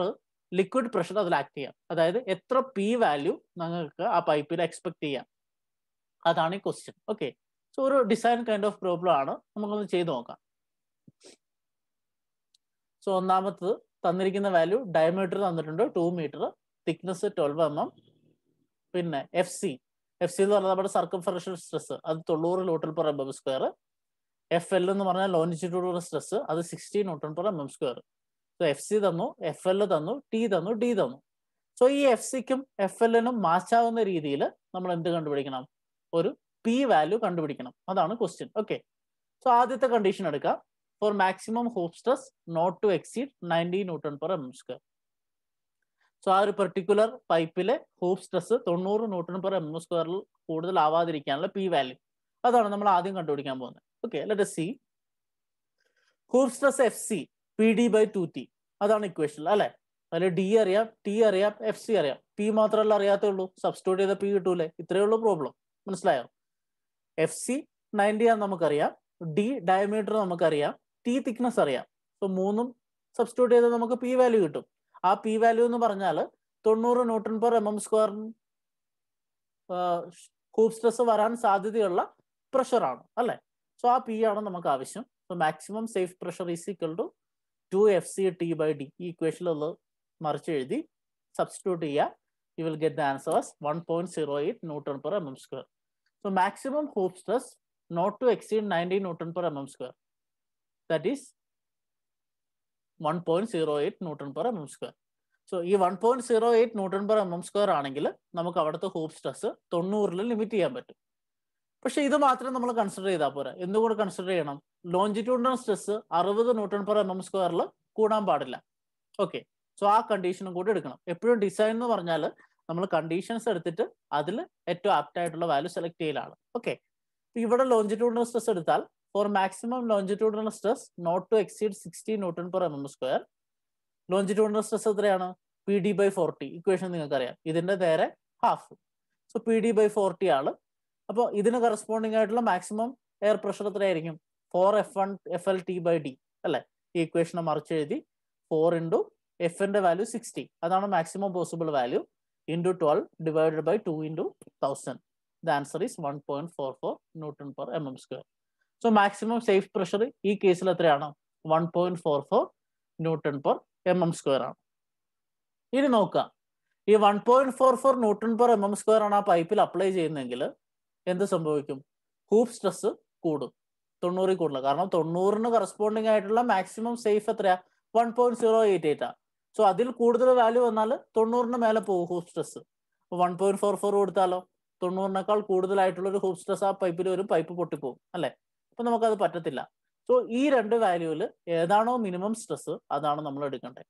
ലിക്വിഡ് പ്രഷർ അതിൽ ആക്ട് ചെയ്യാം, അതായത് എത്ര പി വാല്യൂ നിങ്ങൾക്ക് ആ പൈപ്പിൽ എക്സ്പെക്ട് ചെയ്യാം, അതാണ് ഈ ക്വസ്റ്റ്യൻ. ഓക്കെ, സോ ഒരു ഡിസൈൻ കൈൻഡ് ഓഫ് പ്രോബ്ലം ആണ്. നമുക്കൊന്ന് ചെയ്ത് നോക്കാം. സോ ഒന്നാമത്തത് തന്നിരിക്കുന്ന വാല്യൂ ഡയമീറ്റർ തന്നിട്ടുണ്ട് 2 meter, തിക്നെസ് 12 mm, പിന്നെ എഫ് സി എന്ന് പറഞ്ഞാൽ നമ്മുടെ സർക്കംഫറൻഷ്യൽ സ്ട്രെസ് അത് 90 Newton per mm square. F L എന്ന് പറഞ്ഞാൽ ലോഞ്ചിറ്റ്യൂഡിനൽ സ്ട്രെസ് അത് 60 Newton per mm square. So F C തന്നു, എഫ് എൽ തന്നു, ടി തന്നു, ഡി തന്നു. സോ ഈ എഫ് സിക്കും എഫ് എല്ലിനും മാച്ച് ആവുന്ന രീതിയിൽ നമ്മൾ എന്ത് കണ്ടുപിടിക്കണം? ഒരു പി വാല്യൂ കണ്ടുപിടിക്കണം. അതാണ് ക്വസ്റ്റ്യൻ. ഓക്കെ, സോ ആദ്യത്തെ കണ്ടീഷൻ എടുക്കാം. For maximum hoop stress not to exceed 90 Newton per mm square. സോ ആ ഒരു പെർട്ടിക്കുലർ പൈപ്പിലെ hoop stress 90 Newton per mm square കൂടുതലാവാതിരിക്കാനുള്ള പി വാല്യൂ, അതാണ് നമ്മൾ ആദ്യം കണ്ടുപിടിക്കാൻ പോകുന്നത്. Okay, let us see. Hoop stress F C P D by 2t, അതാണ് ഇക്വേഷൻ അല്ലെ? അതിൽ ഡി അറിയാം, ടി അറിയാം, എഫ് സി അറിയാം. പി മാത്രമല്ല അറിയാത്തേ ഉള്ളൂ, സബ്സ്റ്റിറ്റ്യൂട്ട് ചെയ്ത പി കിട്ടൂലേ? ഇത്രയേ ഉള്ളൂ പ്രോബ്ലം. മനസ്സിലായോ? എഫ് സി 90 ആണെന്ന് നമുക്കറിയാം, ഡി ഡയമീറ്റർ നമുക്കറിയാം, ടി തിക്നെസ് അറിയാം. സോ മൂന്നും സബ്സ്റ്റിറ്റ്യൂട്ട് ചെയ്താൽ നമുക്ക് പി വാല്യൂ കിട്ടും. ആ പി വാല്യൂ എന്ന് പറഞ്ഞാൽ 90 Newton per mm square hoop stress വരാൻ സാധ്യതയുള്ള പ്രഷറാണ് അല്ലെ? സോ ആ പി ആണ് നമുക്ക് ആവശ്യം. So maximum safe pressure is equal to 2fc t by d. ഈ ഇക്വേഷനിൽ മറിച്ച് എഴുതി സബ്സ്റ്റിറ്റ്യൂട്ട് ചെയ്യുക. U will get the answer as 1.08 Newton per mm square. So maximum hoop stress not to exceed 90 Newton per mm square. That is 1.08 Newton per mm square. So ഈ 1.08 Newton per mm square ആണെങ്കിൽ നമുക്ക് അവിടുത്തെ hoop stress 90 limit ചെയ്യാൻ പറ്റും. പക്ഷെ ഇത് മാത്രം നമ്മൾ കൺസിഡർ ചെയ്താൽ പോരാ. എന്തുകൂടെ കൺസിഡർ ചെയ്യണം? ലോഞ്ചിറ്റ്യൂഡിനൽ സ്ട്രെസ് 60 Nm/mm² കൂടാൻ പാടില്ല. ഓക്കെ, സോ ആ കണ്ടീഷനും കൂടി എടുക്കണം. എപ്പോഴും ഡിസൈൻ എന്ന് പറഞ്ഞാൽ നമ്മൾ കണ്ടീഷൻസ് എടുത്തിട്ട് അതിൽ ഏറ്റവും ആപ്റ്റ് ആയിട്ടുള്ള വാല്യൂ സെലക്ട് ചെയ്യലാണ്. ഓക്കെ, ഇവിടെ ലോഞ്ചിറ്റ്യൂഡിനൽ സ്ട്രെസ് എടുത്താൽ for maximum longitudinal stress not to exceed 60 Nm/mm². Longitudinal stress എത്രയാണ്? PD/40. ഇക്വേഷൻ നിങ്ങൾക്ക് അറിയാം, ഇതിന്റെ നേരെ ഹാഫ്. സോ PD/40 ആണ്. അപ്പോൾ ഇതിന് കറസ്പോണ്ടിങ് ആയിട്ടുള്ള മാക്സിമം എയർ പ്രഷർ എത്രയായിരിക്കും? 4F1FLT/d അല്ലെ? ഈ ഇക്വേഷനെ മറിച്ച് എഴുതി 4 ഇൻറ്റു എഫിന്റെ വാല്യൂ 60, അതാണ് maximum possible value, into 12 divided by 2 into 1000. The answer is 1.44 Nm/mm². So maximum safe pressure ഈ കേസിൽ എത്രയാണ്? 1.44 Nm/mm² ആണ്. ഇനി നോക്കാം, ഈ 1.44 Nm/mm² ആണ് ആ പൈപ്പിൽ അപ്ലൈ ചെയ്യുന്നതെങ്കിൽ എന്ത് സംഭവിക്കും? ഹൂപ്പ് സ്ട്രെസ് കൂടും. 90 കൂടില്ല, കാരണം 90-ന് കറസ്പോണ്ടിങ് ആയിട്ടുള്ള മാക്സിമം സേഫ് എത്രയാ? 1.088 ആ. സോ അതിൽ കൂടുതൽ വാല്യൂ വന്നാൽ 90-ന് മേലെ പോകും ഹൂപ്പ് സ്ട്രെസ്. 1.44 കൊടുത്താലോ 90-നേക്കാൾ കൂടുതലായിട്ടുള്ള ഒരു ഹൂപ്പ് സ്ട്രെസ് ആ പൈപ്പിൽ വരും, പൈപ്പ് പൊട്ടിപ്പോകും അല്ലെ? അപ്പൊ നമുക്കത് പറ്റത്തില്ല. സോ ഈ രണ്ട് വാല്യൂവിൽ ഏതാണോ മിനിമം സ്ട്രെസ് അതാണ് നമ്മൾ എടുക്കേണ്ടത്.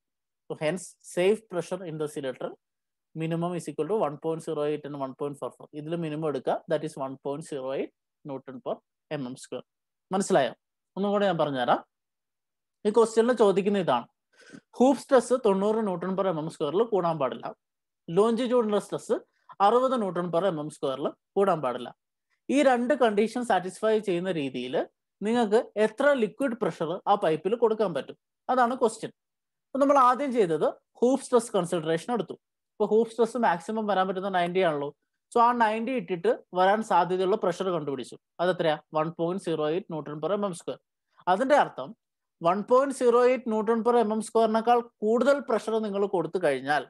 So hence safe pressure in the cylinder minimum is equal to 1.08 and 1.44. ഇതിൽ മിനിമം എടുക്കുക, ദാറ്റ് ഈസ് 1.08 Nm/mm². മനസ്സിലായോ? ഒന്നും കൂടെ ഞാൻ പറഞ്ഞുതരാം. ഈ ക്വസ്റ്റ്യനിൽ ചോദിക്കുന്ന ഇതാണ്, ഹൂപ്പ് സ്ട്രെസ് 90 Nm/mm² കൂടാൻ പാടില്ല, ലോഞ്ചിറ്റ്യൂഡിനൽ സ്ട്രെസ് 60 Nm/mm² കൂടാൻ പാടില്ല. ഈ രണ്ട് കണ്ടീഷൻ സാറ്റിസ്ഫൈ ചെയ്യുന്ന രീതിയിൽ നിങ്ങൾക്ക് എത്ര ലിക്വിഡ് പ്രഷർ ആ പൈപ്പിൽ കൊടുക്കാൻ പറ്റും, അതാണ് ക്വസ്റ്റ്യൻ. അപ്പൊ നമ്മൾ ആദ്യം ചെയ്തത് ഹൂപ്പ് സ്ട്രെസ് കൺസിഡറേഷൻ എടുത്തു. ഇപ്പൊ ഹൂപ്പ് സ്ട്രെസ് മാക്സിമം വരാൻ പറ്റുന്ന 90 ആണല്ലോ. സോ ആ 90 ഇട്ടിട്ട് വരാൻ സാധ്യതയുള്ള പ്രഷർ കണ്ടുപിടിച്ചു. അതെത്രയാ? 1.08 Nm/mm². അതിന്റെ അർത്ഥം 1.08 Nm/mm²നേക്കാൾ കൂടുതൽ പ്രഷർ നിങ്ങൾ കൊടുത്തു കഴിഞ്ഞാൽ,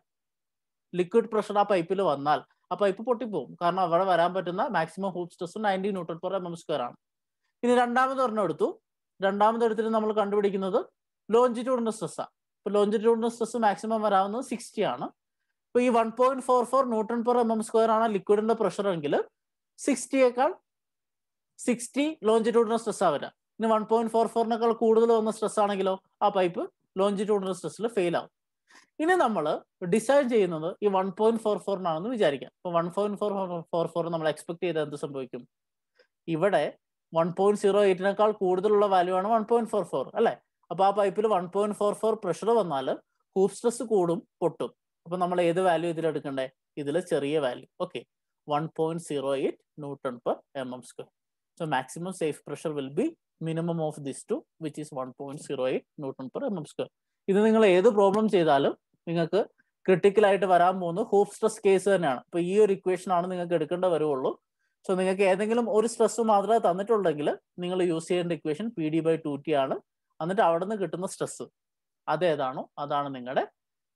ലിക്വിഡ് പ്രഷർ ആ പൈപ്പിൽ വന്നാൽ ആ പൈപ്പ് പൊട്ടിപ്പോകും, കാരണം അവിടെ വരാൻ പറ്റുന്ന മാക്സിമം ഹൂപ്പ് സ്ട്രെസ് 90 Nm/mm² ആണ്. ഇനി രണ്ടാമത് ഒരെണ്ണം എടുത്തു. രണ്ടാമത് എടുത്തിട്ട് നമ്മൾ കണ്ടുപിടിക്കുന്നത് ലോഞ്ചിറ്റ്യൂഡിനൽ സ്ട്രെസ്സാണ്. ഇപ്പൊ ലോഞ്ചിറ്റ്യൂഡിനൽ സ്ട്രെസ് മാക്സിമം വരാവുന്നത് 60 ആണ്. ഇപ്പൊ ഈ 1.44 Nm/mm² ആണ് ലിക്വിഡിന്റെ പ്രഷർ എങ്കിൽ 60 ലോഞ്ചിറ്റ്യൂഡിനൽ സ്ട്രെസ് വരിക. ഇനി 1.44-നേക്കാൾ കൂടുതൽ വന്ന സ്ട്രെസ് ആണെങ്കിലോ ആ പൈപ്പ് ലോഞ്ചിറ്റ്യൂഡിനൽ സ്ട്രെസ്സിൽ ഫെയിൽ ആവും. ഇനി നമ്മൾ ഡിസൈൻ ചെയ്യുന്നത് ഈ 1.44-നാണെന്ന് വിചാരിക്കാം. ഇപ്പൊ 1.44 നമ്മൾ എക്സ്പെക്ട് ചെയ്താൽ എന്ത് സംഭവിക്കും? ഇവിടെ 1.08-നേക്കാൾ കൂടുതലുള്ള വാല്യൂ ആണ് 1.44 അല്ലെ? അപ്പൊ ആ പൈപ്പിൽ 1.44 പ്രഷർ വന്നാൽ ഹൂപ്പ് സ്ട്രെസ് കൂടും, പൊട്ടും. അപ്പൊ നമ്മൾ ഏത് വാല്യൂ ഇതിലെടുക്കണ്ടേ? ഇതിൽ ചെറിയ value. Okay, 1.08 Nm/mm². So maximum safe pressure will be minimum of this two, which is 1.08 Nm/mm². ഇത് നിങ്ങൾ ഏത് പ്രോബ്ലം ചെയ്താലും നിങ്ങൾക്ക് ക്രിട്ടിക്കൽ ആയിട്ട് വരാൻ പോകുന്ന ഹൂപ്പ് സ്ട്രെസ് കേസ് തന്നെയാണ്. അപ്പൊ ഈ ഒരു ഇക്വേഷൻ ആണ് നിങ്ങൾക്ക് എടുക്കേണ്ട വരുള്ളൂ. സോ നിങ്ങൾക്ക് ഏതെങ്കിലും ഒരു സ്ട്രെസ് മാത്രമേ തന്നിട്ടുണ്ടെങ്കിൽ നിങ്ങൾ യൂസ് ചെയ്യേണ്ട ഇക്വേഷൻ PD/2T ആണ്. എന്നിട്ട് അവിടെ നിന്ന് കിട്ടുന്ന സ്ട്രെസ് അതേതാണോ അതാണ് നിങ്ങളുടെ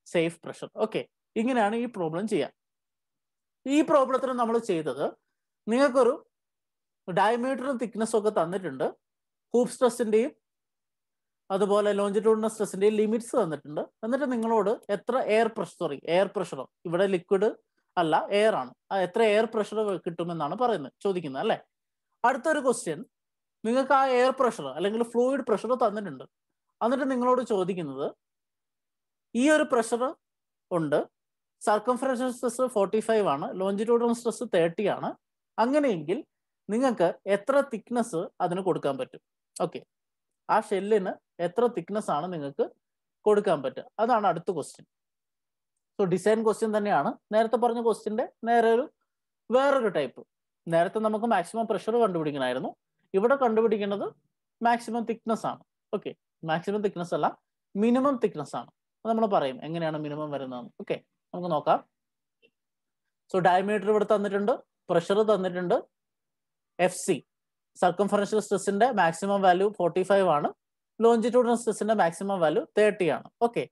സേഫ് പ്രഷർ. ഓക്കെ, ഇങ്ങനെയാണ് ഈ പ്രോബ്ലം ചെയ്യുക. ഈ പ്രോബ്ലത്തിന് നമ്മൾ ചെയ്തത്, നിങ്ങൾക്കൊരു ഡയമീറ്ററും തിക്നെസ്സും ഒക്കെ തന്നിട്ടുണ്ട്, ഹൂപ്പ് സ്ട്രെസ്സിന്റെയും അതുപോലെ ലോഞ്ചിറ്റ്യൂഡിനൽ സ്ട്രെസ്സിന്റെയും ലിമിറ്റ്സ് തന്നിട്ടുണ്ട്. എന്നിട്ട് നിങ്ങളോട് എത്ര എയർ പ്രഷറോ, ഇവിടെ ലിക്വിഡ് അല്ല എയർ ആണ്, എത്ര എയർ പ്രഷർ കിട്ടുമെന്നാണ് ചോദിക്കുന്നത് അല്ലെ? അടുത്തൊരു ക്വസ്റ്റ്യൻ, നിങ്ങൾക്ക് ആ എയർ പ്രഷർ അല്ലെങ്കിൽ ഫ്ലൂയിഡ് പ്രഷർ തന്നിട്ടുണ്ട്. എന്നിട്ട് നിങ്ങളോട് ചോദിക്കുന്നത്, ഈ ഒരു പ്രഷർ ഉണ്ട്, സർക്കംഫറൻഷ്യൽ സ്ട്രെസ് 45 ആണ്, ലോഞ്ചിറ്റ്യൂഡിനൽ സ്ട്രെസ് 30 ആണ്, അങ്ങനെയെങ്കിൽ നിങ്ങൾക്ക് എത്ര തിക്നെസ് അതിന് കൊടുക്കാൻ പറ്റും? ഓക്കെ, ആ ഷെല്ലിന് എത്ര തിക്നെസ് ആണ് നിങ്ങൾക്ക് കൊടുക്കാൻ പറ്റുക, അതാണ് അടുത്ത ക്വസ്റ്റ്യൻ. സോ ഡിസൈൻ ക്വസ്റ്റ്യൻ തന്നെയാണ്. നേരത്തെ പറഞ്ഞ ക്വസ്റ്റ്യന്റെ വേറൊരു ടൈപ്പ്. നേരത്തെ നമുക്ക് മാക്സിമം പ്രഷർ കണ്ടുപിടിക്കണമായിരുന്നു, ഇവിടെ കണ്ടുപിടിക്കുന്നത് മാക്സിമം തിക്നെസ് ആണ്. ഓക്കെ, മാക്സിമം തിക്നെസ് അല്ല, മിനിമം തിക്നെസ് ആണ്. നമ്മൾ പറയും എങ്ങനെയാണ് മിനിമം വരുന്നതെന്ന്. ഓക്കെ, നമുക്ക് നോക്കാം. സോ ഡയമീറ്റർ ഇവിടെ തന്നിട്ടുണ്ട്, പ്രഷർ തന്നിട്ടുണ്ട്, FC സർക്കംഫറൻഷ്യൽ സ്ട്രെസ്സിന്റെ മാക്സിമം വാല്യൂ 45 ആണ്, ലോഞ്ചിറ്റ്യൂഡിനൽ സ്ട്രെസ്സിന്റെ മാക്സിമം വാല്യൂ 30 ആണ്. ഓക്കെ,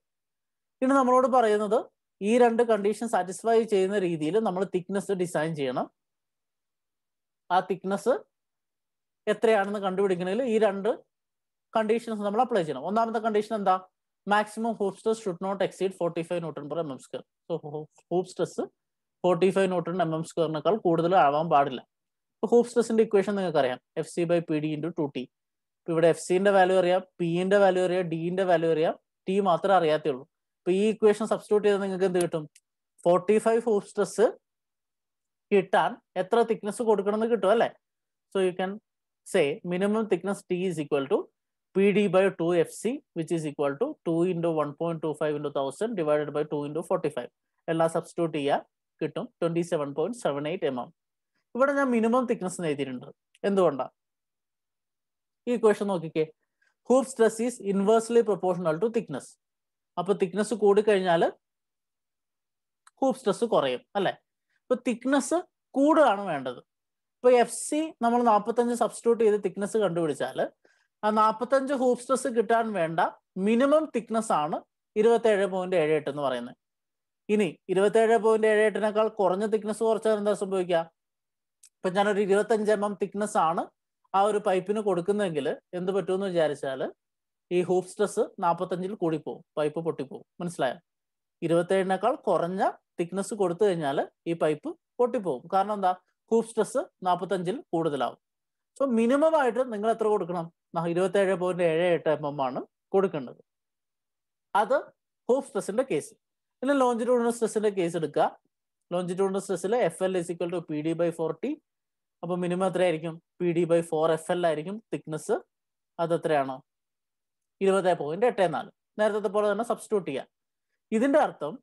ഇനി നമ്മളോട് പറയുന്നത് ഈ രണ്ട് കണ്ടീഷൻ സാറ്റിസ്ഫൈ ചെയ്യുന്ന രീതിയിൽ നമ്മൾ തിക്നെസ് ഡിസൈൻ ചെയ്യണം. ആ തിക്നെസ് എത്രയാണെന്ന് കണ്ടുപിടിക്കണമെങ്കിൽ ഈ രണ്ട് കണ്ടീഷൻസ് നമ്മൾ അപ്ലൈ ചെയ്യണം. ഒന്നാമത്തെ കണ്ടീഷൻ എന്താ? Maximum hoop stress should not exceed 45 Nm/mm². So hoop stress 45 Nm/mm കൂടുതൽ ആവാൻ പാടില്ല. ഹൂപ്പ് സ്ട്രെസിന്റെ ഇക്വേഷൻ നിങ്ങൾക്ക് അറിയാം, FC/PD × 2T. ഇപ്പൊ ഇവിടെ എഫ്സിന്റെ വാല്യൂ അറിയാം, പിന്റെ വാല്യൂ അറിയാം, ഡിന്റെ വാല്യൂ അറിയാം, ടി മാത്രമേ അറിയാത്തേ ഉള്ളൂ. അപ്പൊ ഈ ഇക്വേഷൻ സബ്സ്റ്റിറ്റ്യൂട്ട് ചെയ്ത് നിങ്ങൾക്ക് എന്ത് കിട്ടും? 45 ഹൂപ്പ് സ്ട്രെസ് കിട്ടാൻ എത്ര തിക്നെസ് കൊടുക്കണം എന്ന് കിട്ടും അല്ലേ? So you can say minimum thickness T is equal to PD/2FC, which is equal to 2 × 1.25 × 1000 divided by 2 × 45. എല്ലാം സബ്സ്റ്റിറ്റ്യൂട്ട് ചെയ്യുക, കിട്ടും 27.78 mm. ഇവിടെ ഞാൻ മിനിമം തിക്നെസ് എഴുതിയിട്ടുണ്ട്. എന്തുകൊണ്ടാണ്? ഈ ഇക്വേഷൻ നോക്കിക്കേ, hoop stress is inversely proportional to thickness. അപ്പൊ തിക്നെസ് കൂടിക്കഴിഞ്ഞാൽ ഹൂപ്പ് സ്ട്രെസ് കുറയും അല്ലെ? ഇപ്പൊ തിക്നെസ് കൂടുകയാണ് വേണ്ടത്. ഇപ്പൊ FC നമ്മൾ 45 സബ്സ്റ്റിറ്റ്യൂട്ട് ചെയ്ത് തിക്നെസ് കണ്ടുപിടിച്ചാൽ ആ 45 ഹൂപ്പ് സ്ട്രെസ് കിട്ടാൻ വേണ്ട മിനിമം തിക്നെസ് ആണ് 27.78 എന്ന് പറയുന്നത്. ഇനി 27.78 കുറഞ്ഞ തിക്നെസ് കുറച്ചാൽ എന്താ സംഭവിക്കുക? ഇപ്പൊ ഞാനൊരു 25 mm തിക്നെസ് ആണ് ആ ഒരു പൈപ്പിന് കൊടുക്കുന്നതെങ്കിൽ എന്ത് പറ്റുമെന്ന് വിചാരിച്ചാൽ ഈ ഹൂപ്പ് സ്ട്രെസ് 45 കൂടിപ്പോവും, പൈപ്പ് പൊട്ടിപ്പോവും. മനസ്സിലായോ? 27 കുറഞ്ഞ തിക്നെസ് കൊടുത്തു കഴിഞ്ഞാൽ ഈ പൈപ്പ് പൊട്ടിപ്പോവും. കാരണം എന്താ? Hoop stress 45 കൂടുതലാവും. സോ മിനിമം ആയിട്ട് നിങ്ങൾ എത്ര കൊടുക്കണം? 27.78 mm ആണ് കൊടുക്കേണ്ടത്. അത് ഹൂപ്പ് സ്ട്രെസിന്റെ കേസ്. പിന്നെ ലോഞ്ചിറ്റ്യൂഡിനൽ സ്ട്രെസിന്റെ കേസ് എടുക്കുക. ലോഞ്ചിറ്റ്യൂഡിനൽ സ്ട്രെസ്സിൽ FL = PD/4T. അപ്പൊ മിനിമം എത്രയായിരിക്കും? PD/4FL ആയിരിക്കും തിക്നെസ്. അത് എത്രയാണ്? 20.84. നേരത്തെ പോലെ തന്നെ സബ്സ്റ്റിറ്റ്യൂട്ട് ചെയ്യുക. ഇതിന്റെ അർത്ഥം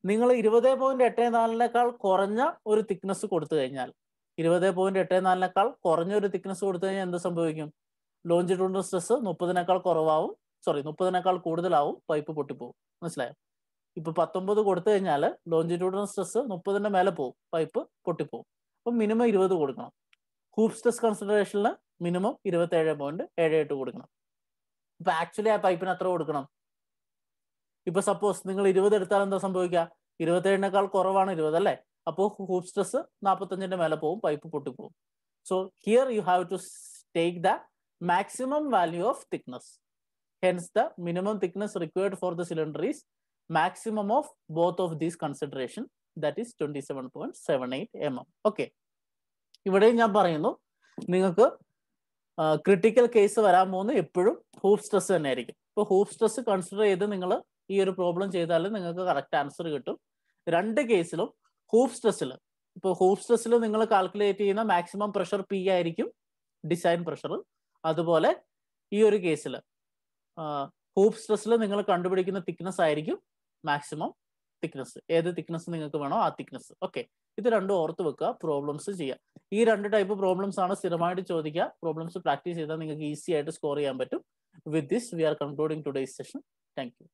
നിങ്ങൾ 20.84 കുറഞ്ഞ ഒരു തിക്നെസ് കൊടുത്തു കഴിഞ്ഞാൽ, 20.84 കുറഞ്ഞ ഒരു തിക്നെസ് കൊടുത്തു കഴിഞ്ഞാൽ എന്ത് സംഭവിക്കും? ലോഞ്ചിറ്റ്യൂഡിനൽ സ്ട്രെസ് 30 കുറവാവും, 30 കൂടുതലാവും, പൈപ്പ് പൊട്ടിപ്പോവും. മനസ്സിലായോ? ഇപ്പൊ 19 കൊടുത്തു കഴിഞ്ഞാൽ ലോഞ്ചിറ്റ്യൂഡിനൽ സ്ട്രെസ് 30 മേലെ പോവും, പൈപ്പ് പൊട്ടിപ്പോവും. അപ്പൊ മിനിമം 20 കൊടുക്കണം. ഹൂപ്പ് സ്ട്രെസ് കൺസിഡറേഷനിൽ മിനിമം 27.78 കൊടുക്കണം. ഇപ്പൊ ആക്ച്വലി ആ പൈപ്പിന് എത്ര കൊടുക്കണം? ഇപ്പൊ സപ്പോസ് നിങ്ങൾ 20 എടുത്താൽ എന്താ സംഭവിക്കുക? 27 കുറവാണ് 20 അല്ലേ? അപ്പോൾ ഹൂപ്പ് സ്ട്രെസ് 45 മേലെ പോവും, പൈപ്പ് പൊട്ടിപ്പോവും. So here you have to take the maximum value of thickness. Hence the minimum thickness required for the cylinder is maximum of both of these consideration, that is 27.78 mm. Okay, ഇവിടെയും ഞാൻ പറയുന്നു നിങ്ങൾക്ക് critical case വരാൻ പോകുന്നത് എപ്പോഴും hoop stress തന്നെ ആയിരിക്കും. ഇപ്പോൾ ഹൂപ്പ് സ്ട്രെസ് കൺസിഡർ ചെയ്ത് നിങ്ങൾ ഈ ഒരു പ്രോബ്ലം ചെയ്താൽ നിങ്ങൾക്ക് കറക്റ്റ് ആൻസർ കിട്ടും. രണ്ട് കേസിലും ഹൂപ്പ് സ്ട്രെസ്സിൽ, ഇപ്പോൾ ഹൂപ്പ് സ്ട്രെസ്സിൽ നിങ്ങൾ കാൽക്കുലേറ്റ് ചെയ്യുന്ന മാക്സിമം പ്രഷർ P ആയിരിക്കും, ഡിസൈൻ പ്രഷർ. അതുപോലെ ഈ ഒരു കേസിൽ ഹൂപ്പ് സ്ട്രെസ്സിൽ നിങ്ങൾ കണ്ടുപിടിക്കുന്ന തിക്നെസ് ആയിരിക്കും മാക്സിമം തിക്നെസ്. ഏത് തിക്നെസ് നിങ്ങൾക്ക് വേണോ ആ തിക്നെസ്. ഓക്കെ, ഇത് രണ്ടും ഓർത്ത് വെക്കുക, പ്രോബ്ലംസ് ചെയ്യുക. ഈ രണ്ട് ടൈപ്പ് പ്രോബ്ലംസ് ആണ് സ്ഥിരമായിട്ട് ചോദിക്കുക. പ്രോബ്ലംസ് പ്രാക്ടീസ് ചെയ്താൽ നിങ്ങൾക്ക് ഈസി ആയിട്ട് സ്കോർ ചെയ്യാൻ പറ്റും. With this we are concluding today's session. Thank U.